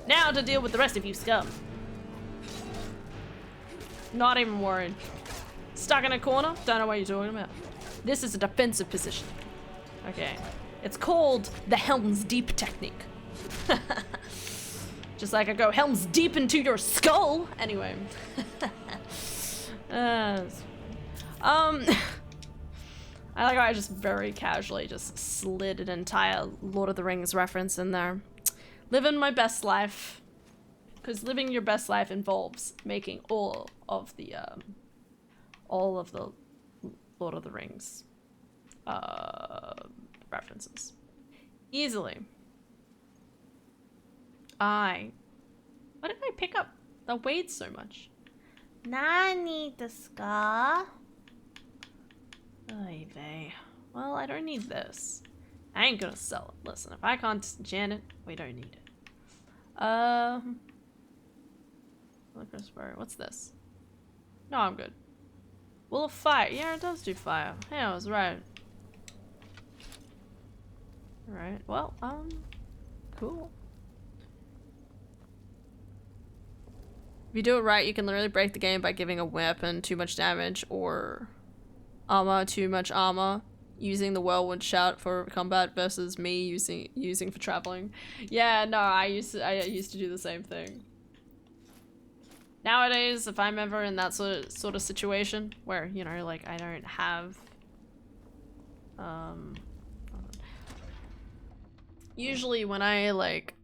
Now to deal with the rest of you scum. Not even worried. Stuck in a corner? Don't know what you're talking about. This is a defensive position. Okay. It's called the Helm's Deep technique. Just like I go Helm's Deep into your skull. Anyway. I like how I just very casually just slid an entire Lord of the Rings reference in there. Living my best life. Because living your best life involves making all of the Lord of the Rings references. Easily. Why did I pick up the weight so much? Nani desu ka? Oy vey. Well, I don't need this. I ain't gonna sell it. Listen, if I can't enchant it, we don't need it. What's this? No, I'm good. Will of fire. Yeah, it does do fire. Yeah, I was right. Alright, well, cool. If you do it right, you can literally break the game by giving a weapon too much damage or armor too much armor, using the whirlwind shout for combat versus me using for traveling. Yeah, no, I used to do the same thing. Nowadays, if I'm ever in that sort of situation where, you know, like I don't have usually when I like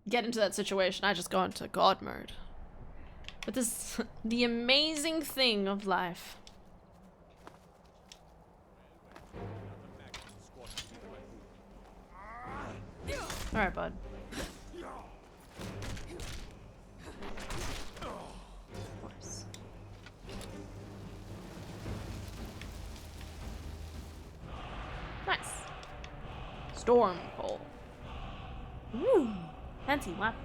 get into that situation, I just go into God mode. But this the amazing thing of life. Alright, bud. Of course. Nice. Storm pole. Ooh, fancy weapon.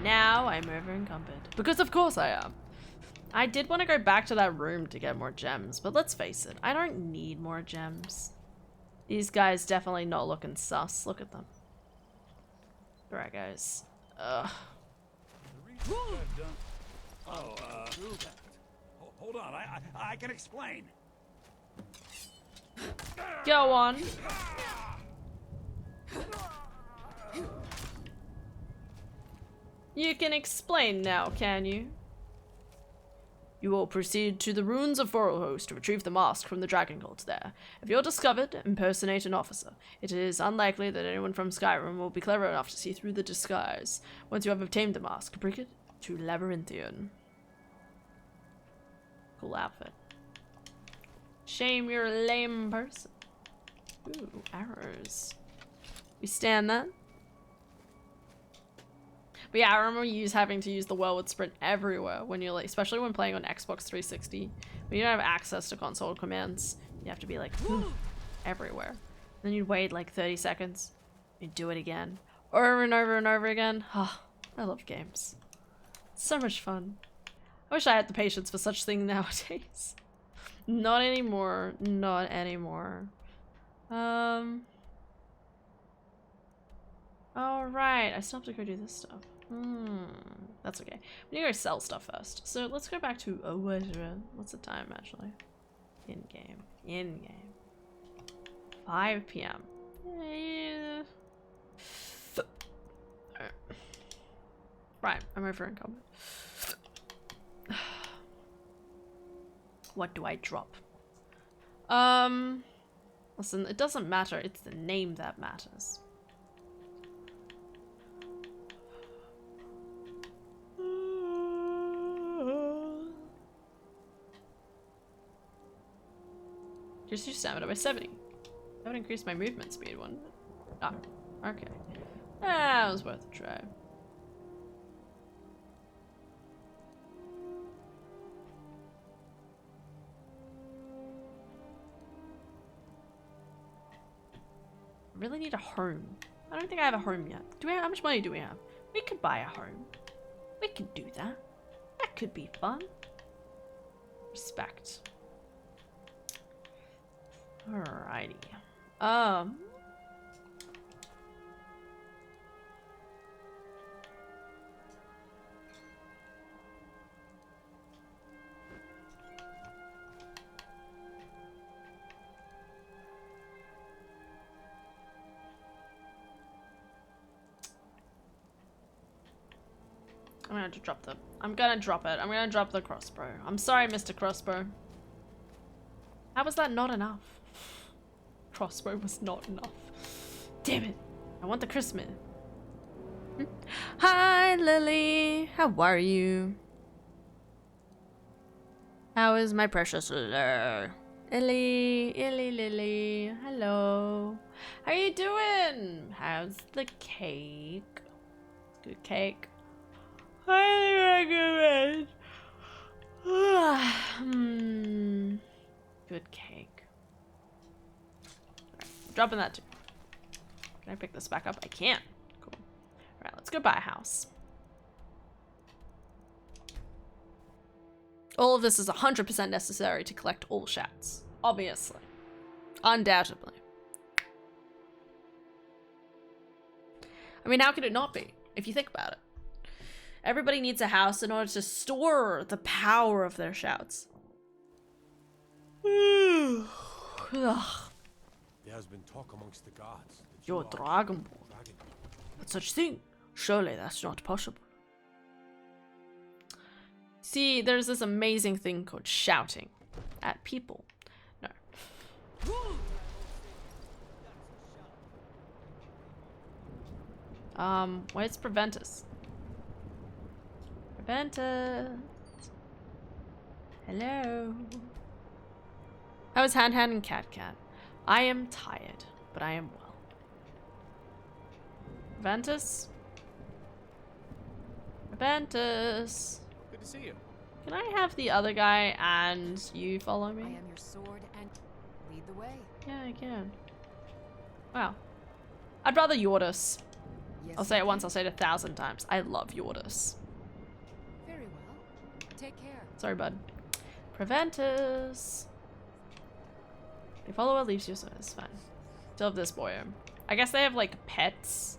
Now I'm over encumbered. Because of course I am. I did want to go back to that room to get more gems, but let's face it, I don't need more gems. These guys definitely not looking sus. Look at them. Alright, guys. Hold on, I can explain. Go on. You can explain now, can you? You will proceed to the ruins of Forelhost to retrieve the mask from the dragon cult there. If you're discovered, impersonate an officer. It is unlikely that anyone from Skyrim will be clever enough to see through the disguise. Once you have obtained the mask, bring it to Labyrinthian. Cool outfit. Shame you're a lame person. Ooh, arrows. You stand that? But yeah, I remember having to use the whirlwind sprint everywhere when you're like, especially when playing on Xbox 360. When you don't have access to console commands, you have to be like everywhere. Then you'd wait like 30 seconds. You'd do it again. Over and over and over again. Oh, I love games. So much fun. I wish I had the patience for such things nowadays. Not anymore. Not anymore. Alright, I still have to go do this stuff. That's okay. We need to go sell stuff first. So let's go back to what's the time actually? In game. In game. 5 PM. Yeah. Right, I'm over in combat. What do I drop? Listen, it doesn't matter, it's the name that matters. Just your stamina by 70. That would increase my movement speed, wouldn't it? Ah, okay. That was worth a try. Really need a home. I don't think I have a home yet. How much money do we have? We could buy a home. We could do that. That could be fun. Respect. Alrighty. I'm gonna drop the. I'm gonna drop it. I'm gonna drop the crossbow. I'm sorry, Mr. Crossbow. How was that not enough? Crossbow was not enough. Damn it! I want the Christmas. Hi, Lily. How are you? How is my precious Lily? Lily. Hello. How you doing? How's the cake? Good cake. Highly recommend. Good cake. Right, dropping that too. Can I pick this back up? I can't. Cool. Alright, let's go buy a house. All of this is 100% necessary to collect all shouts. Obviously. Undoubtedly. I mean, how could it not be, if you think about it? Everybody needs a house in order to store the power of their shouts. There has been talk amongst the gods. that you You're are Dragonborn. dragon. But such thing? Surely that's not possible. See, there's this amazing thing called shouting at people. No. Where's Preventus? Preventus. Hello. How is Hand and Cat Cat? I am tired, but I am well. Preventus? Preventus. Good to see you. Can I have the other guy and you follow me? I am your sword and lead the way. Yeah, I can. Wow. I'd rather Yordus. Yes, I'll say it you once, can. I'll say it 1,000 times. I love Yordus. Very well. Take care. Sorry, bud. Preventus. The follower leaves you, so it's fine. Still have this boy. I guess they have like pets.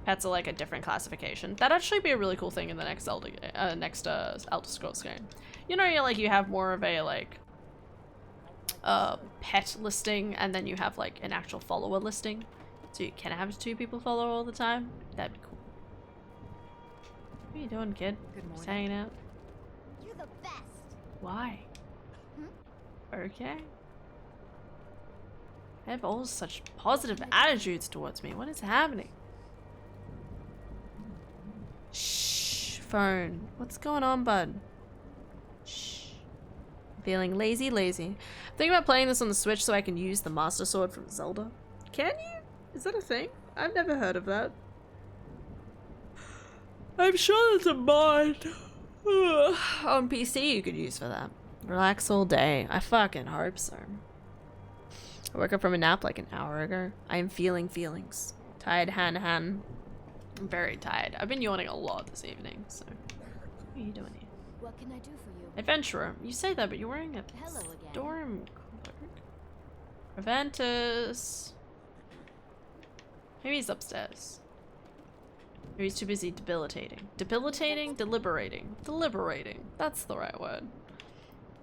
Pets are like a different classification. That'd actually be a really cool thing in the next Elder Scrolls game. You know, you have more of a like pet listing, and then you have like an actual follower listing. So you can have 2 people follow all the time. That'd be cool. What are you doing, kid? Good morning. Just hanging out. You're the best. Why? Okay. They have all such positive attitudes towards me. What is happening? Shh, phone. What's going on, bud? Shh. Feeling lazy. I'm thinking about playing this on the Switch so I can use the Master Sword from Zelda. Can you? Is that a thing? I've never heard of that. I'm sure there's a mod on PC you could use for that. Relax all day. I fucking hope so. I woke up from a nap like an hour ago. I am feeling feelings. Tired, Han. I'm very tired. I've been yawning a lot this evening, so. What are you doing here? What can I do for you? Adventurer. You say that, but you're wearing a Hello again. storm cloak. Preventus. Maybe he's upstairs. Maybe he's too busy debilitating. Debilitating? Deliberating. Deliberating. That's the right word.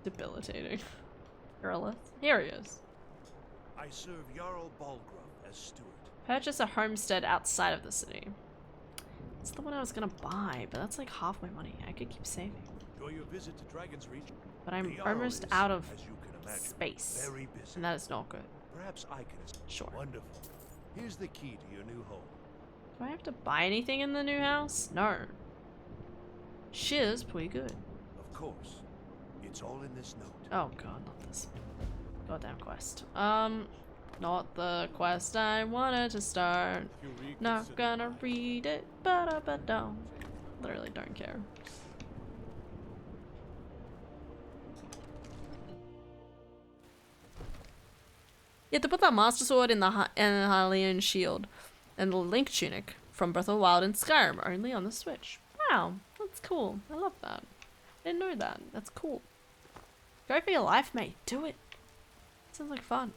Debilitating. Girlith. Here he is. I serve Jarl Balgruuf as steward. Purchase a homestead outside of the city. It's the one I was gonna buy, but that's like half my money. I could keep saving. Enjoy your visit to Dragon's Reach. But I'm The Jarl almost is, out of as you can imagine, space. very busy. And that is not good. Perhaps I can assist. Sure. Wonderful. Here's the key to your new home. Do I have to buy anything in the new house? No. Shiz, pretty good. Of course. It's all in this note. Oh god, not this. Goddamn quest. Not the quest I wanted to start. Not gonna read it, but don't. Literally don't care. You have to put that Master Sword in the Hylian Shield and the Link Tunic from Breath of the Wild and Skyrim only on the Switch. Wow, that's cool. I love that. I didn't know that. That's cool. Go for your life, mate. Do it. Sounds like fun.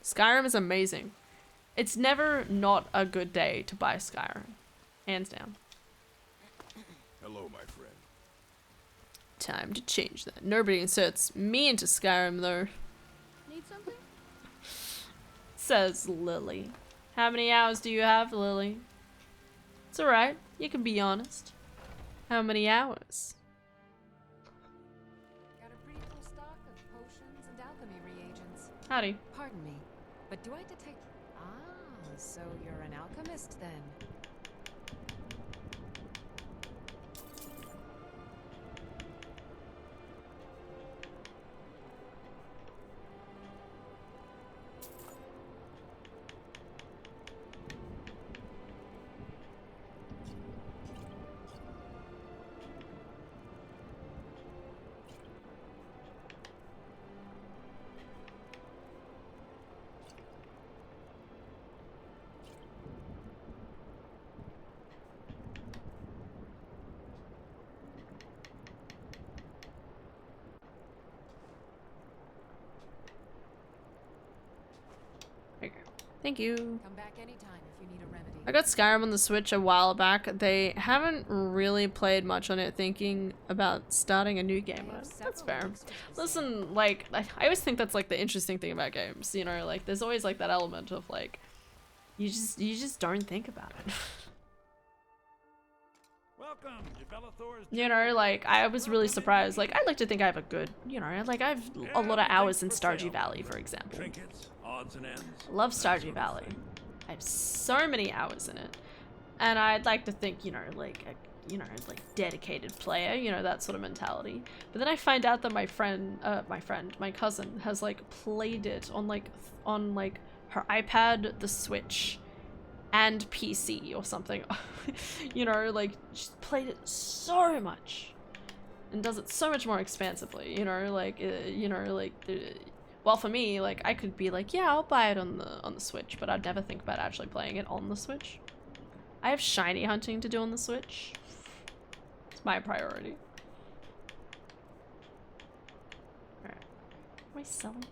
Skyrim is amazing. It's never not a good day to buy Skyrim. Hands down. Hello, my friend. Time to change that. Nobody inserts me into Skyrim, though. Need something? Says Lily. How many hours do you have, Lily? It's alright. You can be honest. How many hours? Got a pretty full stock of potions and alchemy reagents. Howdy. Pardon me, but do I detect... Ah, so you're an alchemist then. Thank you. Come back anytime if you need a remedy. I got Skyrim on the Switch a while back. They haven't really played much on it thinking about starting a new game. That's fair. Listen, like, I always think that's like the interesting thing about games, you know, like there's always like that element of like, you just don't think about it. Welcome to Bellathor's. You know, like, I was really surprised. Like, I like to think I have a good, you know, like, I have a lot of hours in Stardew Valley, for example. Trinkets, odds and ends. I love Stardew Valley. I have so many hours in it. And I'd like to think, you know, like, like, dedicated player, you know, that sort of mentality. But then I find out that my cousin has, like, played it on, like, her iPad, the Switch, and PC or something. You know, like, she's played it so much and does it so much more expansively, you know, like, well, for me, like, I could be like, yeah, I'll buy it on the Switch, but I'd never think about actually playing it on the Switch. I have shiny hunting to do on the Switch. It's my priority. Alright. Am I selling?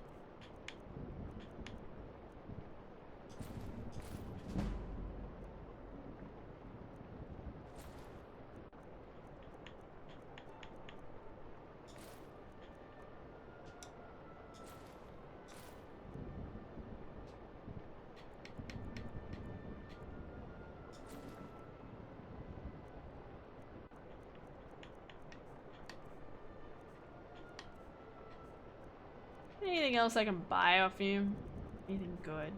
Anything else I can buy off you? Anything good?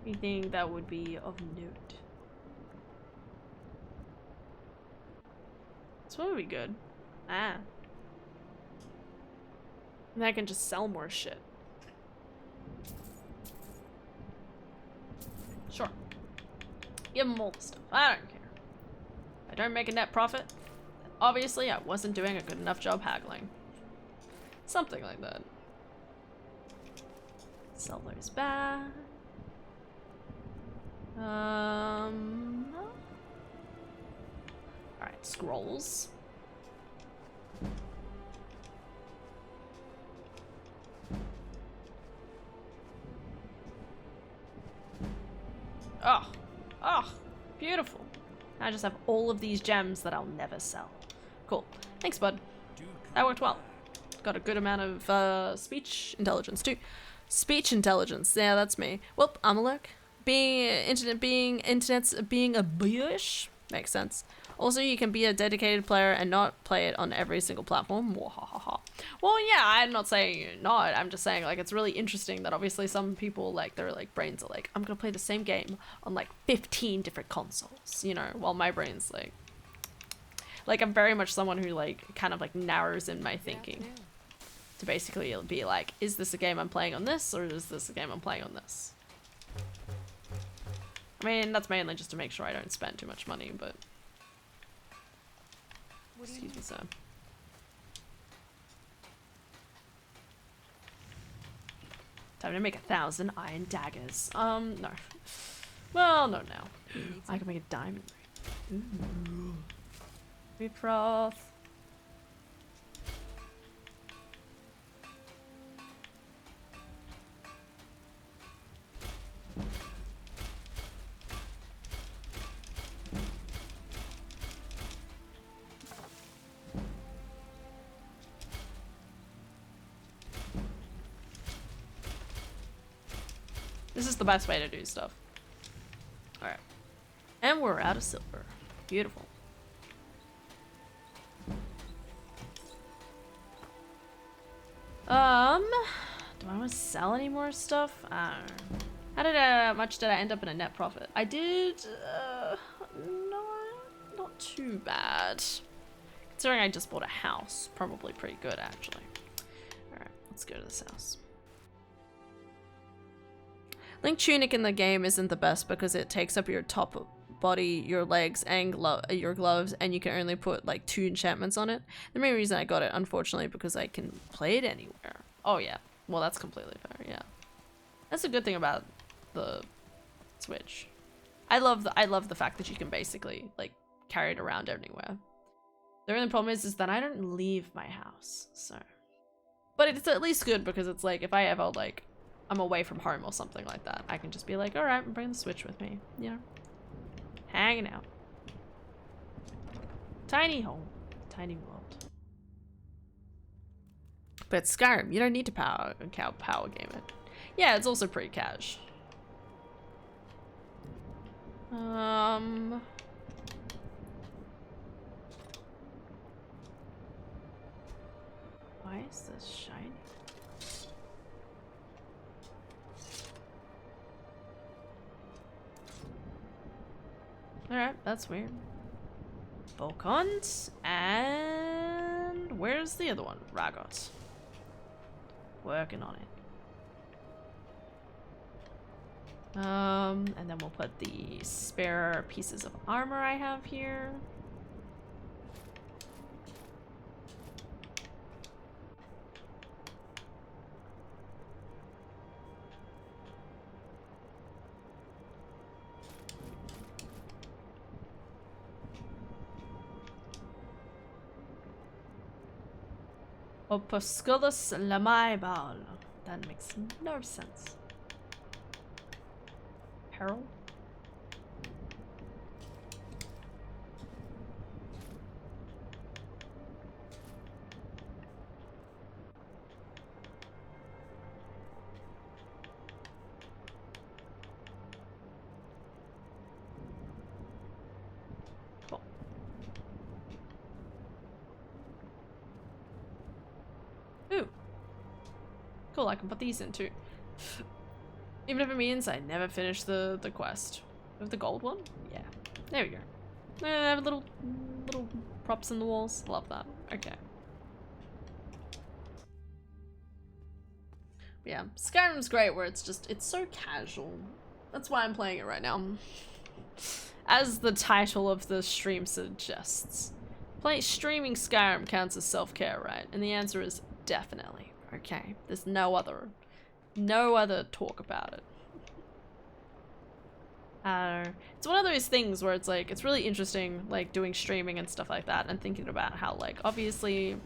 Anything that would be of note? This one would be good. Ah. And I can just sell more shit. Sure. Give them all the stuff. I don't care. If I don't make a net profit, then obviously I wasn't doing a good enough job haggling. Something like that. Sell those back. Alright, scrolls. Oh, beautiful. I just have all of these gems that I'll never sell. Cool. Thanks, bud. That worked well. Got a good amount of speech intelligence too. Speech intelligence. Yeah, that's me. Well, I'm a lurk. Internet's being a bitch makes sense. Also, you can be a dedicated player and not play it on every single platform. Well, yeah, I'm not saying you're not. I'm just saying, like, it's really interesting that obviously some people, like, their like brains are like, I'm gonna play the same game on like 15 different consoles, you know, while my brain's like I'm very much someone who like kind of like narrows in my thinking. To basically be like, is this a game I'm playing on this, or is this a game I'm playing on this? I mean, that's mainly just to make sure I don't spend too much money, but... Excuse me, sir. Time to make 1,000 iron daggers. No. Well, no, now. I can make a diamond ring. Ooh. Reproth. This is the best way to do stuff. Alright. And we're out of silver. Beautiful. Do I want to sell any more stuff? I don't know. Much did I end up in a net profit? I did, no, not too bad. Considering I just bought a house. Probably pretty good, actually. Alright, let's go to this house. Link Tunic in the game isn't the best because it takes up your top body, your legs, and your gloves, and you can only put like 2 enchantments on it. The main reason I got it, unfortunately, because I can play it anywhere. Oh yeah, well that's completely fair, yeah. That's a good thing about the Switch. I love the fact that you can basically like carry it around anywhere. The only problem is that I don't leave my house, so. But it's at least good because it's like if I ever like I'm away from home or something like that, I can just be like, all right, bring the Switch with me, you know, hanging out. Tiny home, tiny world. But Skyrim, you don't need to power game it. Yeah, it's also pretty cash. Why is this shiny? Alright, that's weird. Volcans, and where's the other one? Ragot. Working on it. And then we'll put the spare pieces of armor I have here. Opusculus Lamaibal. That makes no sense. Peril? Cool. Ooh. Cool, I can put these in too. Even if it means I never finish the quest. With the gold one? Yeah. There we go. I have little props in the walls. Love that. Okay. Yeah, Skyrim's great where it's so casual. That's why I'm playing it right now. As the title of the stream suggests. Streaming Skyrim counts as self-care, right? And the answer is definitely. Okay. There's no other talk about it. It's one of those things where it's like, it's really interesting, like, doing streaming and stuff like that, and thinking about how, like, obviously,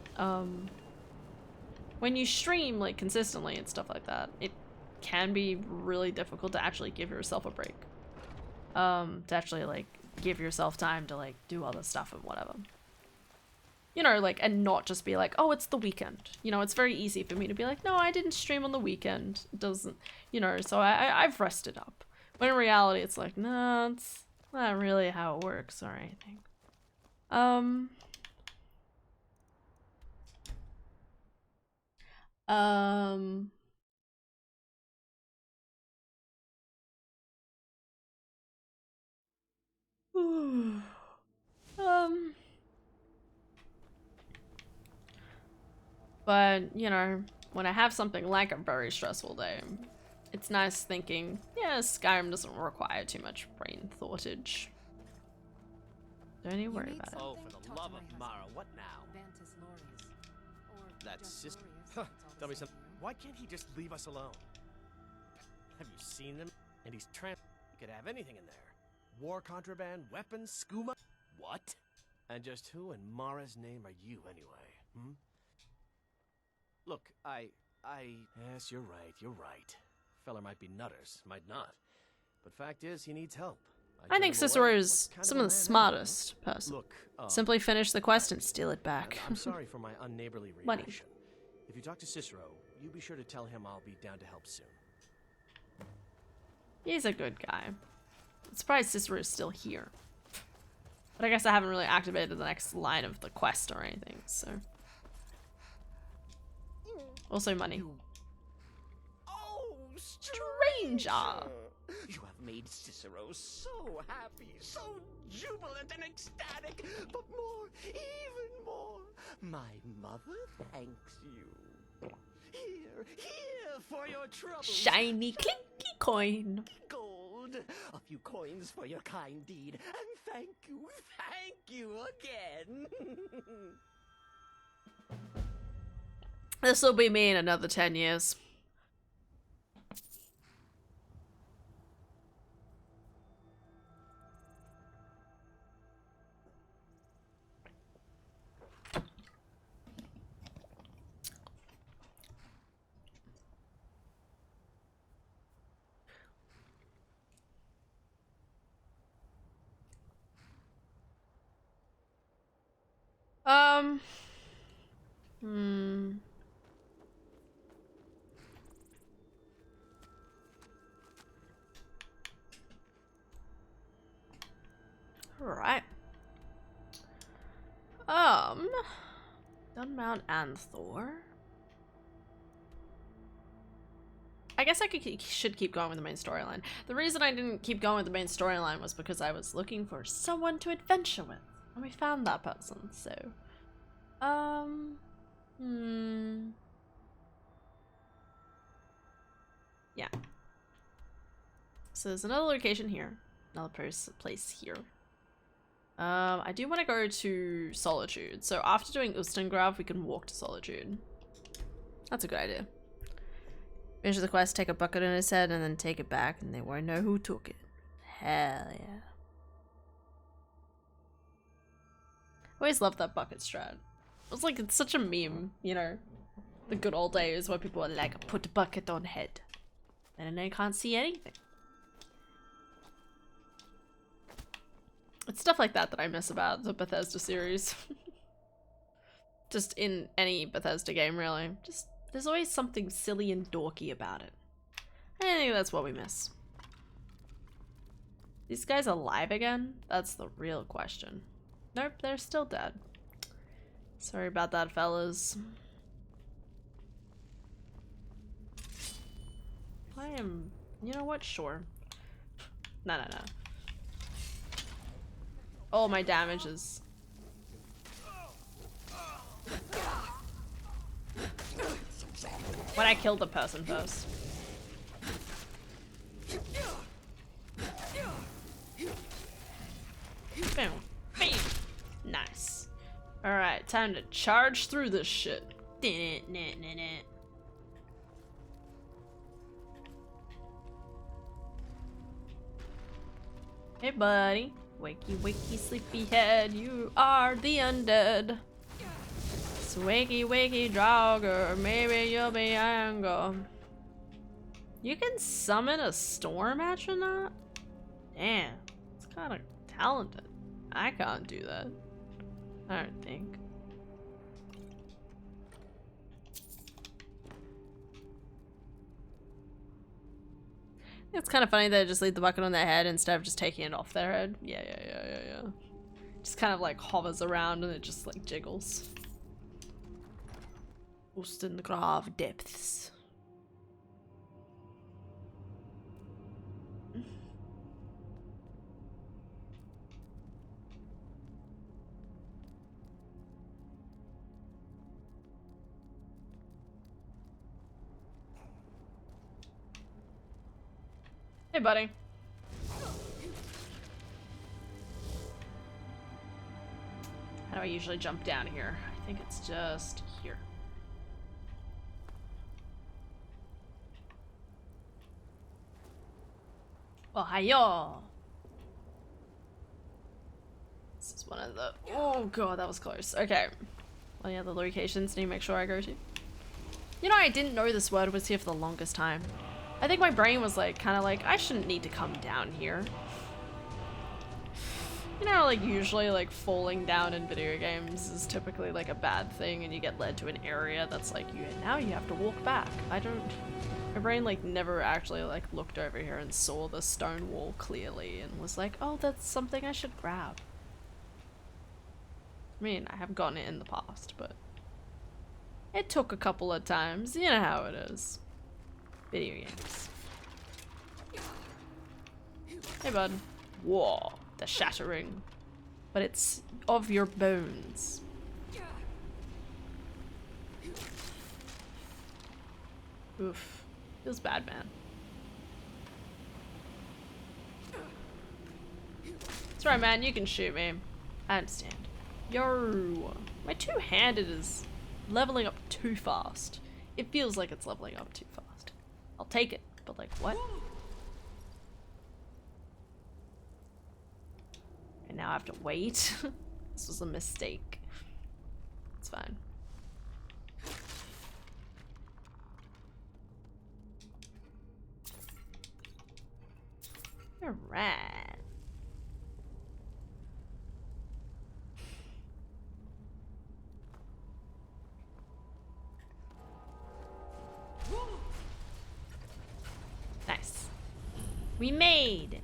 when you stream, like, consistently and stuff like that, it can be really difficult to actually give yourself a break. To actually, like, give yourself time to, like, do other stuff and whatever. You know, like, and not just be like, oh, it's the weekend. You know, it's very easy for me to be like, no, I didn't stream on the weekend. It doesn't, you know, so I've rested up. When in reality, it's like, no, it's not really how it works or anything. But, you know, when I have something like a very stressful day, it's nice thinking, yeah, Skyrim doesn't require too much brain thoughtage. Don't even worry about it. Oh, for the love of Mara, what now? That's just... Tell me something. Why can't he just leave us alone? Have you seen them? And he's he could have anything in there. War contraband, weapons, skooma? What? And just who in Mara's name are you anyway, hmm? Look, yes, you're right. Feller might be nutters, might not. But fact is, he needs help. I think Cicero is some of the smartest person. Look, simply finish the quest and steal it back. I'm sorry for my unneighborly reaction. If you talk to Cicero, you be sure to tell him I'll be down to help soon. He's a good guy. I'm surprised Cicero is still here. But I guess I haven't really activated the next line of the quest or anything, so. Also money. Oh, Stranger! You have made Cicero so happy, so jubilant and ecstatic, but more, even more, my mother thanks you. Here for your trouble. Shiny clinky coin. Gold, a few coins for your kind deed, and thank you again. This'll be me in another 10 years. Hmm. Alright. Dunmount and Thor. I guess should keep going with the main storyline. The reason I didn't keep going with the main storyline was because I was looking for someone to adventure with. And we found that person, so... Yeah. So there's another location here. Another place here. I do want to go to Solitude. So after doing Ustengrav, we can walk to Solitude. That's a good idea. Finish the quest, take a bucket on his head, and then take it back, and they won't know who took it. Hell yeah. I always loved that bucket strat. It was like, it's such a meme, you know? The good old days where people were like, put a bucket on head. And then they can't see anything. It's stuff like that that I miss about the Bethesda series. Just in any Bethesda game, really. Just, there's always something silly and dorky about it. I think that's what we miss. These guys alive again? That's the real question. Nope, they're still dead. Sorry about that, fellas. I am... You know what? Sure. No. Oh, my damage is... When I killed the person first. Boom. Bam. Nice. Alright, time to charge through this shit. Hey, buddy. Wakey, wakey, sleepyhead. You are the undead. So wakey, wakey, Draugr. Maybe you'll be angry. You can summon a storm astronaut? Damn. It's kind of talented. I can't do that. I don't think. It's kind of funny that I just leave the bucket on their head instead of just taking it off their head. Yeah. Just kind of like hovers around and it just like jiggles. Lost in the grave depths. Hey, buddy. How do I usually jump down here? I think it's just here. Oh, hi-yo! This is one of the... Oh god, that was close. Okay. Well, yeah, the locations need to make sure I go to. You know, I didn't know this word was here for the longest time. I think my brain was like, kind of like, I shouldn't need to come down here. You know, like usually like falling down in video games is typically like a bad thing and you get led to an area that's like, now you have to walk back. My brain like never actually like looked over here and saw the stone wall clearly and was like, oh, that's something I should grab. I mean, I have gotten it in the past, but It took a couple of times. You know how it is. Video games. Hey, bud. Whoa, the shattering. But it's of your bones. Oof. Feels bad, man. It's right, man. You can shoot me. I understand. Yo. My two-handed is leveling up too fast. It feels like it's leveling up too fast. I'll take it, but like, what? And now I have to wait. This was a mistake. It's fine. Alright. Nice. We made.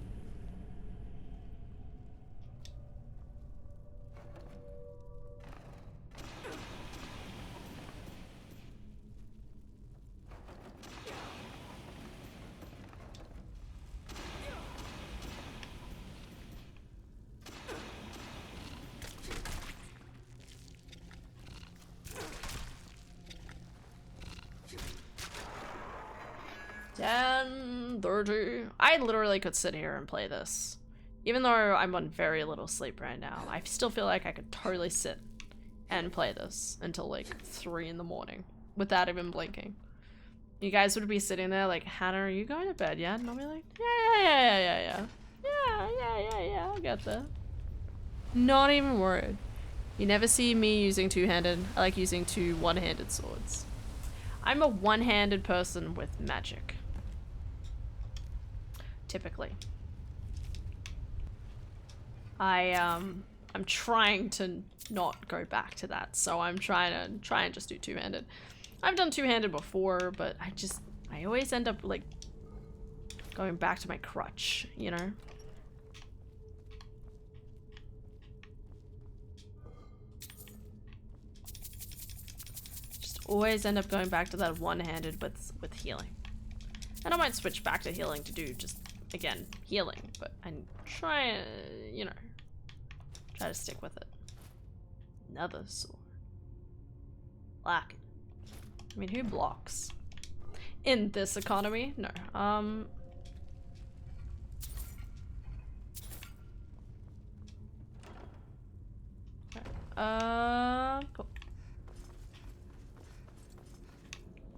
I literally could sit here and play this. Even though I'm on very little sleep right now, I still feel like I could totally sit and play this until like 3 in the morning without even blinking. You guys would be sitting there like, Hannah, are you going to bed yet? And I'll be like, yeah, I'll get there. Not even worried. You never see me using two-handed. I like using two one-handed swords. I'm a one-handed person with magic. Typically. I'm trying to not go back to that, so I'm trying and just do two-handed. I've done two-handed before, but I always end up like going back to my crutch, you know? Just always end up going back to that one-handed with healing. And I might switch back to healing to do just, again, healing, but I'm trying, you know, try to stick with it. Another sword. Black. I mean, who blocks? In this economy? No. Cool.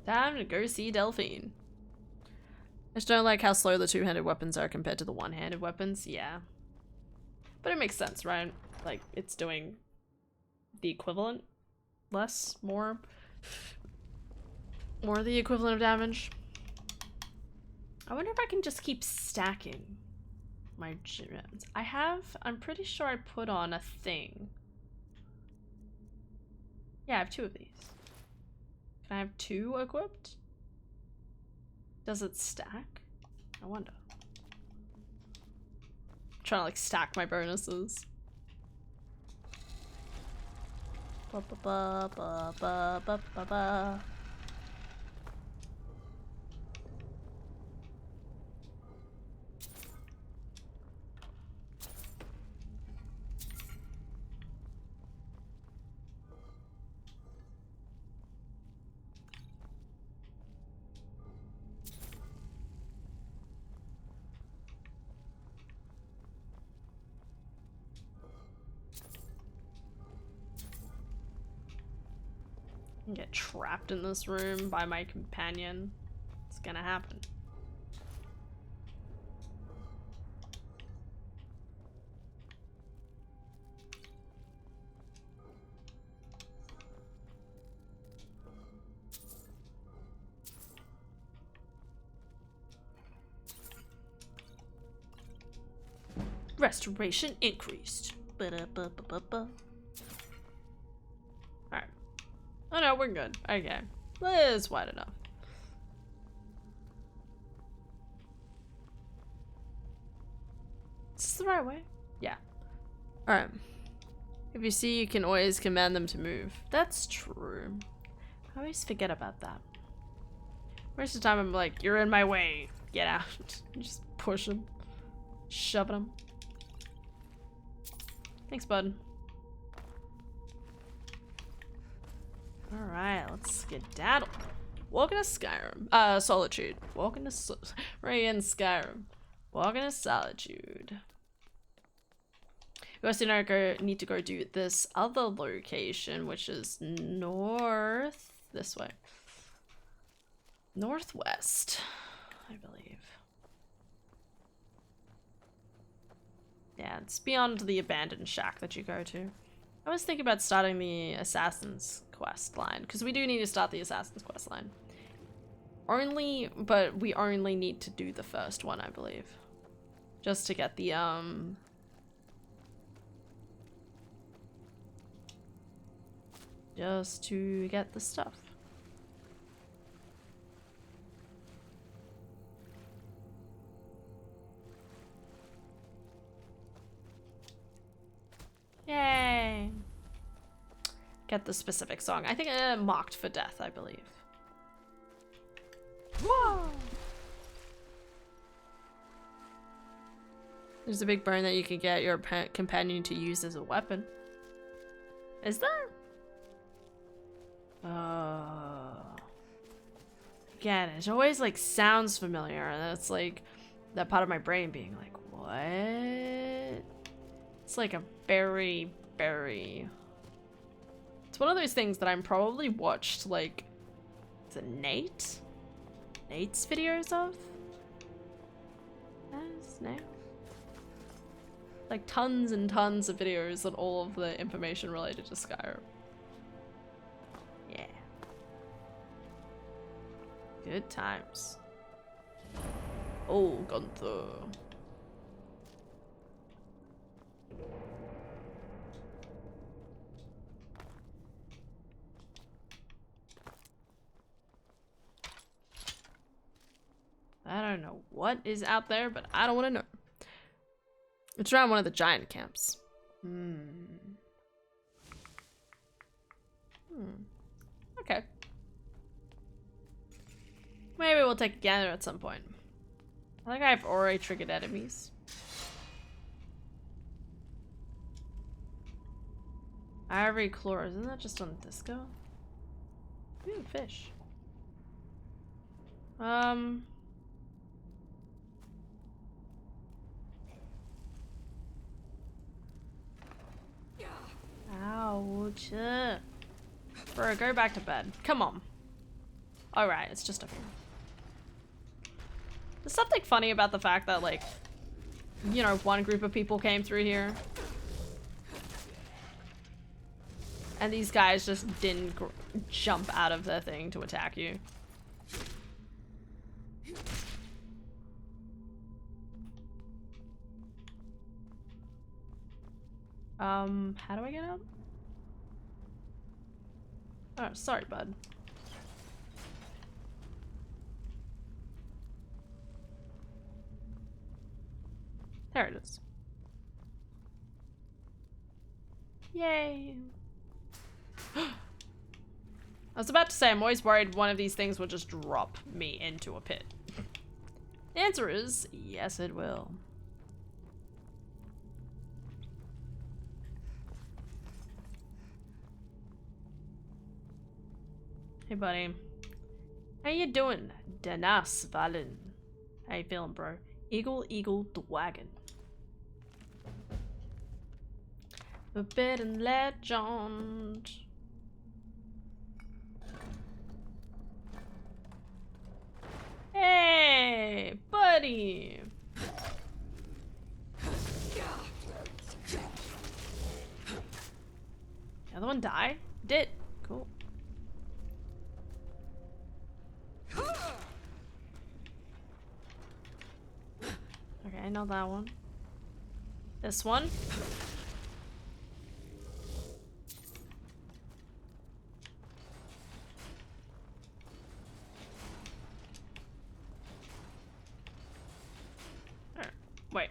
Time to go see Delphine. I just don't like how slow the two-handed weapons are compared to the one-handed weapons. Yeah. But it makes sense, right? Like, it's doing the equivalent. Less? More? More the equivalent of damage. I wonder if I can just keep stacking my gems. I'm pretty sure I put on a thing. Yeah, I have 2 of these. Can I have 2 equipped? Does it stack? I wonder. I'm trying to like stack my bonuses. Ba ba ba ba ba ba ba ba. Get trapped in this room by my companion. It's gonna happen. Restoration increased. Ba-da-ba-ba-ba-ba. Alright. Oh no, we're good. Okay. It's wide enough. Is this the right way? Yeah. Alright. If you see, you can always command them to move. That's true. I always forget about that. Most of the time I'm like, you're in my way. Get out. Just push him. Shoving him. Thanks, bud. Alright, let's skedaddle. Walking to Skyrim. Solitude. Walking to right in Skyrim. Walking to Solitude. We also need to go do this other location, which is north. This way. Northwest, I believe. Yeah, it's beyond the abandoned shack that you go to. I was thinking about starting the Assassin's Quest line, because we do need to start the Assassin's Quest line. But we only need to do the first one, I believe. Just to get the, just to get the stuff. Yay! Get the specific song. I think Marked for Death, I believe. Whoa! There's a big bone that you can get your companion to use as a weapon. Is there? Again, it always like sounds familiar, and that's like that part of my brain being like, what? It's like a very, very... It's one of those things that I'm probably watched like, is it Nate? Nate's videos of? That's Nate. Like tons and tons of videos on all of the information related to Skyrim. Yeah. Good times. Oh, Gunther. I don't know what is out there, but I don't want to know. It's around one of the giant camps. Okay. Maybe we'll take a gander at some point. I think I've already triggered enemies. Ivory Claw, isn't that just on disco? Ooh, fish. Ouch. Bro, go back to bed. Come on. Alright, it's just a few. There's something funny about the fact that, like, you know, one group of people came through here. And these guys just didn't jump out of their thing to attack you. How do I get out? Oh, sorry, bud. There it is. Yay! I was about to say, I'm always worried one of these things will just drop me into a pit. The answer is, yes it will. Hey buddy. How you doing? Danas Valen. How you feeling, bro? Eagle, Eagle, Dwagon. Forbidden Legend. Hey, buddy. The other one die? Did. Cool. Okay, not that one. This one. Wait.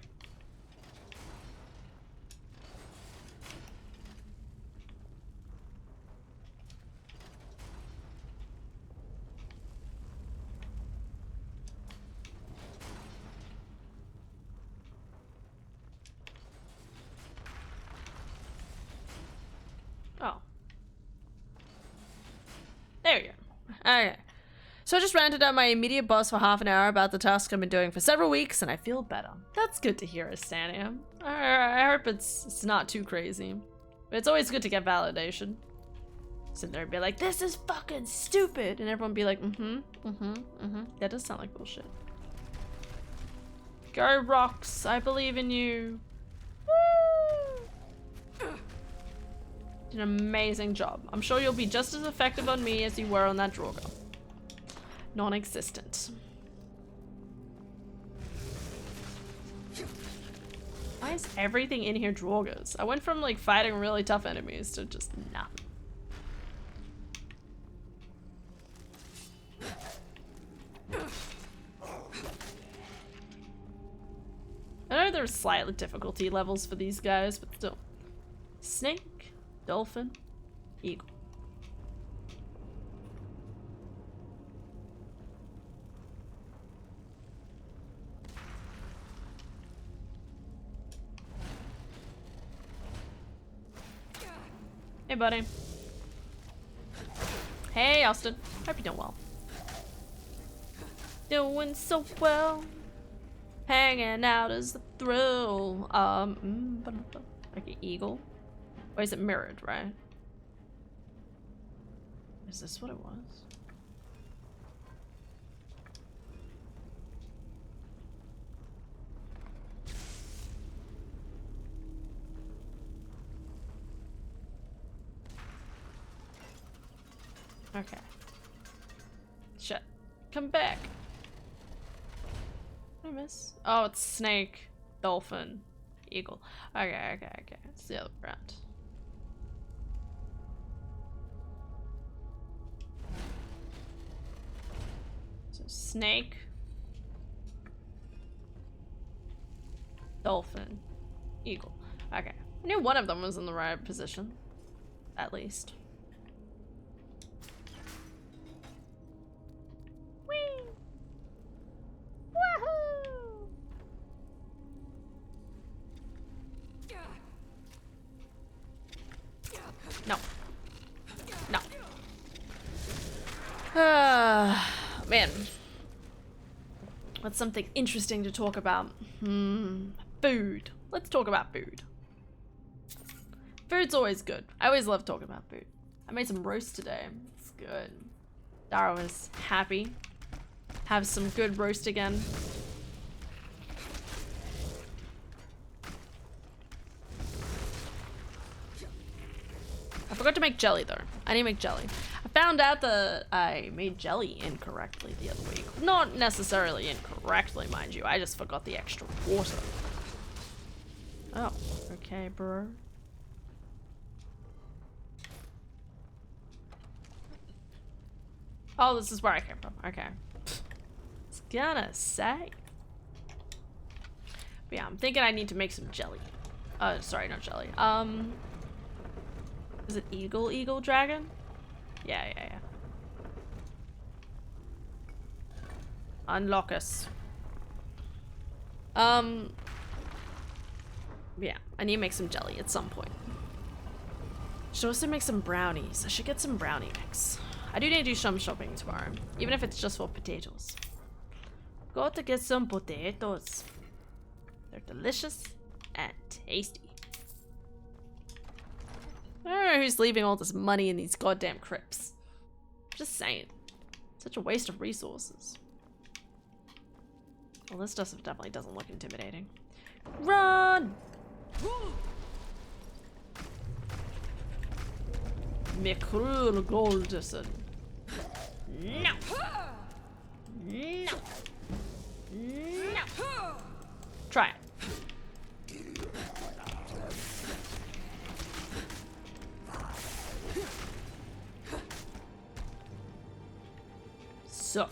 So I just ranted at my immediate boss for half an hour about the task I've been doing for several weeks, and I feel better. That's good to hear, Estania. I hope it's not too crazy. But it's always good to get validation. Sit there and be like, this is fucking stupid! And everyone be like, That does sound like bullshit. Go Rocks, I believe in you. Woo! Did an amazing job. I'm sure you'll be just as effective on me as you were on that Draugr. Non-existent. Why is everything in here Draugrs? I went from like fighting really tough enemies to just nothing. I know there's slightly difficulty levels for these guys, but still. Snake, dolphin, eagle. Hey, buddy. Hey, Austin. Hope you're doing well. Doing so well. Hanging out is the thrill. Like an eagle. Or is it mirrored, right? Is this what it was? Okay. Shit. Come back. What did I miss? Oh, it's snake, dolphin, eagle. Okay. It's the other round. So snake, dolphin, eagle. Okay. I knew one of them was in the right position. At least. Man. What's something interesting to talk about? Food. Let's talk about food. Food's always good. I always love talking about food. I made some roast today. It's good. Dara was happy. Have some good roast again. I forgot to make jelly though. I didn't make jelly. I found out that I made jelly incorrectly the other week. Not necessarily incorrectly, mind you. I just forgot the extra water. Oh, okay, bro. Oh, this is where I came from. Okay. It's gonna say. But yeah, I'm thinking I need to make some jelly. Sorry, not jelly. Is it eagle dragon? Yeah. Unlock us. Yeah, I need to make some jelly at some point. Should also make some brownies. I should get some brownie mix. I do need to do some shopping tomorrow, even if it's just for potatoes. Got to get some potatoes. They're delicious and tasty. I don't know who's leaving all this money in these goddamn crypts. Just saying. Such a waste of resources. Well, this stuff definitely doesn't look intimidating. Run! McCruel Goldison. No! No! No! Try it. So.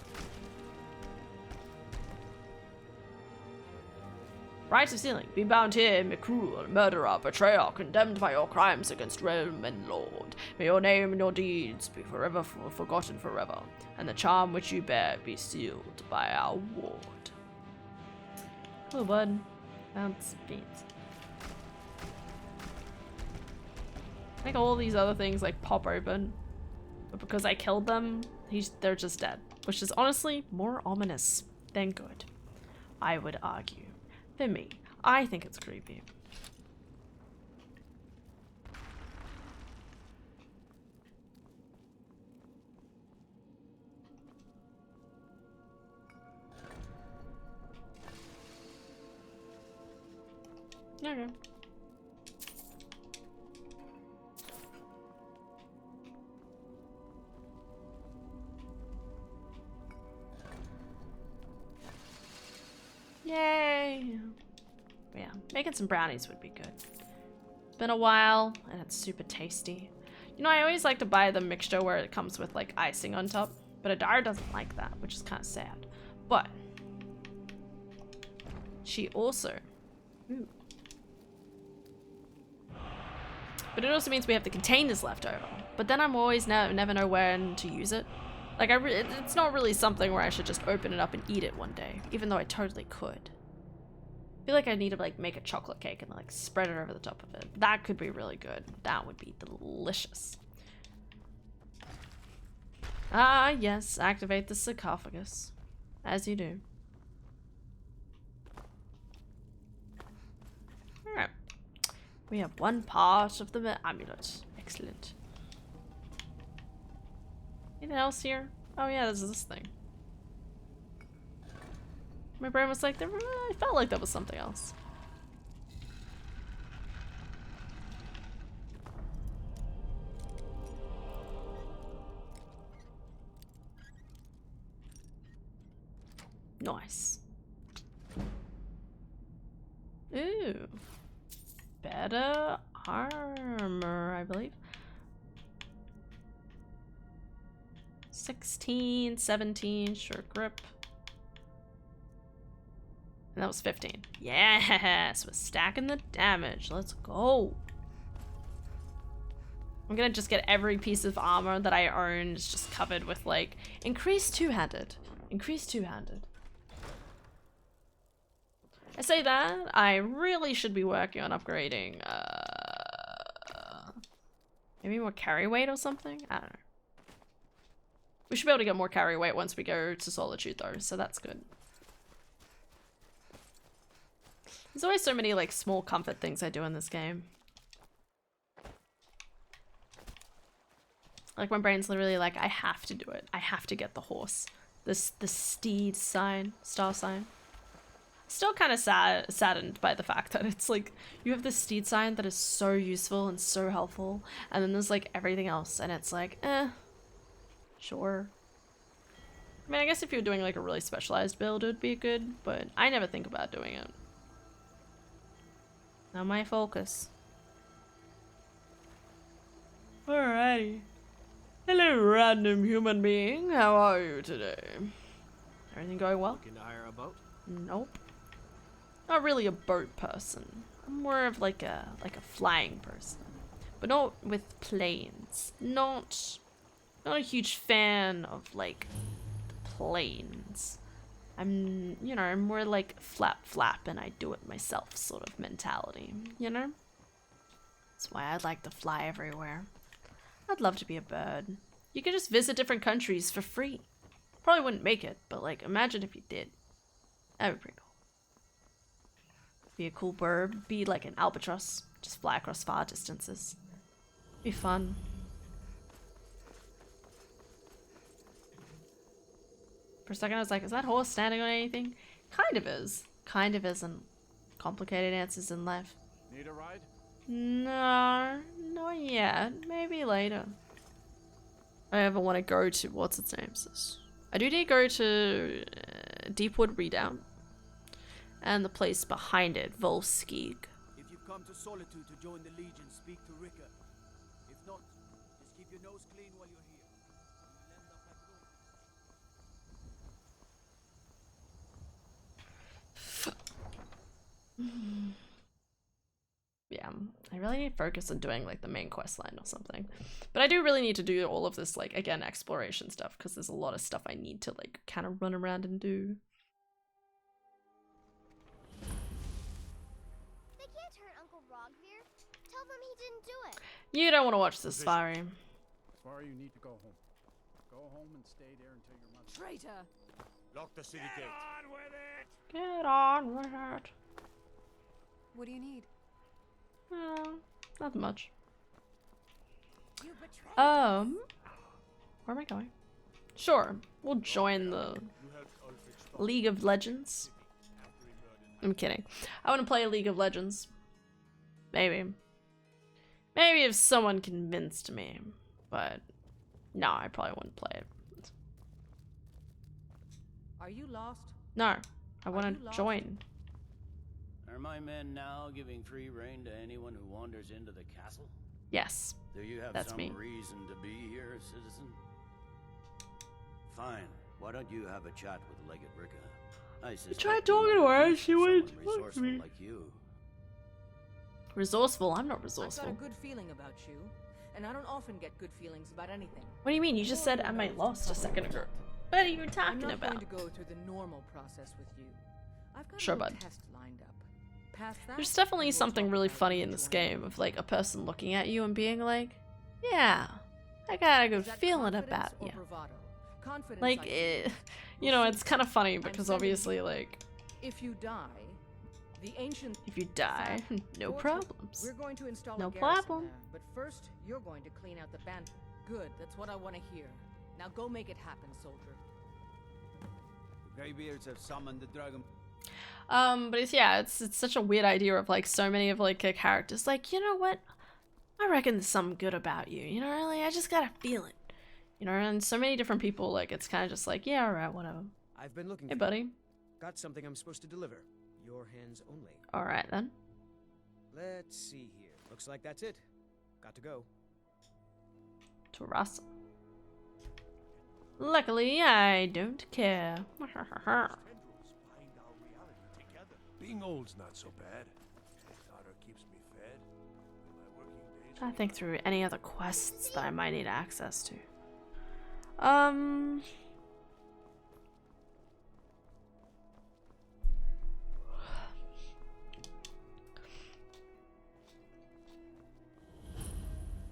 Right of sealing. Be bound here, McCruel, murderer, betrayer, condemned by your crimes against realm and lord. May your name and your deeds be forever forgotten forever, and the charm which you bear be sealed by our ward. Oh, bud. That's beats. I think all these other things like pop open, but because I killed them, they're just dead. which is honestly more ominous than good, I would argue. For me, I think it's creepy. Okay. Yay! Yeah, making some brownies would be good. It's been a while, and it's super tasty. You know, I always like to buy the mixture where it comes with, like, icing on top, but Adara doesn't like that, which is kind of sad. But she also... Ooh. But it also means we have the containers left over. But then I'm always never know when to use it. Like, it's not really something where I should just open it up and eat it one day, even though I totally could. I feel like I need to, like, make a chocolate cake and, like, spread it over the top of it. That could be really good. That would be delicious. Ah, yes, activate the sarcophagus. As you do. Alright. We have one part of the amulet. Excellent. Anything else here? Oh yeah, there's this thing. My brain was like, I felt like that was something else. Nice. Ooh. Better armor, I believe. 16, 17, short grip. And that was 15. Yes, we're stacking the damage. Let's go. I'm gonna just get every piece of armor that I own is just covered with, like, increased two-handed. Increased two-handed. I say that, I really should be working on upgrading, maybe more carry weight or something? I don't know. We should be able to get more carry weight once we go to Solitude though, so that's good. There's always so many, like, small comfort things I do in this game. Like, my brain's literally like, I have to do it. I have to get the horse. The steed sign, star sign. Still kind of saddened by the fact that it's like, you have this steed sign that is so useful and so helpful, and then there's, like, everything else, and it's like, sure. I mean, I guess if you're doing, like, a really specialized build, it would be good, but I never think about doing it. Not my focus. Alrighty. Hello, random human being. How are you today? Everything going well? Looking to hire a boat? Nope. Not really a boat person. I'm more of like a flying person. But not with planes. Not a huge fan of, like, planes. I'm more like flap and I do it myself sort of mentality, you know? That's why I'd like to fly everywhere. I'd love to be a bird. You could just visit different countries for free. Probably wouldn't make it, but, like, imagine if you did. That'd be pretty cool. Be a cool bird. Be like an albatross. Just fly across far distances. Be fun. For a second I was like, is that horse standing on anything? Kind of is. Kind of isn't. Complicated answers in life. Need a ride? No, not yet. Maybe later. I ever want to go to, what's its name? I do need to go to Deepwood Redoubt. And the place behind it, Volskig. If you've come to Solitude to join the Legion, speak to Rika. If not, just keep your nose clean while you're here. You'll end up like Yeah, I really need to focus on doing, like, the main quest line or something. But I do really need to do all of this, like, again, exploration stuff, because there's a lot of stuff I need to, like, kind of run around and do. They can't hurt Uncle Rogvir. Tell them he didn't do it. You don't want to watch this, Safari. Safari, you need to go home. Go home and stay there until your mother. Traitor! Lock the city gate. On with it! Get on with it. What do you need? Not much. You betrayed Where am I going? Sure, we'll join the League of Legends. I'm kidding. I want to play League of Legends. Maybe. Maybe if someone convinced me. But no, I probably wouldn't play it. Are you lost? No, I want to join. Are my men now giving free rein to anyone who wanders into the castle? Yes. Do you have that's some me. reason to be here, citizen? Fine. Why don't you have a chat with Legate Rika? I tried talking to her, she wouldn't talk to resourceful me. like you. Resourceful? I'm not I've resourceful. got a good feeling about you, and I don't often get good feelings about anything. What do you mean? You just said I might lost a second ago. What are you talking I'm not about? going to go through the normal process with you. I've got Sure, a little bud. test lined up. Past that, There's definitely and we'll something talk really about funny you in this joining game of like a person looking at you and being like, yeah, I got a good Is that feeling confidence about or you. bravado? Confidence, Like, I believe. you know, it's kind of funny I'm because sending obviously, you. like, If you die, the ancient. if you die, no problems. We're going to install No a garrison problem. there, but first, you're going to clean out the band. Good, that's what I want to hear. Now go make it happen, soldier. The Greybeards have summoned the dragon. But it's such a weird idea of like so many of like characters. Like, you know what? I reckon there's something good about you. You know, really, I just gotta feel it. You know, and so many different people. Like, it's kind of just like, yeah, alright, whatever. I've been looking Hey, for you. buddy. Got something I'm supposed to deliver. Your hands only. All right then. Let's see here. Looks like that's it. Got to go. To Russell. Luckily, I don't care. Being old's not so bad. My daughter keeps me fed. My working days. Trying to think through any other quests that I might need access to.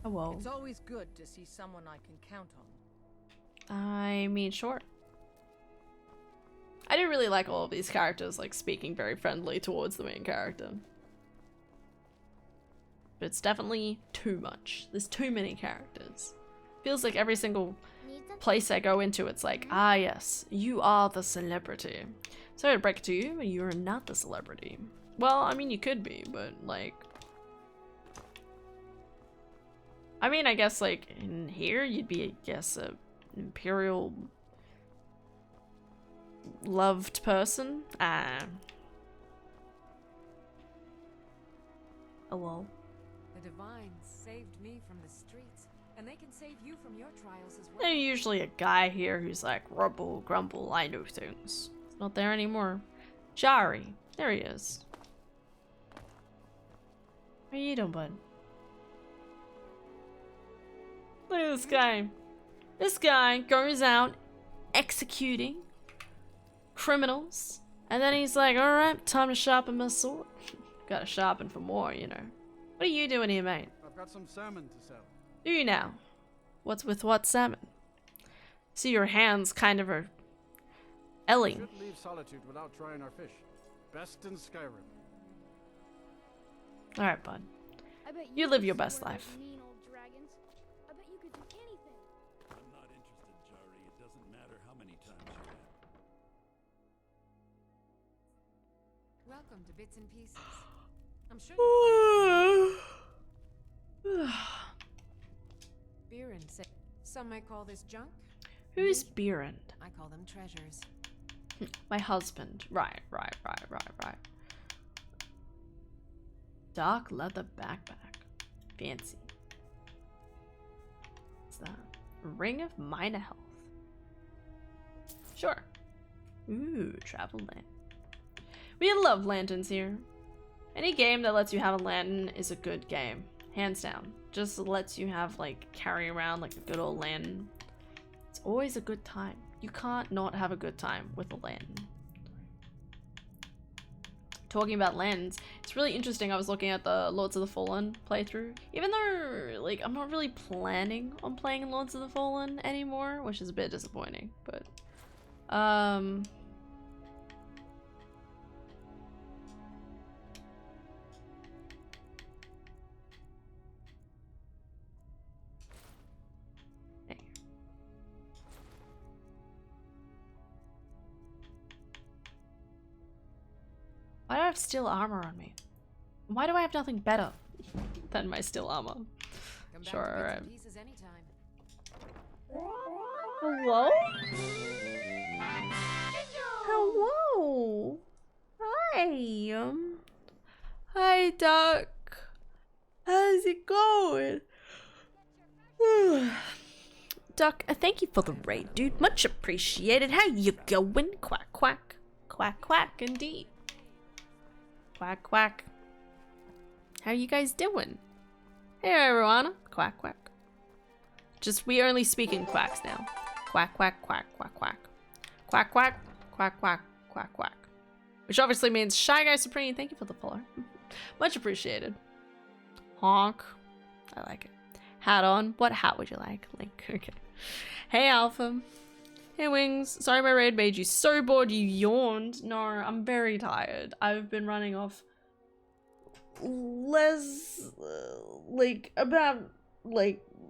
Oh, whoa. It's always good to see someone I can count on. I mean, sure. I didn't really like all of these characters, like, speaking very friendly towards the main character. But it's definitely too much. There's too many characters. Feels like every single place I go into, it's like, ah yes, you are the celebrity. Sorry to break it to you, but you're not the celebrity. Well, I mean, you could be, but, like... I mean, I guess, like, in here, you'd be, I guess, an imperial... loved person? Oh well. The Divines saved me from the streets, and they can save you from your trials as well. There's usually a guy here who's like, rumble, grumble, I know things. It's not there anymore. Jari. There he is. What are you doing, bud? Look at this guy. This guy goes out executing criminals, and then he's like, alright, time to sharpen my sword. Gotta sharpen for more, you know. What are you doing here, mate? I've got some salmon to sell. Do you now? What's with what salmon? See, your hands kind of are Ellie. Should leave Solitude without trying our fish. Best in Skyrim. Alright, bud. I bet You live your best life. Mean old dragons. I bet you could do anything. I'm not interested, Jari. It doesn't matter how many times you have. Welcome to Bits and Pieces. I'm sure Biren said some might call this junk. Who's Biren? I call them treasures. My husband. Right. Dark leather backpack. Fancy. What's that? Ring of minor health. Sure. Ooh, travel lamp. We love lanterns here. Any game that lets you have a lantern is a good game. Hands down. Just lets you have, like, carry around like a good old lantern. It's always a good time. You can't not have a good time with a lantern. talking about lens, it's really interesting. I was looking at the Lords of the Fallen playthrough, even though like I'm not really planning on playing Lords of the Fallen anymore, which is a bit disappointing, but why do I have steel armor on me? Why do I have nothing better than my steel armor? Sure, alright. Hello? Hello? Hi. Hi, Duck. How's it going? Duck, thank you for the raid, dude. Much appreciated. How you going? Quack, quack. Quack, quack, indeed. Quack, quack. How you guys doing? Hey, everyone. Quack, quack. Just, we only speak in quacks now. Quack, quack, quack, quack, quack. Quack, quack, quack, quack, quack, quack. Which obviously means Shy Guy Supreme, thank you for the follow. Much appreciated. Honk. I like it. Hat on. What hat would you like? Link. Okay. Hey, Alpha. Hey, Wings. Sorry my raid made you so bored you yawned. No, I'm very tired. I've been running off less, about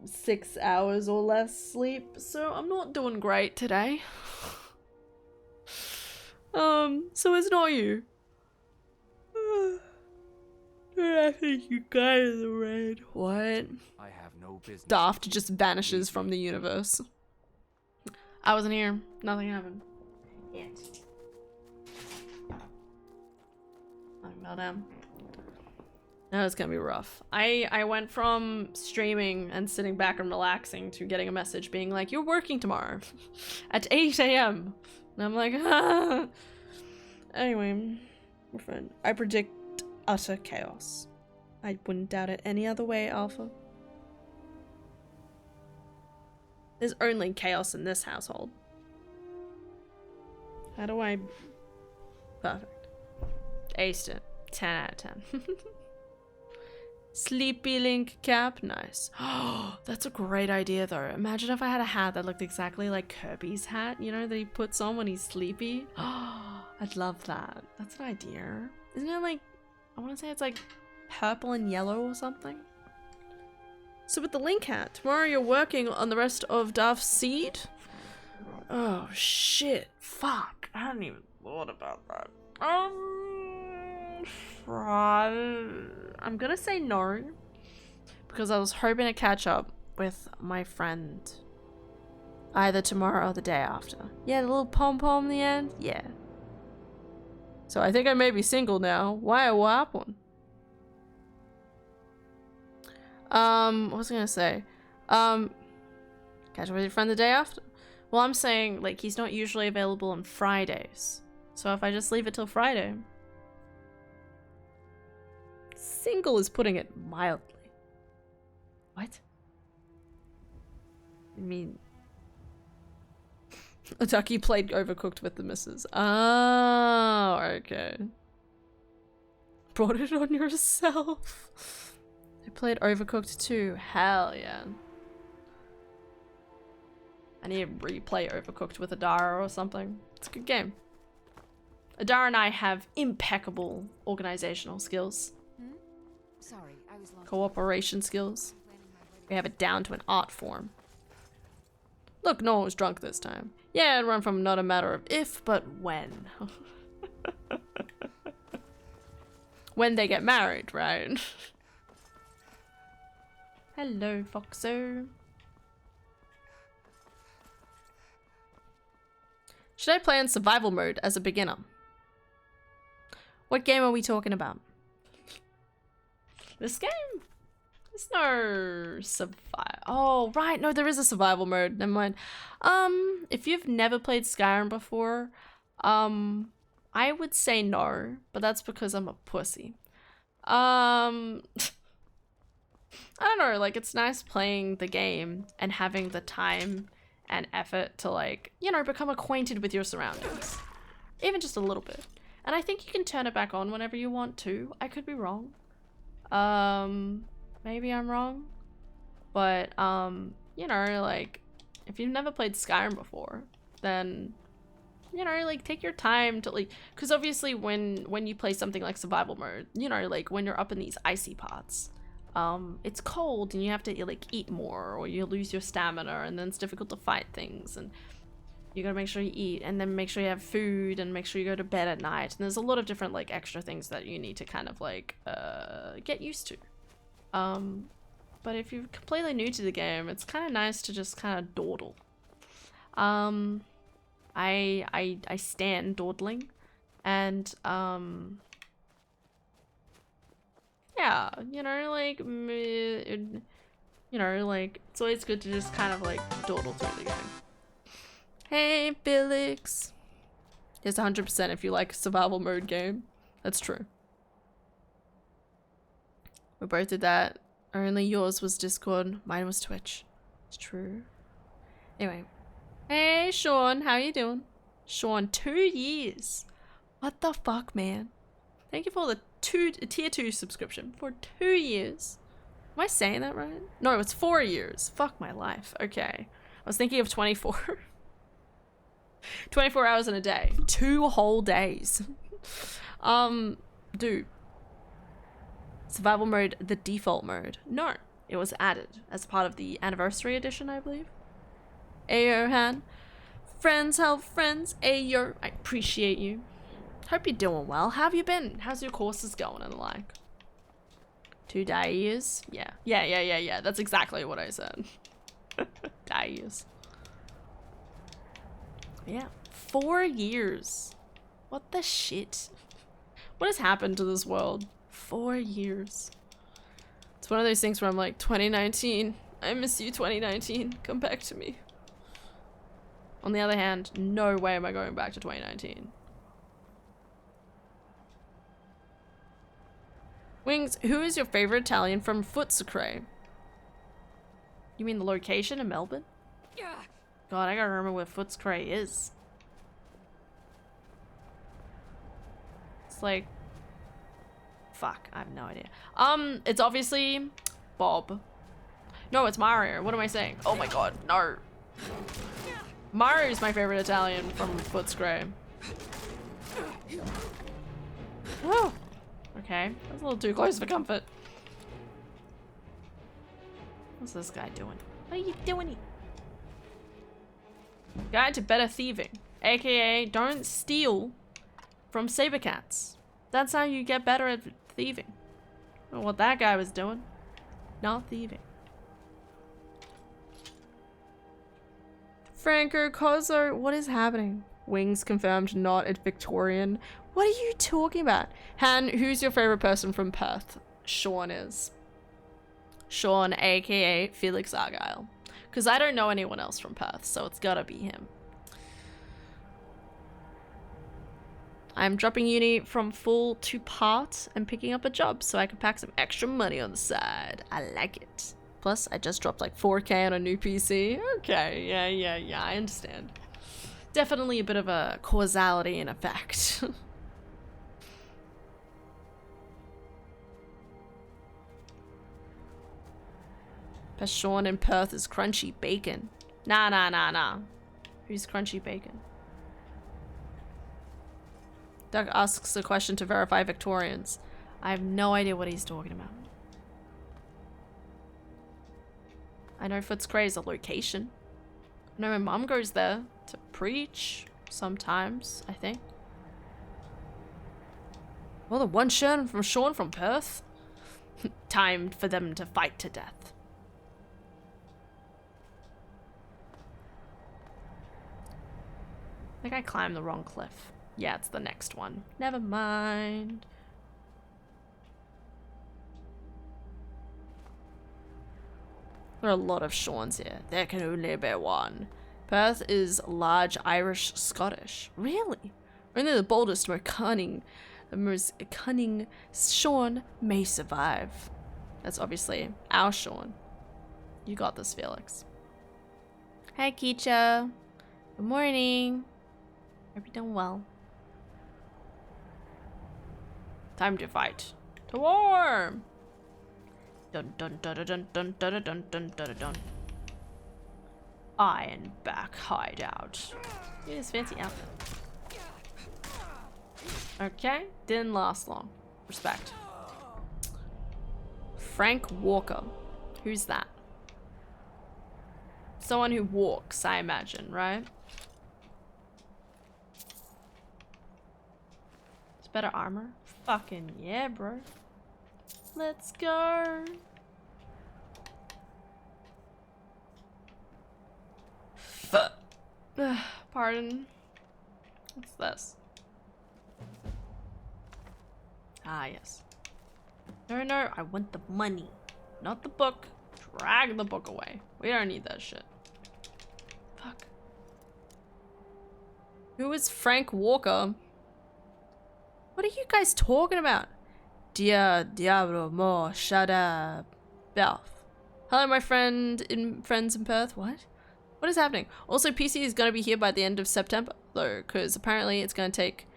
6 hours or less sleep, so I'm not doing great today. So it's not you. I think you got in the raid. What? I have no business. Daft just vanishes from the universe. I wasn't here. Nothing happened. Yet. Nothing about them. No, it's gonna be rough. I went from streaming and sitting back and relaxing to getting a message being like, you're working tomorrow at 8 AM. And I'm like, ah. Anyway, we're fine. I predict utter chaos. I wouldn't doubt it any other way, Alpha. There's only chaos in this household. How do I... Perfect. Aced it. 10 out of 10. Sleepy Link cap. Nice. Oh, that's a great idea though. Imagine if I had a hat that looked exactly like Kirby's hat, you know, that he puts on when he's sleepy. Oh, I'd love that. That's an idea. Isn't it like, I want to say it's like purple and yellow or something? So with the Link hat, tomorrow you're working on the rest of Duff's Seed? Oh shit. Fuck. I hadn't even thought about that. I'm gonna say no, because I was hoping to catch up with my friend either tomorrow or the day after. Yeah, the little pom-pom in the end? Yeah. So I think I may be single now. Why? What happened? What was I gonna say? Catch up with your friend the day after? Well, I'm saying, like, he's not usually available on Fridays. So if I just leave it till Friday... Single is putting it mildly. What? I mean... A ducky played Overcooked with the missus. Oh, okay. Brought it on yourself. I played Overcooked too. Hell yeah. I need to replay Overcooked with Adara or something. It's a good game. Adara and I have impeccable organizational skills. Sorry, I was lost. Cooperation skills. We have it down to an art form. Look, no one was drunk this time. Yeah, it run from not a matter of if, but when. When they get married, right? Hello, Foxo. Should I play in survival mode as a beginner? What game are we talking about? This game? There's no survival. Oh, right. No, there is a survival mode. Never mind. If you've never played Skyrim before, I would say no, but that's because I'm a pussy. I don't know, like, it's nice playing the game and having the time and effort to, like, you know, become acquainted with your surroundings. Even just a little bit. And I think you can turn it back on whenever you want to. I could be wrong. Maybe I'm wrong. But, you know, like, if you've never played Skyrim before, then, you know, like, take your time to, like, because obviously when you play something like survival mode, you know, like, when you're up in these icy parts, it's cold and you have to, like, eat more, or you lose your stamina, and then it's difficult to fight things, and you gotta make sure you eat, and then make sure you have food, and make sure you go to bed at night, and there's a lot of different, like, extra things that you need to kind of, like, get used to. But if you're completely new to the game, it's kind of nice to just kind of dawdle. I stand dawdling, and, yeah, you know, like, you know, like, it's always good to just kind of, like, dawdle through the game. Hey, Felix. Yes, 100% if you like a survival mode game. That's true. We both did that. Only yours was Discord, mine was Twitch. It's true. Anyway. Hey, Sean, how you doing? Sean, 2 years. What the fuck, man? Thank you for the tier 2 subscription for 2 years. Am I saying that right? No, it's 4 years. Fuck my life. Okay. I was thinking of 24. 24 hours in a day. 2 whole days. Dude. Survival mode, the default mode. No, it was added as part of the anniversary edition, I believe. Ayo, Han. Friends help friends. Ayo. I appreciate you. Hope you're doing well. How have you been? How's your courses going and the like? 2 days? Yeah. Yeah. That's exactly what I said. Days. Yeah. 4 years. What the shit? What has happened to this world? 4 years. It's one of those things where I'm like, 2019. I miss you, 2019. Come back to me. On the other hand, no way am I going back to 2019. Wings, who is your favorite Italian from Footscray? You mean the location in Melbourne? God, I gotta remember where Footscray is. It's like... Fuck, I have no idea. It's obviously Bob. No, it's Mario. What am I saying? Oh my god, no. Mario's my favorite Italian from Footscray. Oh, okay. That's a little too close for comfort. What's this guy doing? What are you doing here? Guide to better thieving. AKA, don't steal from saber cats. That's how you get better at thieving. I don't know what that guy was doing. Not thieving. Franco Cozo, what is happening? Wings confirmed not at Victorian. What are you talking about? Han, who's your favorite person from Perth? Sean is. Sean, aka Felix Argyle. Because I don't know anyone else from Perth, so it's gotta be him. I'm dropping uni from full to part and picking up a job so I can pack some extra money on the side. I like it. Plus, I just dropped like 4K on a new PC. Okay, yeah, I understand. Definitely a bit of a causality and effect. Peshorn in Perth is crunchy bacon. Nah. Who's crunchy bacon? Doug asks a question to verify Victorians. I have no idea what he's talking about. I know Footscray is a location. I know my mom goes there to preach sometimes, I think. Well, the one Sean from Perth. Time for them to fight to death. I think I climbed the wrong cliff. Yeah, it's the next one. Never mind. There are a lot of Seans here. There can only be one. Perth is large Irish Scottish. Really? Only the boldest, most cunning Sean may survive. That's obviously our Sean. You got this, Felix. Hi, Keisha. Good morning. Hope you're doing well. Time to fight. To war! Dun dun dun dun dun dun dun dun dun dun. Ironback hideout. Look at his fancy outfit. Okay, didn't last long. Respect. Frank Walker. Who's that? Someone who walks, I imagine, right? It's better armor? Fucking yeah, bro. Let's go. Pardon. What's this? Ah, yes. No, no, I want the money. Not the book. Drag the book away. We don't need that shit. Fuck. Who is Frank Walker? What are you guys talking about? Dia Diablo Mo Shada Belf. Hello, my friends in Perth. What? What is happening? Also, PC is gonna be here by the end of September, though, because apparently it's gonna take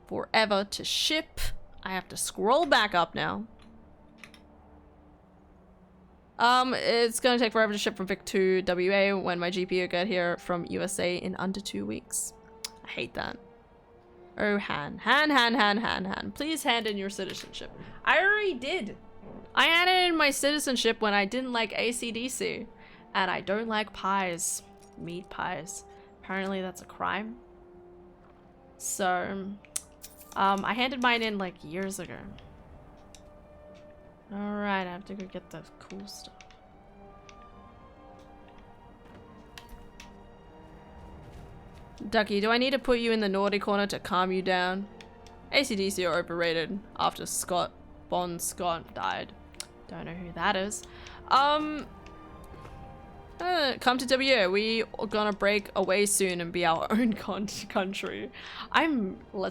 forever to ship. I have to scroll back up now. It's gonna take forever to ship from Vic to WA when my GPU got here from USA in under 2 weeks. I hate that. Oh, Han. Please hand in your citizenship. I already did. I handed in my citizenship when I didn't like AC/DC. And I don't like pies. Meat pies. Apparently that's a crime. So, I handed mine in like years ago. Alright, I have to go get the cool stuff. Ducky, do I need to put you in the naughty corner to calm you down? AC/DC are overrated after Bon Scott died. Don't know who that is. Come to WA. We are gonna break away soon and be our own country.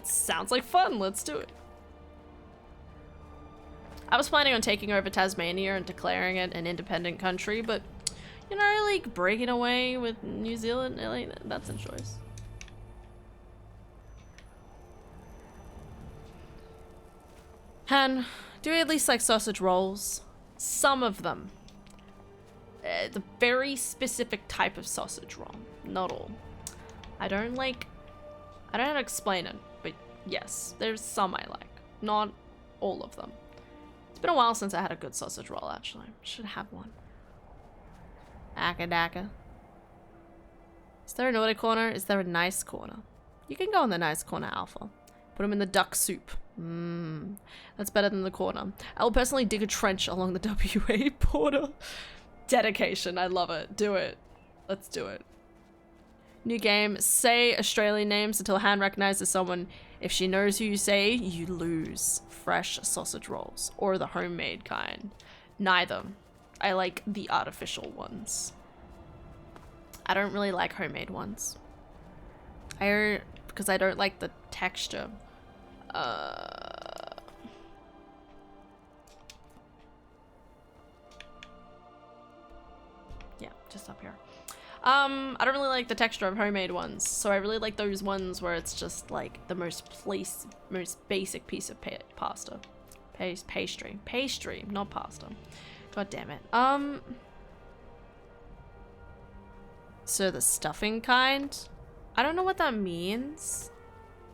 Sounds like fun. Let's do it. I was planning on taking over Tasmania and declaring it an independent country, but you know, like breaking away with New Zealand, like, that's a choice. Han, do you at least like sausage rolls? Some of them. It's a very specific type of sausage roll, not all. I don't know how to explain it, but yes, there's some I like. Not all of them. It's been a while since I had a good sausage roll, actually. Should have one. Daka. Is there a naughty corner? Is there a nice corner? You can go in the nice corner, Alpha. Put them in the duck soup. That's better than the corner. I will personally dig a trench along the WA border. Dedication, I love it. Do it. Let's do it. New game, say Australian names until Han recognizes someone. If she knows who you say, you lose. Fresh sausage rolls. Or the homemade kind. Neither. I like the artificial ones. I don't really like homemade ones. Because I don't like the texture. Yeah, just up here. I don't really like the texture of homemade ones, so I really like those ones where it's just like the most basic piece of pasta. Pastry, not pasta. God damn it. So the stuffing kind? I don't know what that means.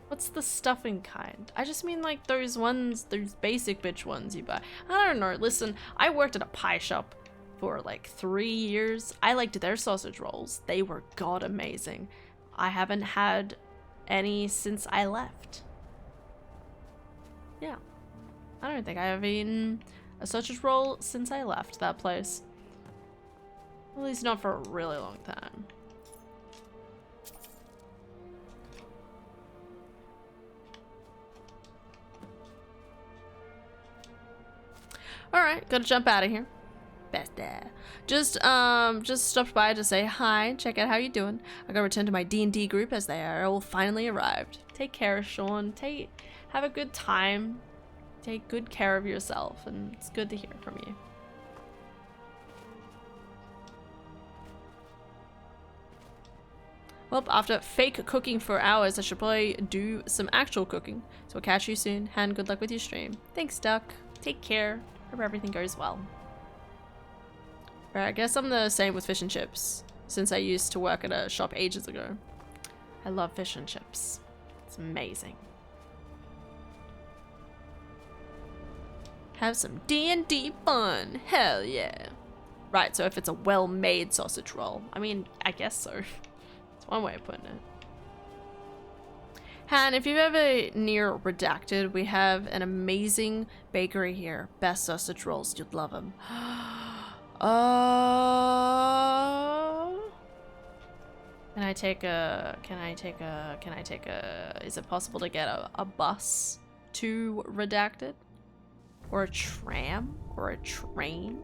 What's the stuffing kind? I just mean like those ones, those basic bitch ones you buy. I don't know. Listen, I worked at a pie shop for like 3 years. I liked their sausage rolls. They were god amazing. I haven't had any since I left. Yeah. I don't think I have eaten a sausage roll since I left that place. At least not for a really long time. Alright, gotta jump out of here. Just stopped by to say hi, check out how you doing. I gotta return to my D&D group as they are all finally arrived. Take care, Sean. Have a good time. Take good care of yourself, and it's good to hear from you. Well, after fake cooking for hours, I should probably do some actual cooking. So I'll catch you soon. Han, good luck with your stream. Thanks, Duck. Take care. Hope everything goes well. Alright, I guess I'm the same with fish and chips, since I used to work at a shop ages ago. I love fish and chips. It's amazing. Have some D&D fun. Hell yeah. Right, so if it's a well-made sausage roll. I mean, I guess so. It's one way of putting it. Han, if you're ever near Redacted, we have an amazing bakery here. Best sausage rolls. You'd love them. Can I take a, is it possible to get a bus to Redacted? Or a tram? Or a train?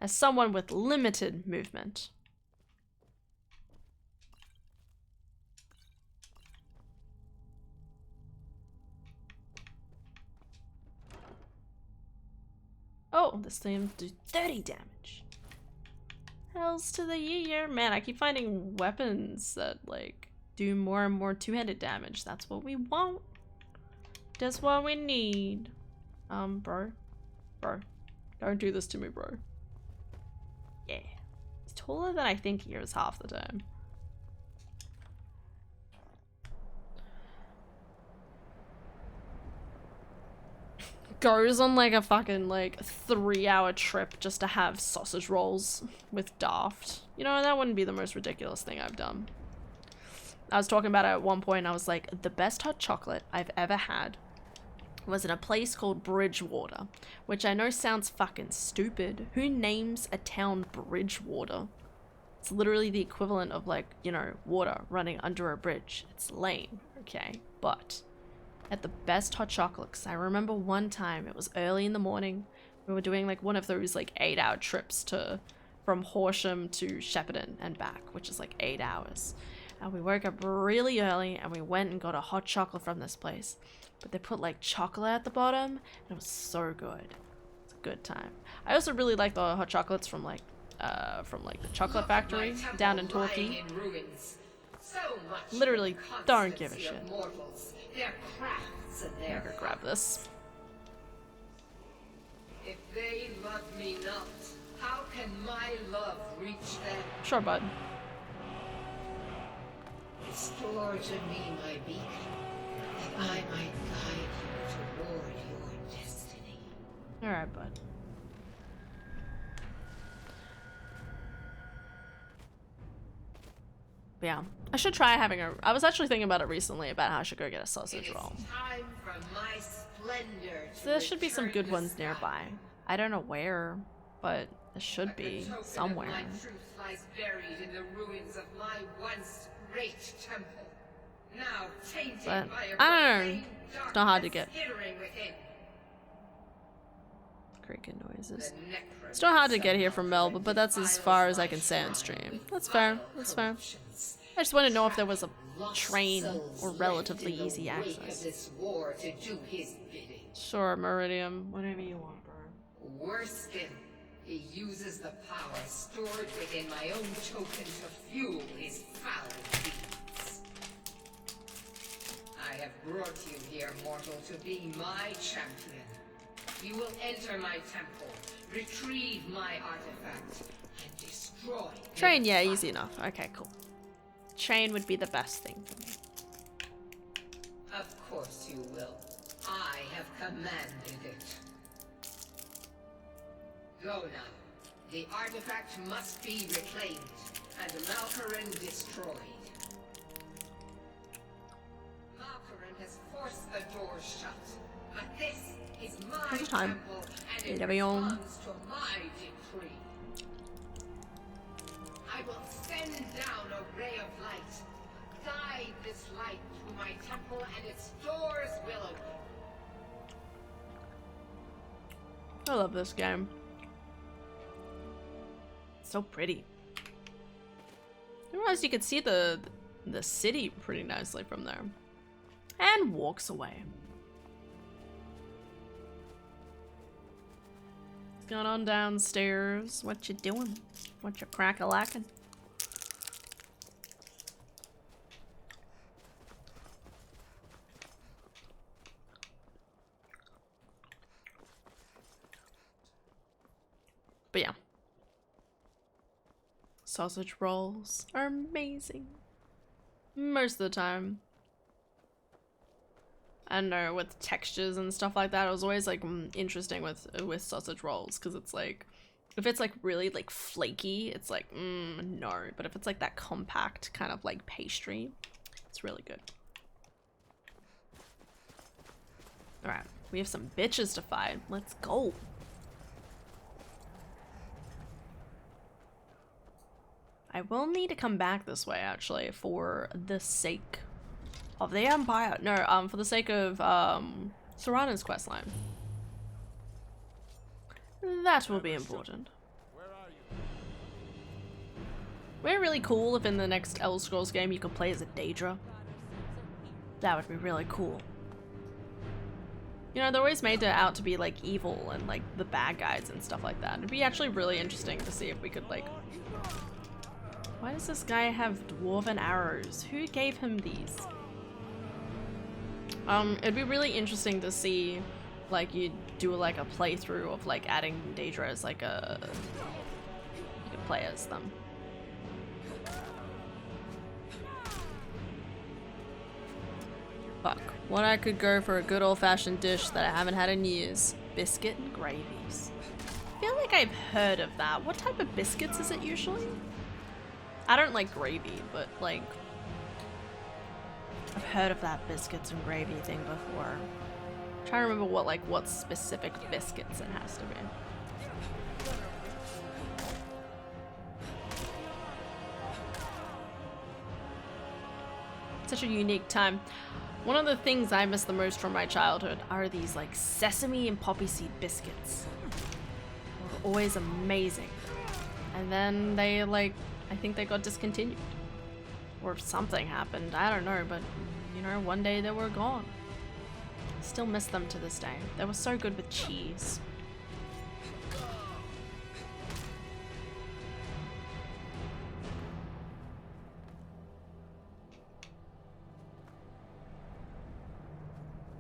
As someone with limited movement. Oh, this thing do 30 damage. Hells to the year. Man, I keep finding weapons that, like, do more and more two-handed damage. That's what we want. That's what we need. Bro. Bro. Don't do this to me, bro. Yeah. He's taller than I think he is half the time. Goes on like a fucking like 3-hour trip just to have sausage rolls with Daft. You know, that wouldn't be the most ridiculous thing I've done. I was talking about it at one point and I was like, the best hot chocolate I've ever had was in a place called Bridgewater, which I know sounds fucking stupid. Who names a town Bridgewater? It's literally the equivalent of, like, you know, water running under a bridge. It's lame, okay? But at the best hot chocolates, I remember one time, it was early in the morning, we were doing like one of those like 8-hour trips from Horsham to Shepparton and back, which is like 8 hours. And we woke up really early and we went and got a hot chocolate from this place. But they put like chocolate at the bottom and it was so good. It's a good time. I also really like the hot chocolates from like the chocolate factory down in Torquay. So literally don't give a shit. Mortals, their crafts and I'm their gonna grab this. If they love me not, how can my love reach them? Sure, bud. Restore to me my beacon, that I might guide you toward your destiny. Alright, bud. Yeah, I should try having a. I was actually thinking about it recently about how I should go get a sausage roll. Time for my splendor to So there should be some return good to ones sky. nearby. I don't know where, but there should be Token somewhere. of my truth lies buried in the ruins of my once great temple. Now tainted But by a I don't know. profane It's not hard to darkness get. hidden within. Creaking noises. The necromancer It's not hard to get here from Melba, but that's as far as I can say on stream. That's fair. That's fair. I just want to know if there was a train or relatively easy Wake of access. this war to do his bidding. Sure, Meridium. Whatever you want, bro. Worse still, he uses the power stored within my own token to fuel his foul deeds. I have brought you here, mortal, to be my champion. You will enter my temple, retrieve my artifact, and destroy Train, its yeah, fire. easy enough. Okay, cool. Train would be the best thing for me. Of course you will. I have commanded it. Go now. The artifact must be reclaimed, and Malkaran destroyed. Malkaran has forced the doors shut, but this is my Take your time. temple, and it Levion. responds to my decree. I will send down a ray of light. Guide this light through my temple, and its doors will open. I love this game. So pretty. I realized you could see the city pretty nicely from there. And walks away. going on downstairs? What you doing? What you crack-a-lacking? But yeah. Sausage rolls are amazing. Most of the time. I don't know, with textures and stuff like that, it was always like interesting with sausage rolls, because it's like, if it's like really like flaky, it's like no, but if it's like that compact kind of like pastry, it's really good. All right, we have some bitches to fight. Let's go. I will need to come back this way actually for the sake of the Empire. No, for the sake of Serrano's questline. That will be important. Would it be really cool if in the next Elder Scrolls game you could play as a Daedra? That would be really cool. You know, they're always made out to be like evil and like the bad guys and stuff like that. It'd be actually really interesting to see if we could like... Why does this guy have dwarven arrows? Who gave him these? It'd be really interesting to see, like, you do like a playthrough of like adding Daedra as like a... You could play as them. Fuck. What I could go for a good old-fashioned dish that I haven't had in years. Biscuit and gravies. I feel like I've heard of that. What type of biscuits is it usually? I don't like gravy, but like... I've heard of that biscuits and gravy thing before. I'm trying to remember what specific biscuits it has to be. Such a unique time. One of the things I miss the most from my childhood are these like sesame and poppy seed biscuits. They were always amazing. And then they like, I think they got discontinued. Or something happened, I don't know, but you know, one day they were gone. Still miss them to this day. They were so good with cheese.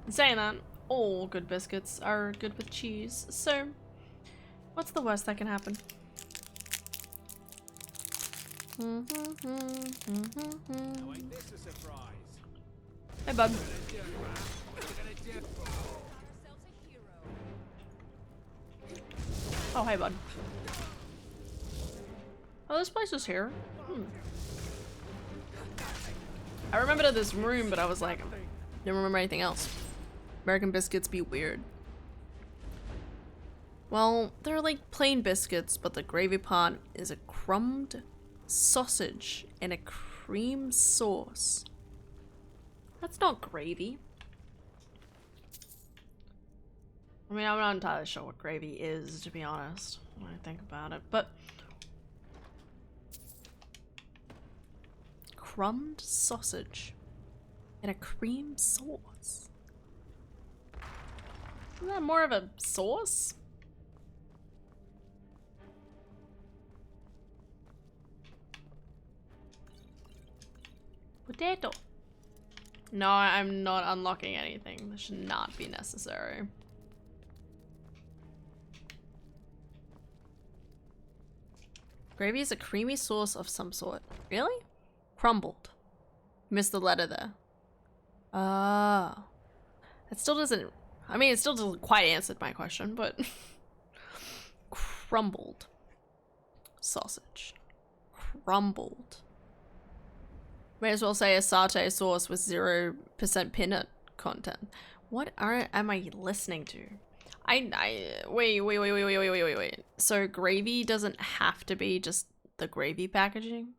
Saying that, all good biscuits are good with cheese, so what's the worst that can happen? Hey, bud. Oh, hey, bud. Oh, this place is here. I remembered this room, but I was like, didn't remember anything else. American biscuits be weird. Well, they're like plain biscuits, but the gravy part is a crumbed sausage in a cream sauce. That's not gravy. I mean, I'm not entirely sure what gravy is, to be honest, when I think about it, but crumbed sausage in a cream sauce. Isn't that more of a sauce? Potato. No, I'm not unlocking anything. This should not be necessary. Gravy is a creamy sauce of some sort. Really? Crumbled. Missed the letter there. Ah. It still doesn't... I mean, it still doesn't quite answer my question, but... Crumbled. Sausage. Crumbled. May as well say a satay sauce with 0% peanut content. What am I listening to? Wait. So gravy doesn't have to be just the gravy packaging?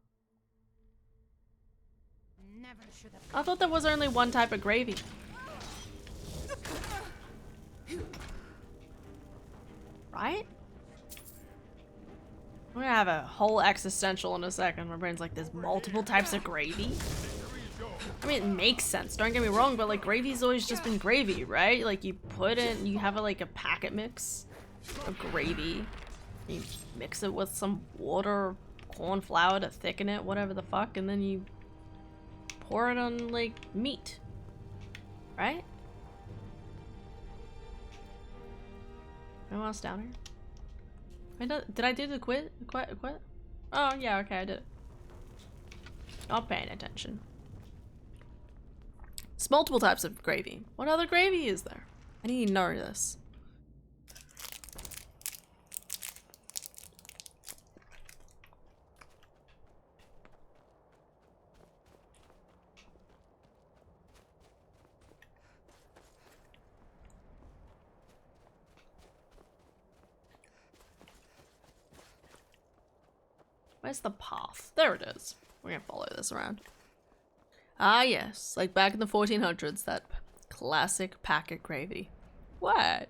I thought there was only one type of gravy. Right? We're gonna have a whole existential in a second. My brain's like, there's multiple types of gravy? I mean, it makes sense, don't get me wrong, but like gravy's always just been gravy, right? Like you put in, you have like a packet mix a gravy. You mix it with some water, corn flour to thicken it, whatever the fuck, and then you pour it on, like, meat. Right? Anyone else down here? Did I do the quit? Oh, yeah, okay, I did it. Not paying attention. It's multiple types of gravy. What other gravy is there? I need to know this. Where's the path? There it is. We're gonna follow this around. Ah yes, like back in the 1400s, that classic packet gravy. What?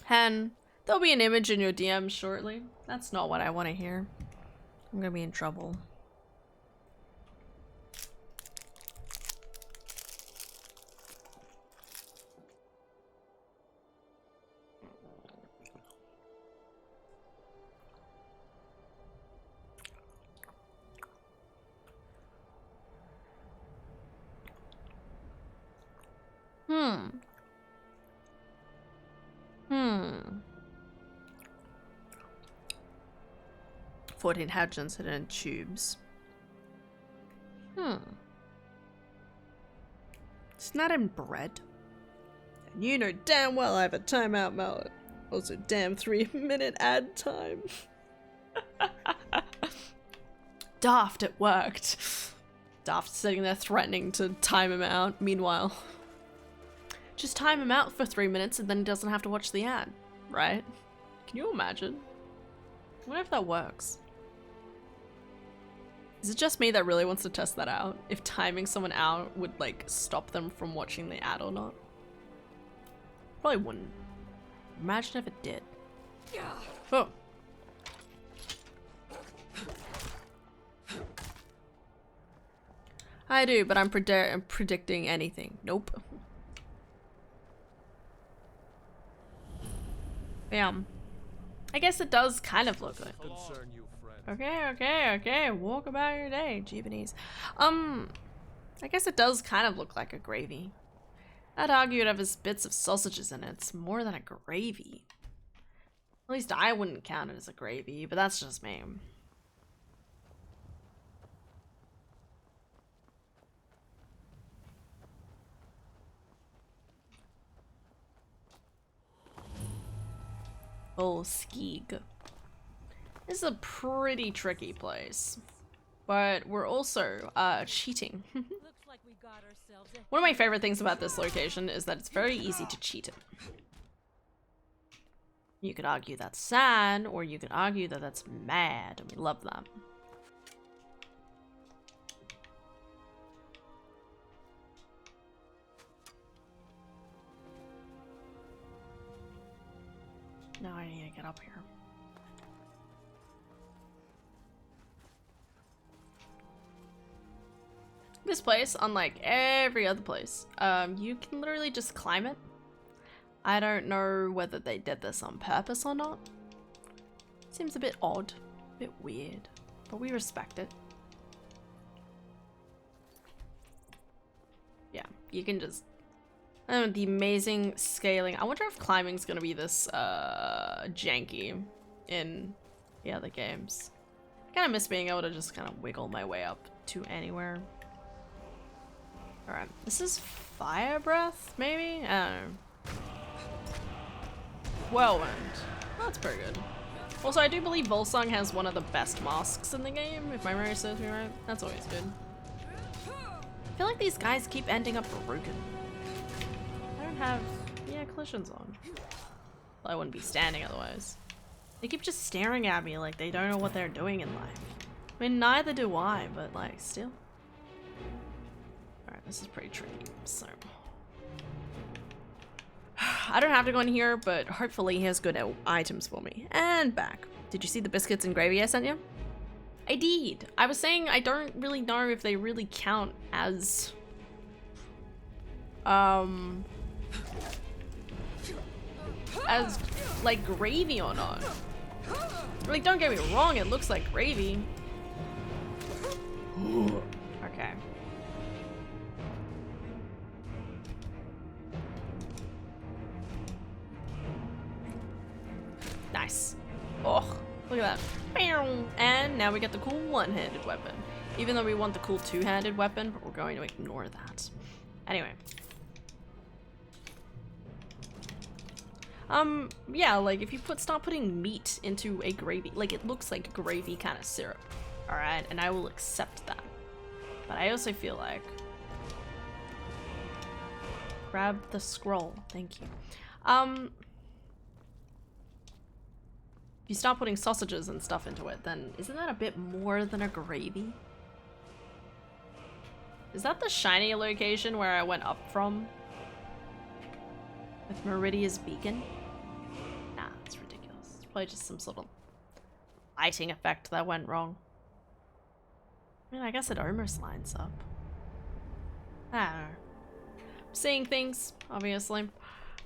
Hen, there'll be an image in your DMs shortly. That's not what I want to hear. I'm gonna be in trouble. Hmm. 14 Hudgens hidden in tubes. It's not in bread. And you know damn well I have a timeout mallet. Also damn 3-minute ad time. Daft, it worked. Daft sitting there threatening to time him out. Meanwhile, just time him out for 3 minutes and then he doesn't have to watch the ad, right? Can you imagine? I wonder if that works. Is it just me that really wants to test that out? If timing someone out would, like, stop them from watching the ad or not? Probably wouldn't. Imagine if it did. Oh. I do, but I'm predicting anything. Nope. Bam. I guess it does kind of look like. Okay. Walk about your day, Jeevanese. I guess it does kind of look like a gravy. I'd argue it has bits of sausages in it. It's more than a gravy. At least I wouldn't count it as a gravy, but that's just me. Oh, Skeeg. This is a pretty tricky place, but we're also cheating. One of my favorite things about this location is that it's very easy to cheat it. You could argue that's sad, or you could argue that that's mad, and we love that. Now I need to get up here. This place, unlike every other place, you can literally just climb it. I don't know whether they did this on purpose or not. Seems a bit odd, a bit weird, but we respect it. Yeah, you can just... the amazing scaling. I wonder if climbing's gonna be this janky in the other games. I kind of miss being able to just kind of wiggle my way up to anywhere. Alright, this is fire breath, maybe? I don't know. Whirlwind. Oh, that's pretty good. Also, I do believe Volsung has one of the best masks in the game, if my memory serves me right. That's always good. I feel like these guys keep ending up broken. I don't have, collisions on. Well, I wouldn't be standing otherwise. They keep just staring at me like they don't know what they're doing in life. I mean, neither do I, but like, still. Alright, this is pretty tricky, so. I don't have to go in here, but hopefully he has good items for me. And back. Did you see the biscuits and gravy I sent you? I did. I was saying I don't really know if they really count as... as like gravy or not. Like, don't get me wrong, it looks like gravy. Okay. Nice. Oh, look at that. And now we get the cool one-handed weapon. Even though we want the cool two-handed weapon, but we're going to ignore that. Anyway. Yeah, like if you start putting meat into a gravy, like it looks like gravy kind of syrup. Alright, and I will accept that. But I also feel like... Grab the scroll, thank you. If you start putting sausages and stuff into it, then isn't that a bit more than a gravy? Is that the shiny location where I went up from? With Meridia's beacon? Nah, it's ridiculous. It's probably just some sort of lighting effect that went wrong. I mean, I guess it almost lines up. I don't know. I'm seeing things, obviously.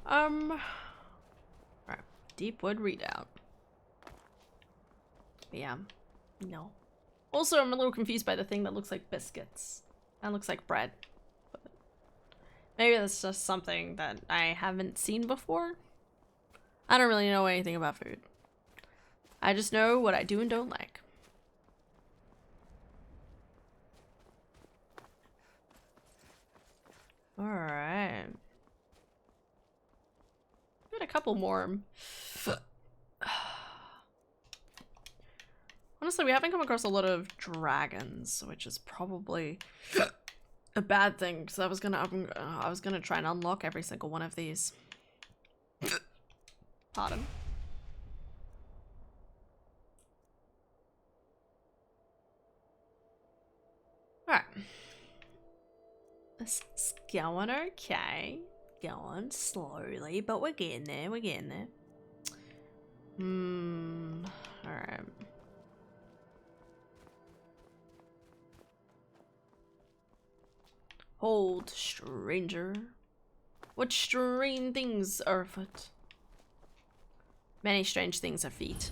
Alright. Deepwood Redoubt. Yeah. No. Also, I'm a little confused by the thing that looks like biscuits. That looks like bread. But maybe that's just something that I haven't seen before. I don't really know anything about food. I just know what I do and don't like. Alright. Got a couple more. Honestly, we haven't come across a lot of dragons, which is probably a bad thing, because I was gonna try and unlock every single one of these. Pardon. Alright. This is going okay. Going slowly, but we're getting there, we're getting there. Alright. Hold, stranger. What strange things are afoot? Many strange things are feet.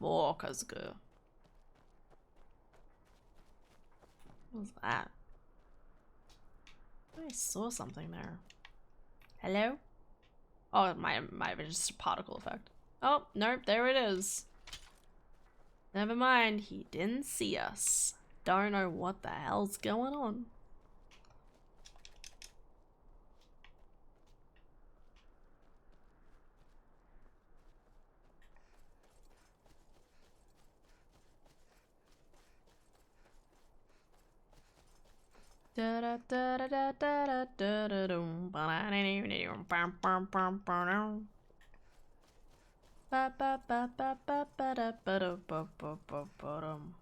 Walker's girl. What was that? I saw something there. Hello? Oh, it might have been just a particle effect. Oh, nope, there it is. Never mind, he didn't see us. Don't know what the hell's going on. Da da da da da da da da dum ba bam bam bam bam ba ba ba ba ba ba da ba da ba ba ba ba dum.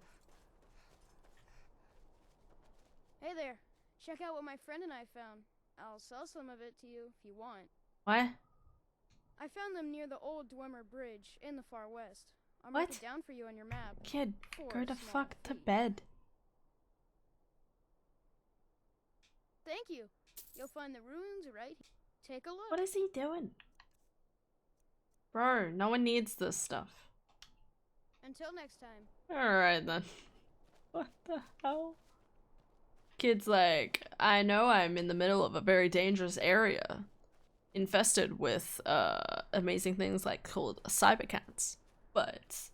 Hey there. Check out what my friend and I found. I'll sell some of it to you if you want. What? I found them near the old Dwemer Bridge in the far west. I'll What? mark it down for you on your map. Kid, For go a to small fuck to fee. bed. Thank you. You'll find the ruins right here. Take a look. What is he doing? Bro, no one needs this stuff. Until next time. Alright then. What the hell? Kid's like, I know I'm in the middle of a very dangerous area. Infested with amazing things like called cybercats. But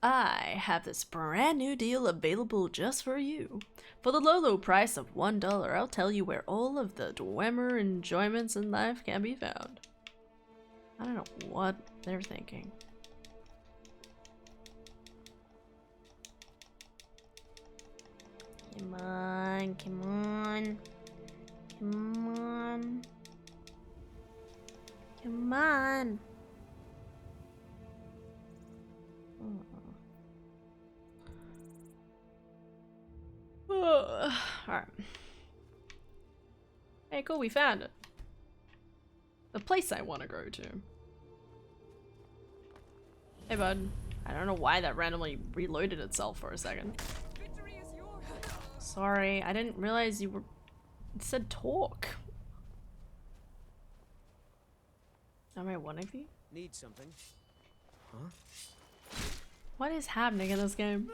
I have this brand new deal available just for you. For the low, low price of $1, I'll tell you where all of the Dwemer enjoyments in life can be found. I don't know what they're thinking. Come on, come on. Come on. Come on. Alright. Hey, cool, we found it. The place I want to go to. Hey, bud. I don't know why that randomly reloaded itself for a second. Sorry, I didn't realize you were... It said talk. Am I one of you? Need something? Huh? What is happening in this game?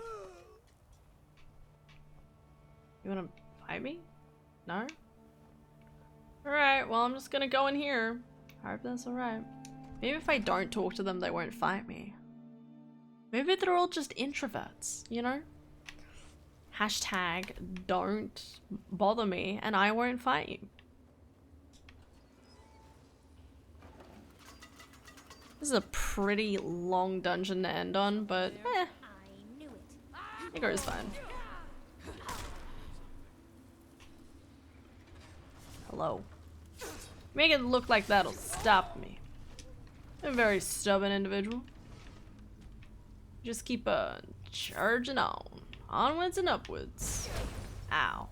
You wanna fight me? No? Alright, well I'm just gonna go in here. I hope that's alright. Maybe if I don't talk to them, they won't fight me. Maybe they're all just introverts, you know? Hashtag don't bother me and I won't fight you. This is a pretty long dungeon to end on, but eh. It goes fine. Hello. Make it look like that'll stop me. I'm a very stubborn individual. Just keep charging on. Onwards and upwards. Ow.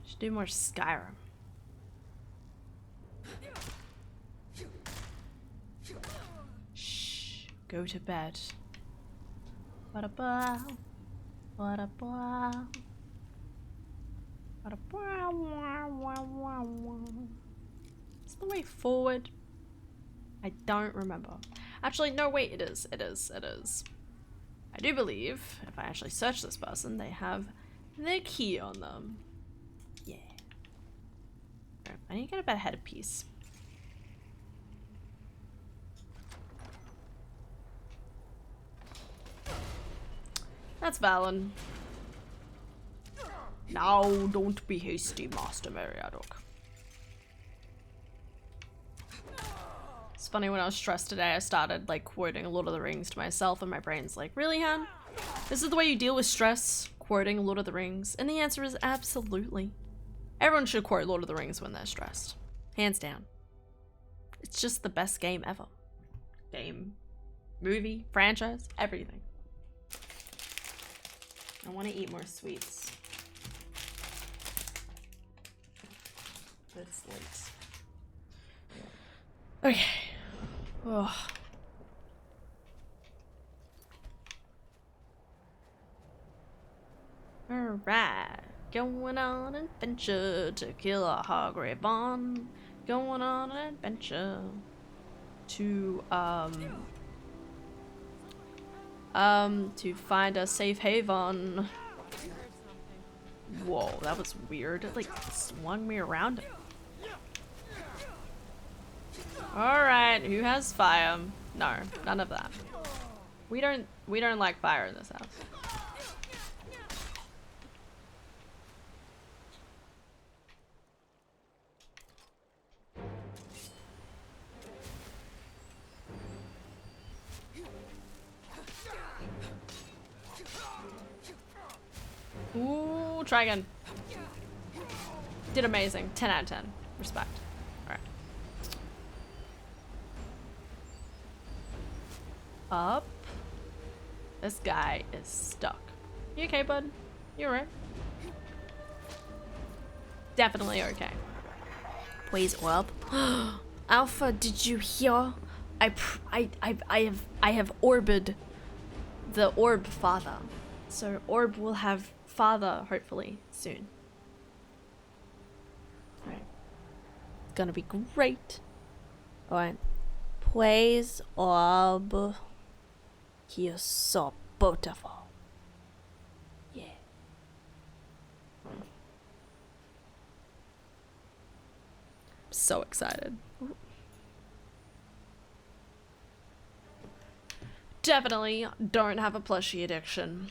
Should do more Skyrim. Shh. Go to bed. What a bow. What a bow. What a bow. Is the way forward? I don't remember. Actually, no, wait, it is. It is. It is. I do believe, if I actually search this person, they have their key on them. Yeah. Right, I need to get a better headpiece. That's valid. No, don't be hasty, Master Meriadoc. It's funny, when I was stressed today, I started like quoting Lord of the Rings to myself and my brain's like, really, Han? This is the way you deal with stress? Quoting Lord of the Rings? And the answer is absolutely. Everyone should quote Lord of the Rings when they're stressed. Hands down. It's just the best game ever. Game, movie, franchise, everything. I want to eat more sweets. But it's late. Okay. Oh. Alright. Going on an adventure to kill a Hargrave on. Going on an adventure to find a safe haven. Whoa, that was weird. It like swung me around. Alright, who has fire? No, none of that. We don't like fire in this house. Ooh, try again. Did amazing. 10 out of 10. Respect. Alright. Up. This guy is stuck. You okay, bud? You alright? Definitely okay. Please, up. Alpha, did you hear? I have orbed the orb father. So orb will have father hopefully soon. Alright. It's gonna be great. Alright. Please, orb. He is so beautiful. Yeah. I'm so excited. Definitely don't have a plushie addiction.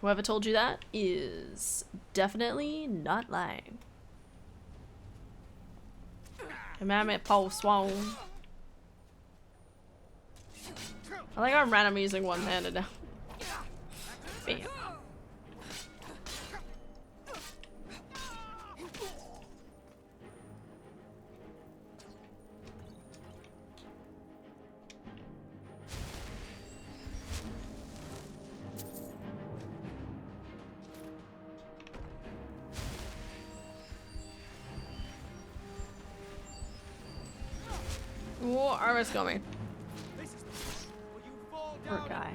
Whoever told you that is definitely not lying. Commandment Pole Swole. I like I'm random using one-handed now. Bam. Ooh, Armis got me. Poor guy.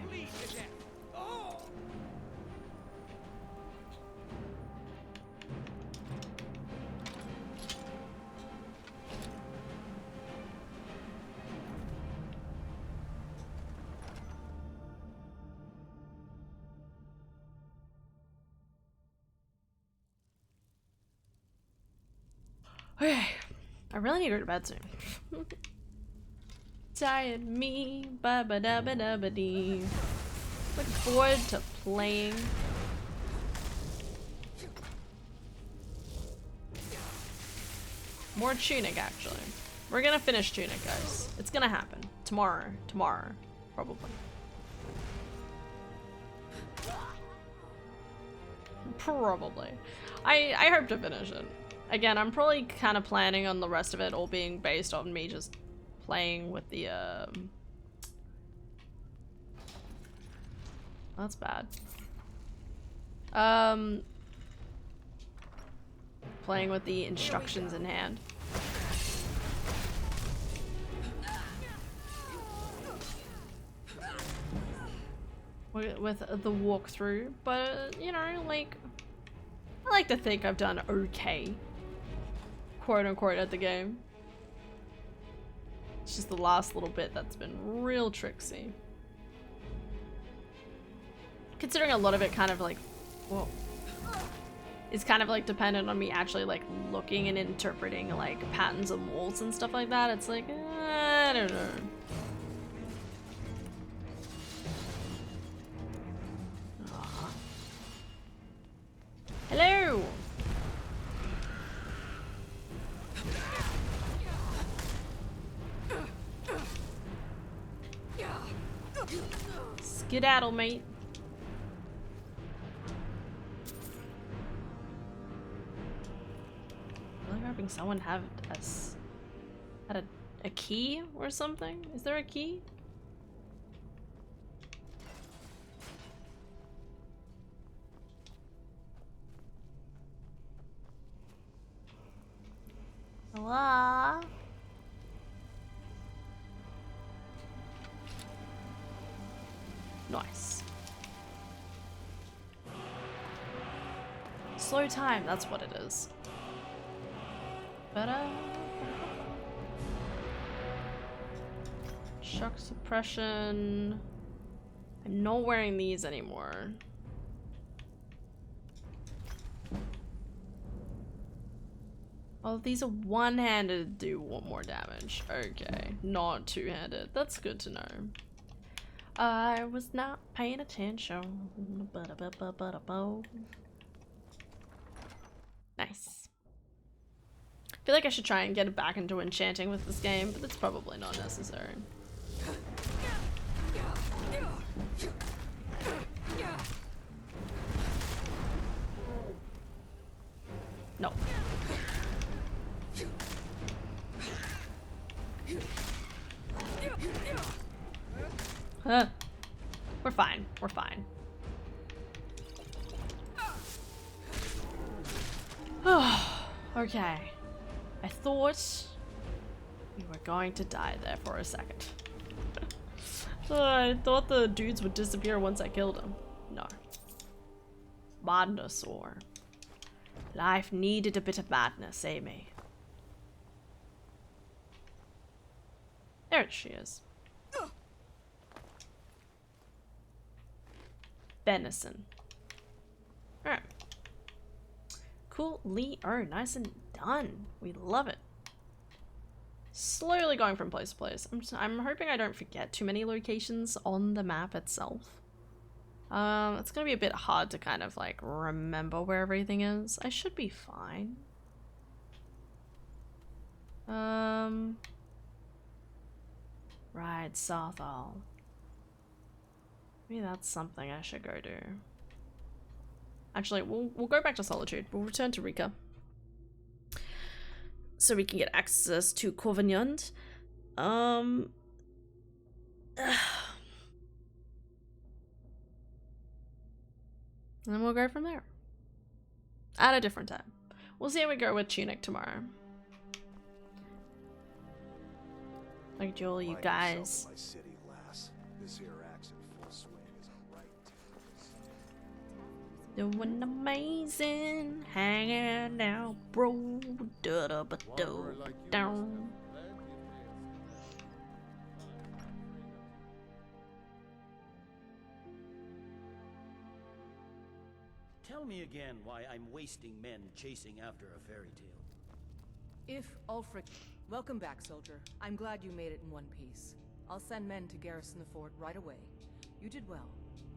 Okay, I really need to go to bed soon. Tired me, ba ba da ba da ba dee. Looking forward to playing. More Tunic, actually. We're gonna finish Tunic, guys. It's gonna happen. Tomorrow. Tomorrow. Probably. Probably. I hope to finish it. Again, I'm probably kind of planning on the rest of it all being based on me just playing with the, That's bad. Playing with the instructions in hand. With the walkthrough, but you know, like, I like to think I've done okay, quote unquote, at the game. It's just the last little bit that's been real tricksy. Considering a lot of it kind of like, whoa, is kind of like dependent on me actually like looking and interpreting like patterns of walls and stuff like that. It's like, I don't know. Hello! Skedaddle, mate. I'm really hoping someone had a key or something. Is there a key? Hello? Nice. Slow time, that's what it is. Better. Shock suppression. I'm not wearing these anymore. Oh, these are one-handed, do one more damage. Okay, not two-handed. That's good to know. I was not paying attention. Nice. I feel like I should try and get back into enchanting with this game, but it's probably not necessary. No. Huh. We're fine. We're fine. Okay. I thought we were going to die there for a second. I thought the dudes would disappear once I killed them. No. Madness or life needed a bit of madness, Amy. There she is. Venison. Alright. Cool, Lee. Oh, nice and done. We love it. Slowly going from place to place. I'm hoping I don't forget too many locations on the map itself. It's gonna be a bit hard to kind of like remember where everything is. I should be fine. Right, Southall. Maybe that's something I should go do. Actually, we'll go back to Solitude. We'll return to Rika. So we can get access to Corvignond. And then we'll go from there. At a different time. We'll see how we go with Tunic tomorrow. Like Joel, you guys. Doing amazing, hanging out, bro. Da da ba do down. Tell me again why I'm wasting men chasing after a fairy tale. If Ulfric... Welcome back, soldier. I'm glad you made it in one piece. I'll send men to garrison the fort right away. You did well.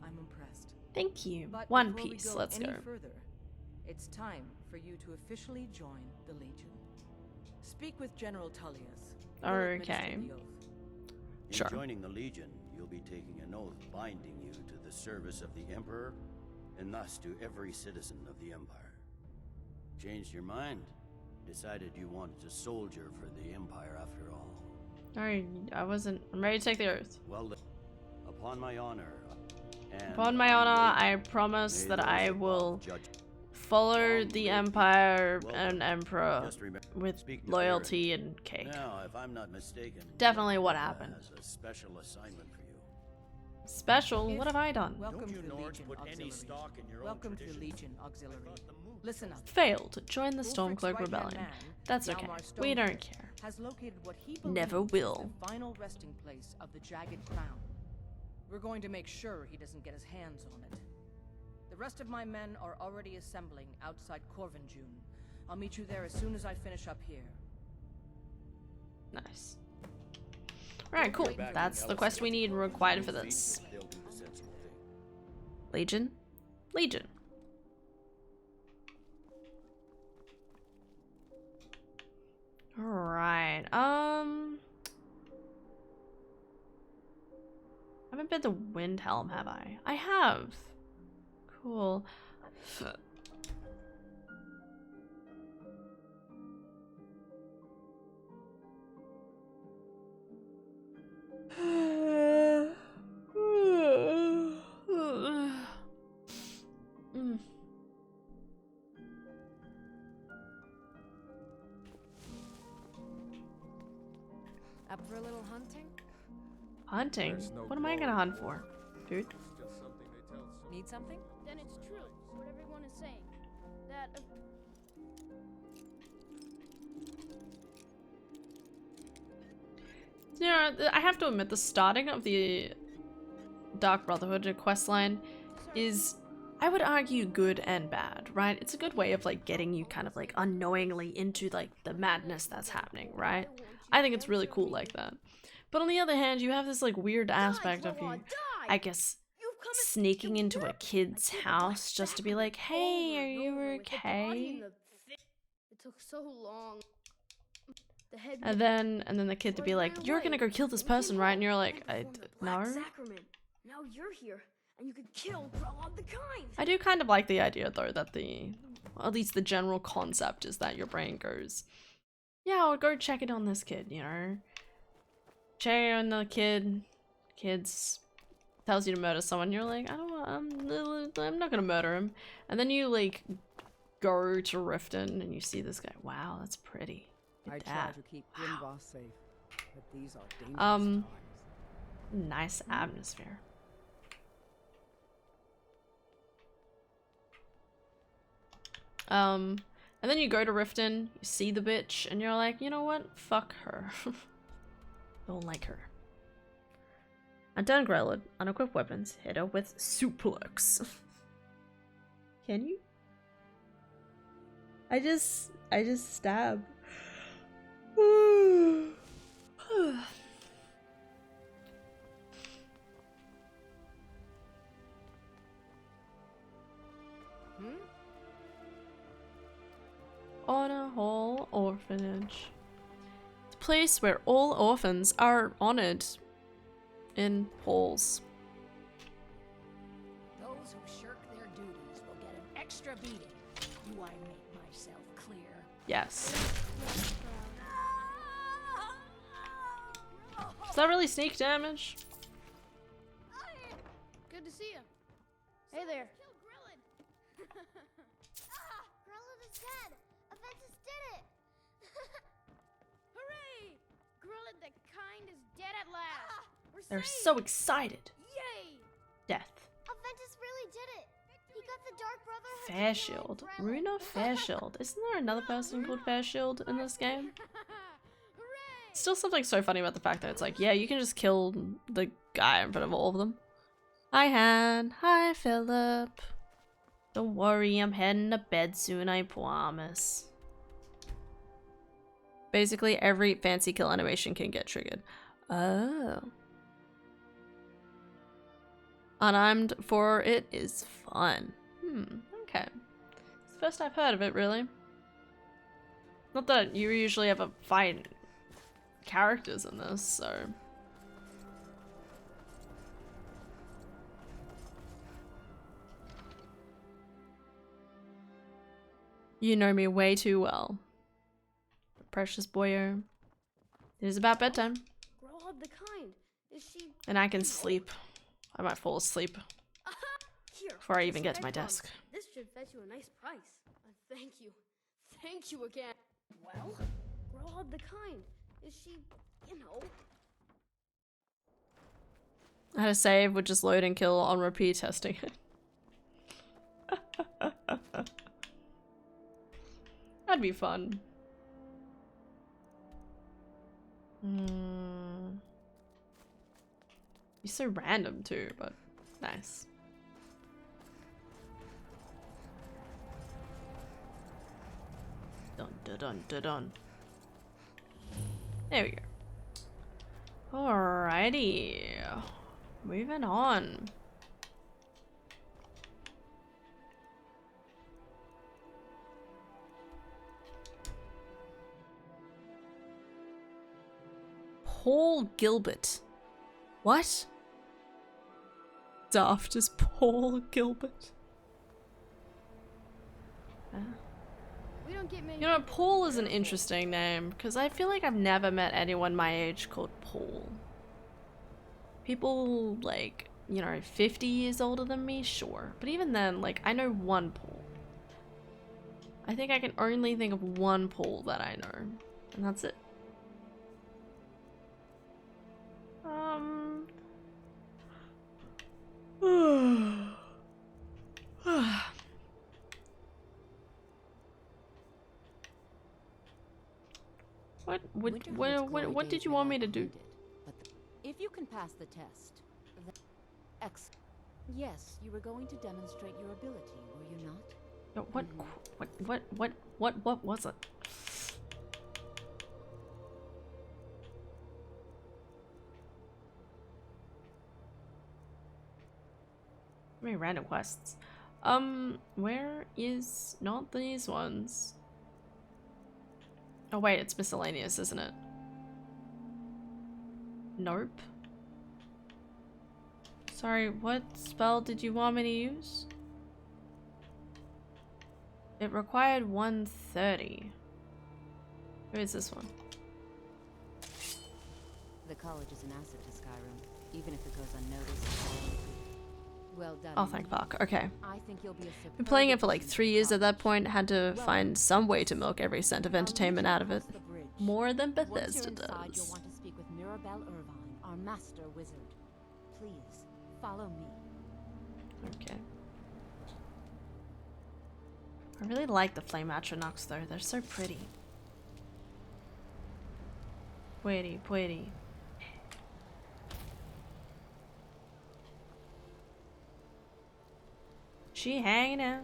I'm impressed. Thank you. But One before we Piece. go Let's any go. further, it's time for you to officially join the Legion. Speak with General Tullius. He'll administer Okay. the oath. Sure. In joining the Legion, you'll be taking an oath binding you to the service of the Emperor, and thus to every citizen of the Empire. Changed your mind? Decided you wanted to soldier for the Empire after all. Alright, I'm ready to take the oath. Well, upon my honor, and Upon my honor, I promise that I will follow the Empire and Emperor with loyalty and cake. Now, if I'm not mistaken, Definitely what happened. has a special assignment for you. Special? What have I done? Welcome to the Legion Auxiliary. Welcome to the Legion Auxiliary. Listen up. Failed to join the Ulfric's Stormcloak right-hand Rebellion. man, That's okay. Hjalmar We don't Stoneforge, care. Has located what he Never believes will. is the final resting place of the Jagged Crown. We're going to make sure he doesn't get his hands on it. The rest of my men are already assembling outside Corvinjune. I'll meet you there as soon as I finish up here. Nice. Alright, cool. That's the quest we need and required for this. Legion? Legion. Alright, I haven't been to Windhelm, have I? I have. Cool. Up for a little hunting? Hunting? What am I gonna hunt for, dude? Need something? Then it's true, what everyone is saying. That Yeah, I have to admit, the starting of the Dark Brotherhood questline is, I would argue, good and bad, right? It's a good way of like getting you kind of like unknowingly into like the madness that's happening, right? I think it's really cool like that. But on the other hand, you have this like weird aspect of you, I guess, sneaking into a kid's house just to be like, hey, are you okay? it took so long. The head And then the kid to be like, you're gonna go kill this person, right? And you're like, no. Sacrament. Now you're here, and you could kill Grelod the Kind. I do kind of like the idea though that at least the general concept is that your brain goes, yeah, I'll go check it on this kid, you know? Check on the kids tells you to murder someone, you're like, I don't want, I'm not gonna murder him. And then you like go to Riften and you see this guy, wow, that's pretty. I try That. to keep Grimboss safe, but these are dangerous times. Nice atmosphere. And then you go to Riften, you see the bitch, and you're like, you know what? Fuck her. Don't like her. Undone Grelod, unequipped weapons, hit her with suplex. Can you? I just stab. Honor Hall Orphanage. The place where all orphans are honored in halls. Those who shirk their duties will get an extra beating. Do I make myself clear? Yes. Is that really sneak damage? Good to see you. Hey there. Grelod is dead. Aventus did it. Hooray! Grelod the Kind is dead at last. We're They're saved. so excited. Yay! Death. Aventus really did it. He got the Dark Brotherhood. Fairshield. Runa Fairshield. Isn't there another person called Fairshield in this game? Still something so funny about the fact that it's like, yeah, you can just kill the guy in front of all of them. Hi, Han. Hi, Philip. Don't worry, I'm heading to bed soon, I promise. Basically, every fancy kill animation can get triggered. Oh. Unarmed for it is fun. Okay. It's the first I've heard of it, really. Not that you usually ever fight characters in this, so... You know me way too well. Precious boyo. It is about bedtime. Grow up the kind. Is she? And I can sleep. I might fall asleep Here. before I even some get to my egg bombs. desk. This should fetch you a nice price. Thank you. Thank you again. Well, grow up the kind. Is she? You know. I had a save with just load and kill on repeat testing it. That'd be fun. You're so random too, but nice. Dun dun dun dun dun. There we go. Alrighty. Moving on. Paul Gilbert. What? Daft is Paul Gilbert. We don't get many. You know, Paul is an interesting name because I feel like I've never met anyone my age called Paul. People like, you know, 50 years older than me, sure. But even then, like, I know one Paul. I think I can only think of one Paul that I know. And that's it. What did you want me to do? If you can pass the test, then yes, you were going to demonstrate your ability, were you not? No, what was it? Many random quests. Where is not these ones? Oh wait, it's miscellaneous, isn't it? Nope. Sorry, what spell did you want me to use? It required 130. Who is this one? The college is an asset to Skyrim, even if it goes unnoticed. Well done. Oh, thank fuck. Okay. I think you'll be a Been playing it for like 3 years at that point. Had to find some way to milk every cent of entertainment out of it. More than Bethesda inside, does. You'll want to speak with Mirabelle Irvine, our master wizard. Please, follow me. Okay. I really like the flame atronachs though. They're so pretty. Pretty. She hanging out.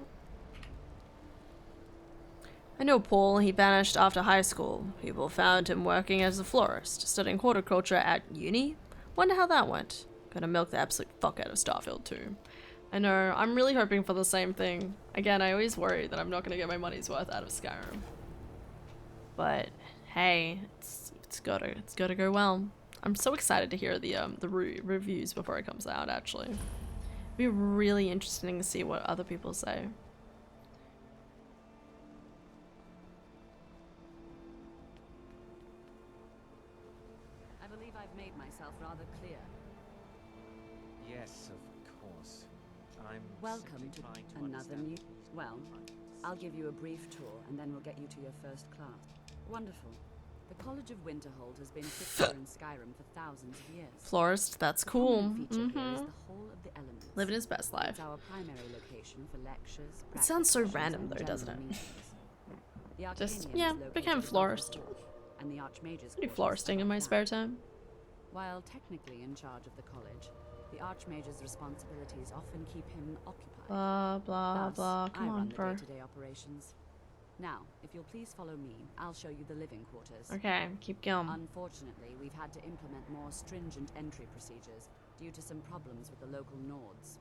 I know Paul. He vanished after high school. People found him working as a florist, studying horticulture at uni. Wonder how that went. Gonna milk the absolute fuck out of Starfield too. I know. I'm really hoping for the same thing. Again, I always worry that I'm not gonna get my money's worth out of Skyrim. But hey, it's gotta go well. I'm so excited to hear the reviews before it comes out. Actually, it'd be really interesting to see what other people say. I believe I've made myself rather clear. Yes, of course. I'm Welcome simply to trying to another understand new. Well, I'll give you a brief tour, and then we'll get you to your first class. Wonderful. The College of Winterhold has been a fixture in Skyrim for thousands of years. Florist, that's cool. The feature here is the Hall of the Elements. Living his best life. It's our primary location for lectures. It sounds so practice random sessions, though, and doesn't general it? meetings. The Just, Arcanium yeah, is located became a above the florist. hall, and the Archmage's I do quarters floristing in my above spare that. time. While technically in charge of the college, the Archmage's responsibilities often keep him occupied. Blah, blah, Thus, blah. Come I on, run the bro. day-to-day operations. Now, if you'll please follow me, I'll show you the living quarters. Okay, keep going. Unfortunately, we've had to implement more stringent entry procedures due to some problems with the local Nords.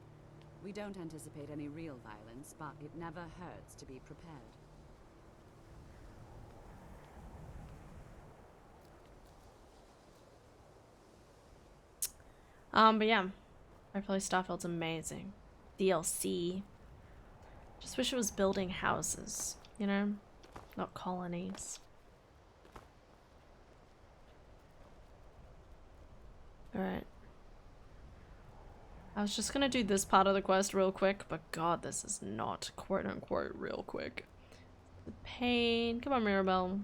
We don't anticipate any real violence, but it never hurts to be prepared. But yeah, Hopefully Starfield's amazing. DLC. Just wish it was building houses, you know? Not colonies. Alright. I was just gonna do this part of the quest real quick, but god, this is not quote-unquote real quick. The pain. Come on, Mirabelle.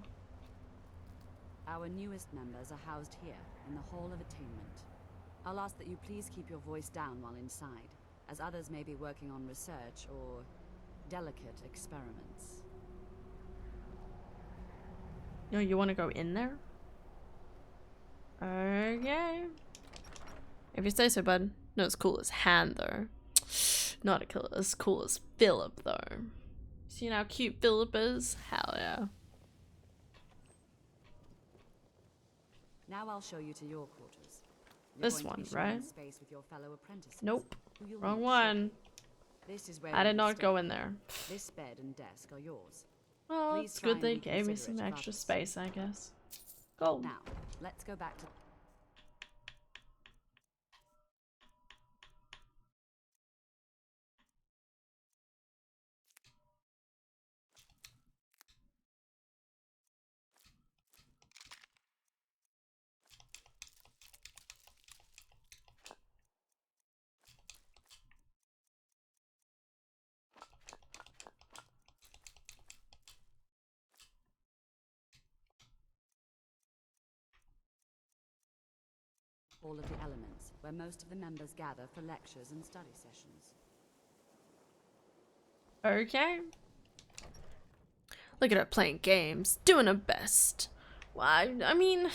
Our newest members are housed here, in the Hall of Attainment. I'll ask that you please keep your voice down while inside, as others may be working on research or delicate experiments. No, you want to go in there? Okay. If you say so, bud. Not as cool as Han, though. Not as cool as Philip, though. See how cute Philip is? Hell yeah. Now I'll show you to your quarters. This one, right? Space with your fellow apprentices, Nope. who you'll Wrong meet one. This is where I did you'll not stay. go in there. This bed and desk are yours. Well, Please it's try good and they be gave me considerate some of extra others. space, I guess. Go. Now, let's go back to... Hall of the Elements, where most of the members gather for lectures and study sessions. Okay. Look at her playing games, doing her best. Well, I mean,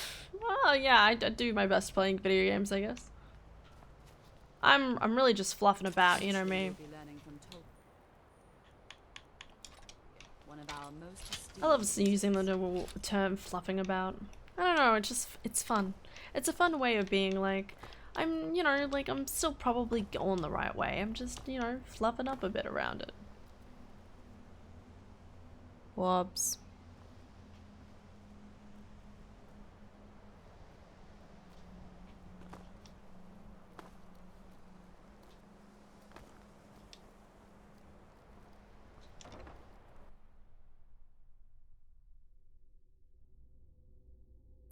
well, yeah, I do my best playing video games, I guess. I'm really just fluffing about, you know me. I love using the term fluffing about. I don't know, it's fun. It's a fun way of being like, I'm still probably going the right way. I'm just, fluffing up a bit around it. Whoops.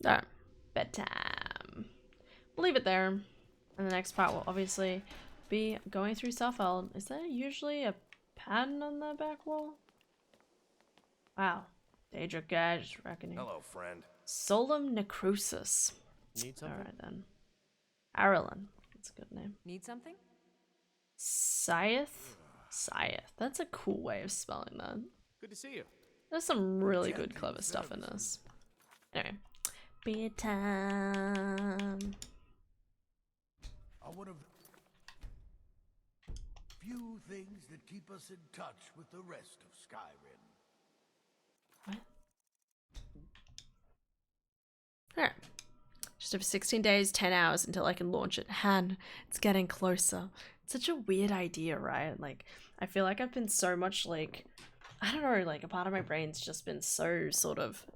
Alright, bedtime. We'll leave it there. And the next part will obviously be going through Starfeld. Is there usually a pattern on the back wall? Wow. Daedric Gage Reckoning. Hello, friend. Solemn Necrosis. Need something? Alright then. Arelyn. That's a good name. Need something? Scythe? Scythe. That's a cool way of spelling that. Good to see you. There's some really good, clever stuff in this. Anyway. Bedtime. One of the few things that keep us in touch with the rest of Skyrim. What? Alright. Just over 16 days, 10 hours until I can launch it. Han, it's getting closer. It's such a weird idea, right? Like, I feel like I've been so much like, I don't know, like a part of my brain's just been so sort of,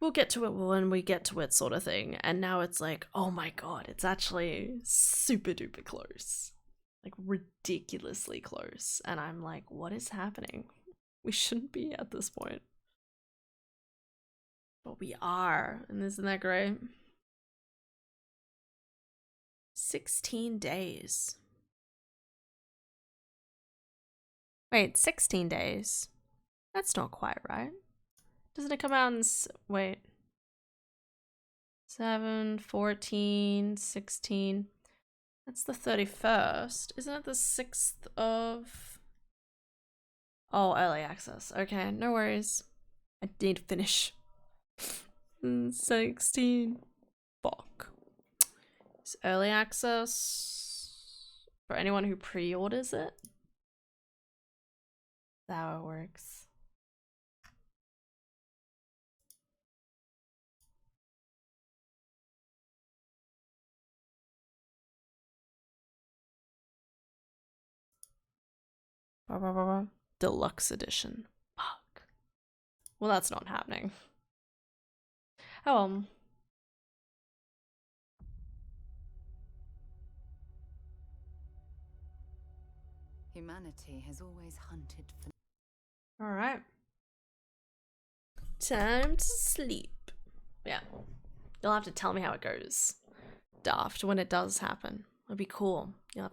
we'll get to it when we get to it sort of thing. And now it's like, oh my god, it's actually super duper close. Like ridiculously close. And I'm like, what is happening? We shouldn't be at this point. But we are. And isn't that great? 16 days. Wait, 16 days? That's not quite right. Doesn't it come out in, wait. 7, 14, 16. That's the 31st. Isn't it the 6th of... Oh, early access. Okay, no worries. I need to finish. 16. Fuck. It's early access for anyone who pre-orders it. That's how it works. Deluxe edition. Fuck. Well, that's not happening. Oh. Humanity has always hunted for. All right. Time to sleep. Yeah. You'll have to tell me how it goes. Daft, when it does happen. It'll be cool. You'll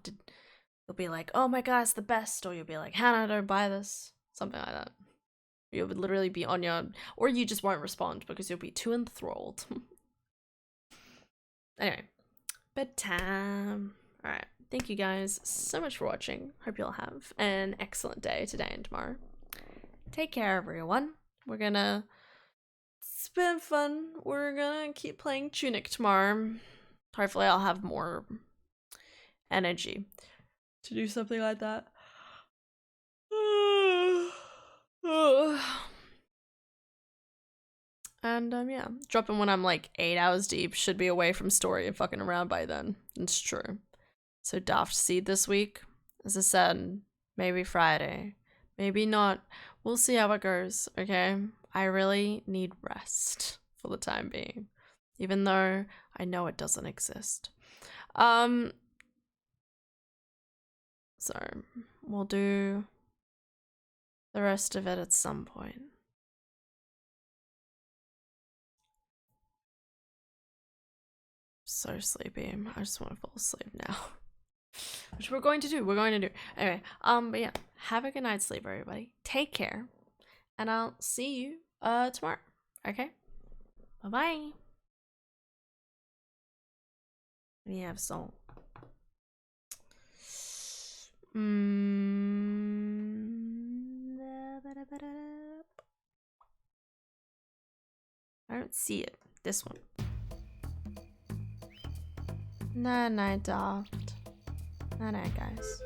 be like, oh my god, it's the best. Or you'll be like, Hannah, don't buy this. Something like that. You would literally be on your, or you just won't respond because you'll be too enthralled. Anyway, bedtime. All right. Thank you guys so much for watching. Hope you'll have an excellent day today and tomorrow. Take care, everyone. We're gonna spend fun. We're gonna keep playing Tunic tomorrow. Hopefully I'll have more energy to do something like that. And yeah, dropping when I'm like 8 hours deep. Should be away from story and fucking around by then. It's true. So Daft Seed this week. As I said, maybe Friday. Maybe not. We'll see how it goes, okay? I really need rest for the time being. Even though I know it doesn't exist. So we'll do the rest of it at some point. So sleepy. I just want to fall asleep now. Which we're going to do. Anyway, but yeah, have a good night's sleep, everybody. Take care. And I'll see you tomorrow. Okay? Bye-bye. We have salt. I don't see it. This one. Night, Daft. Night, guys.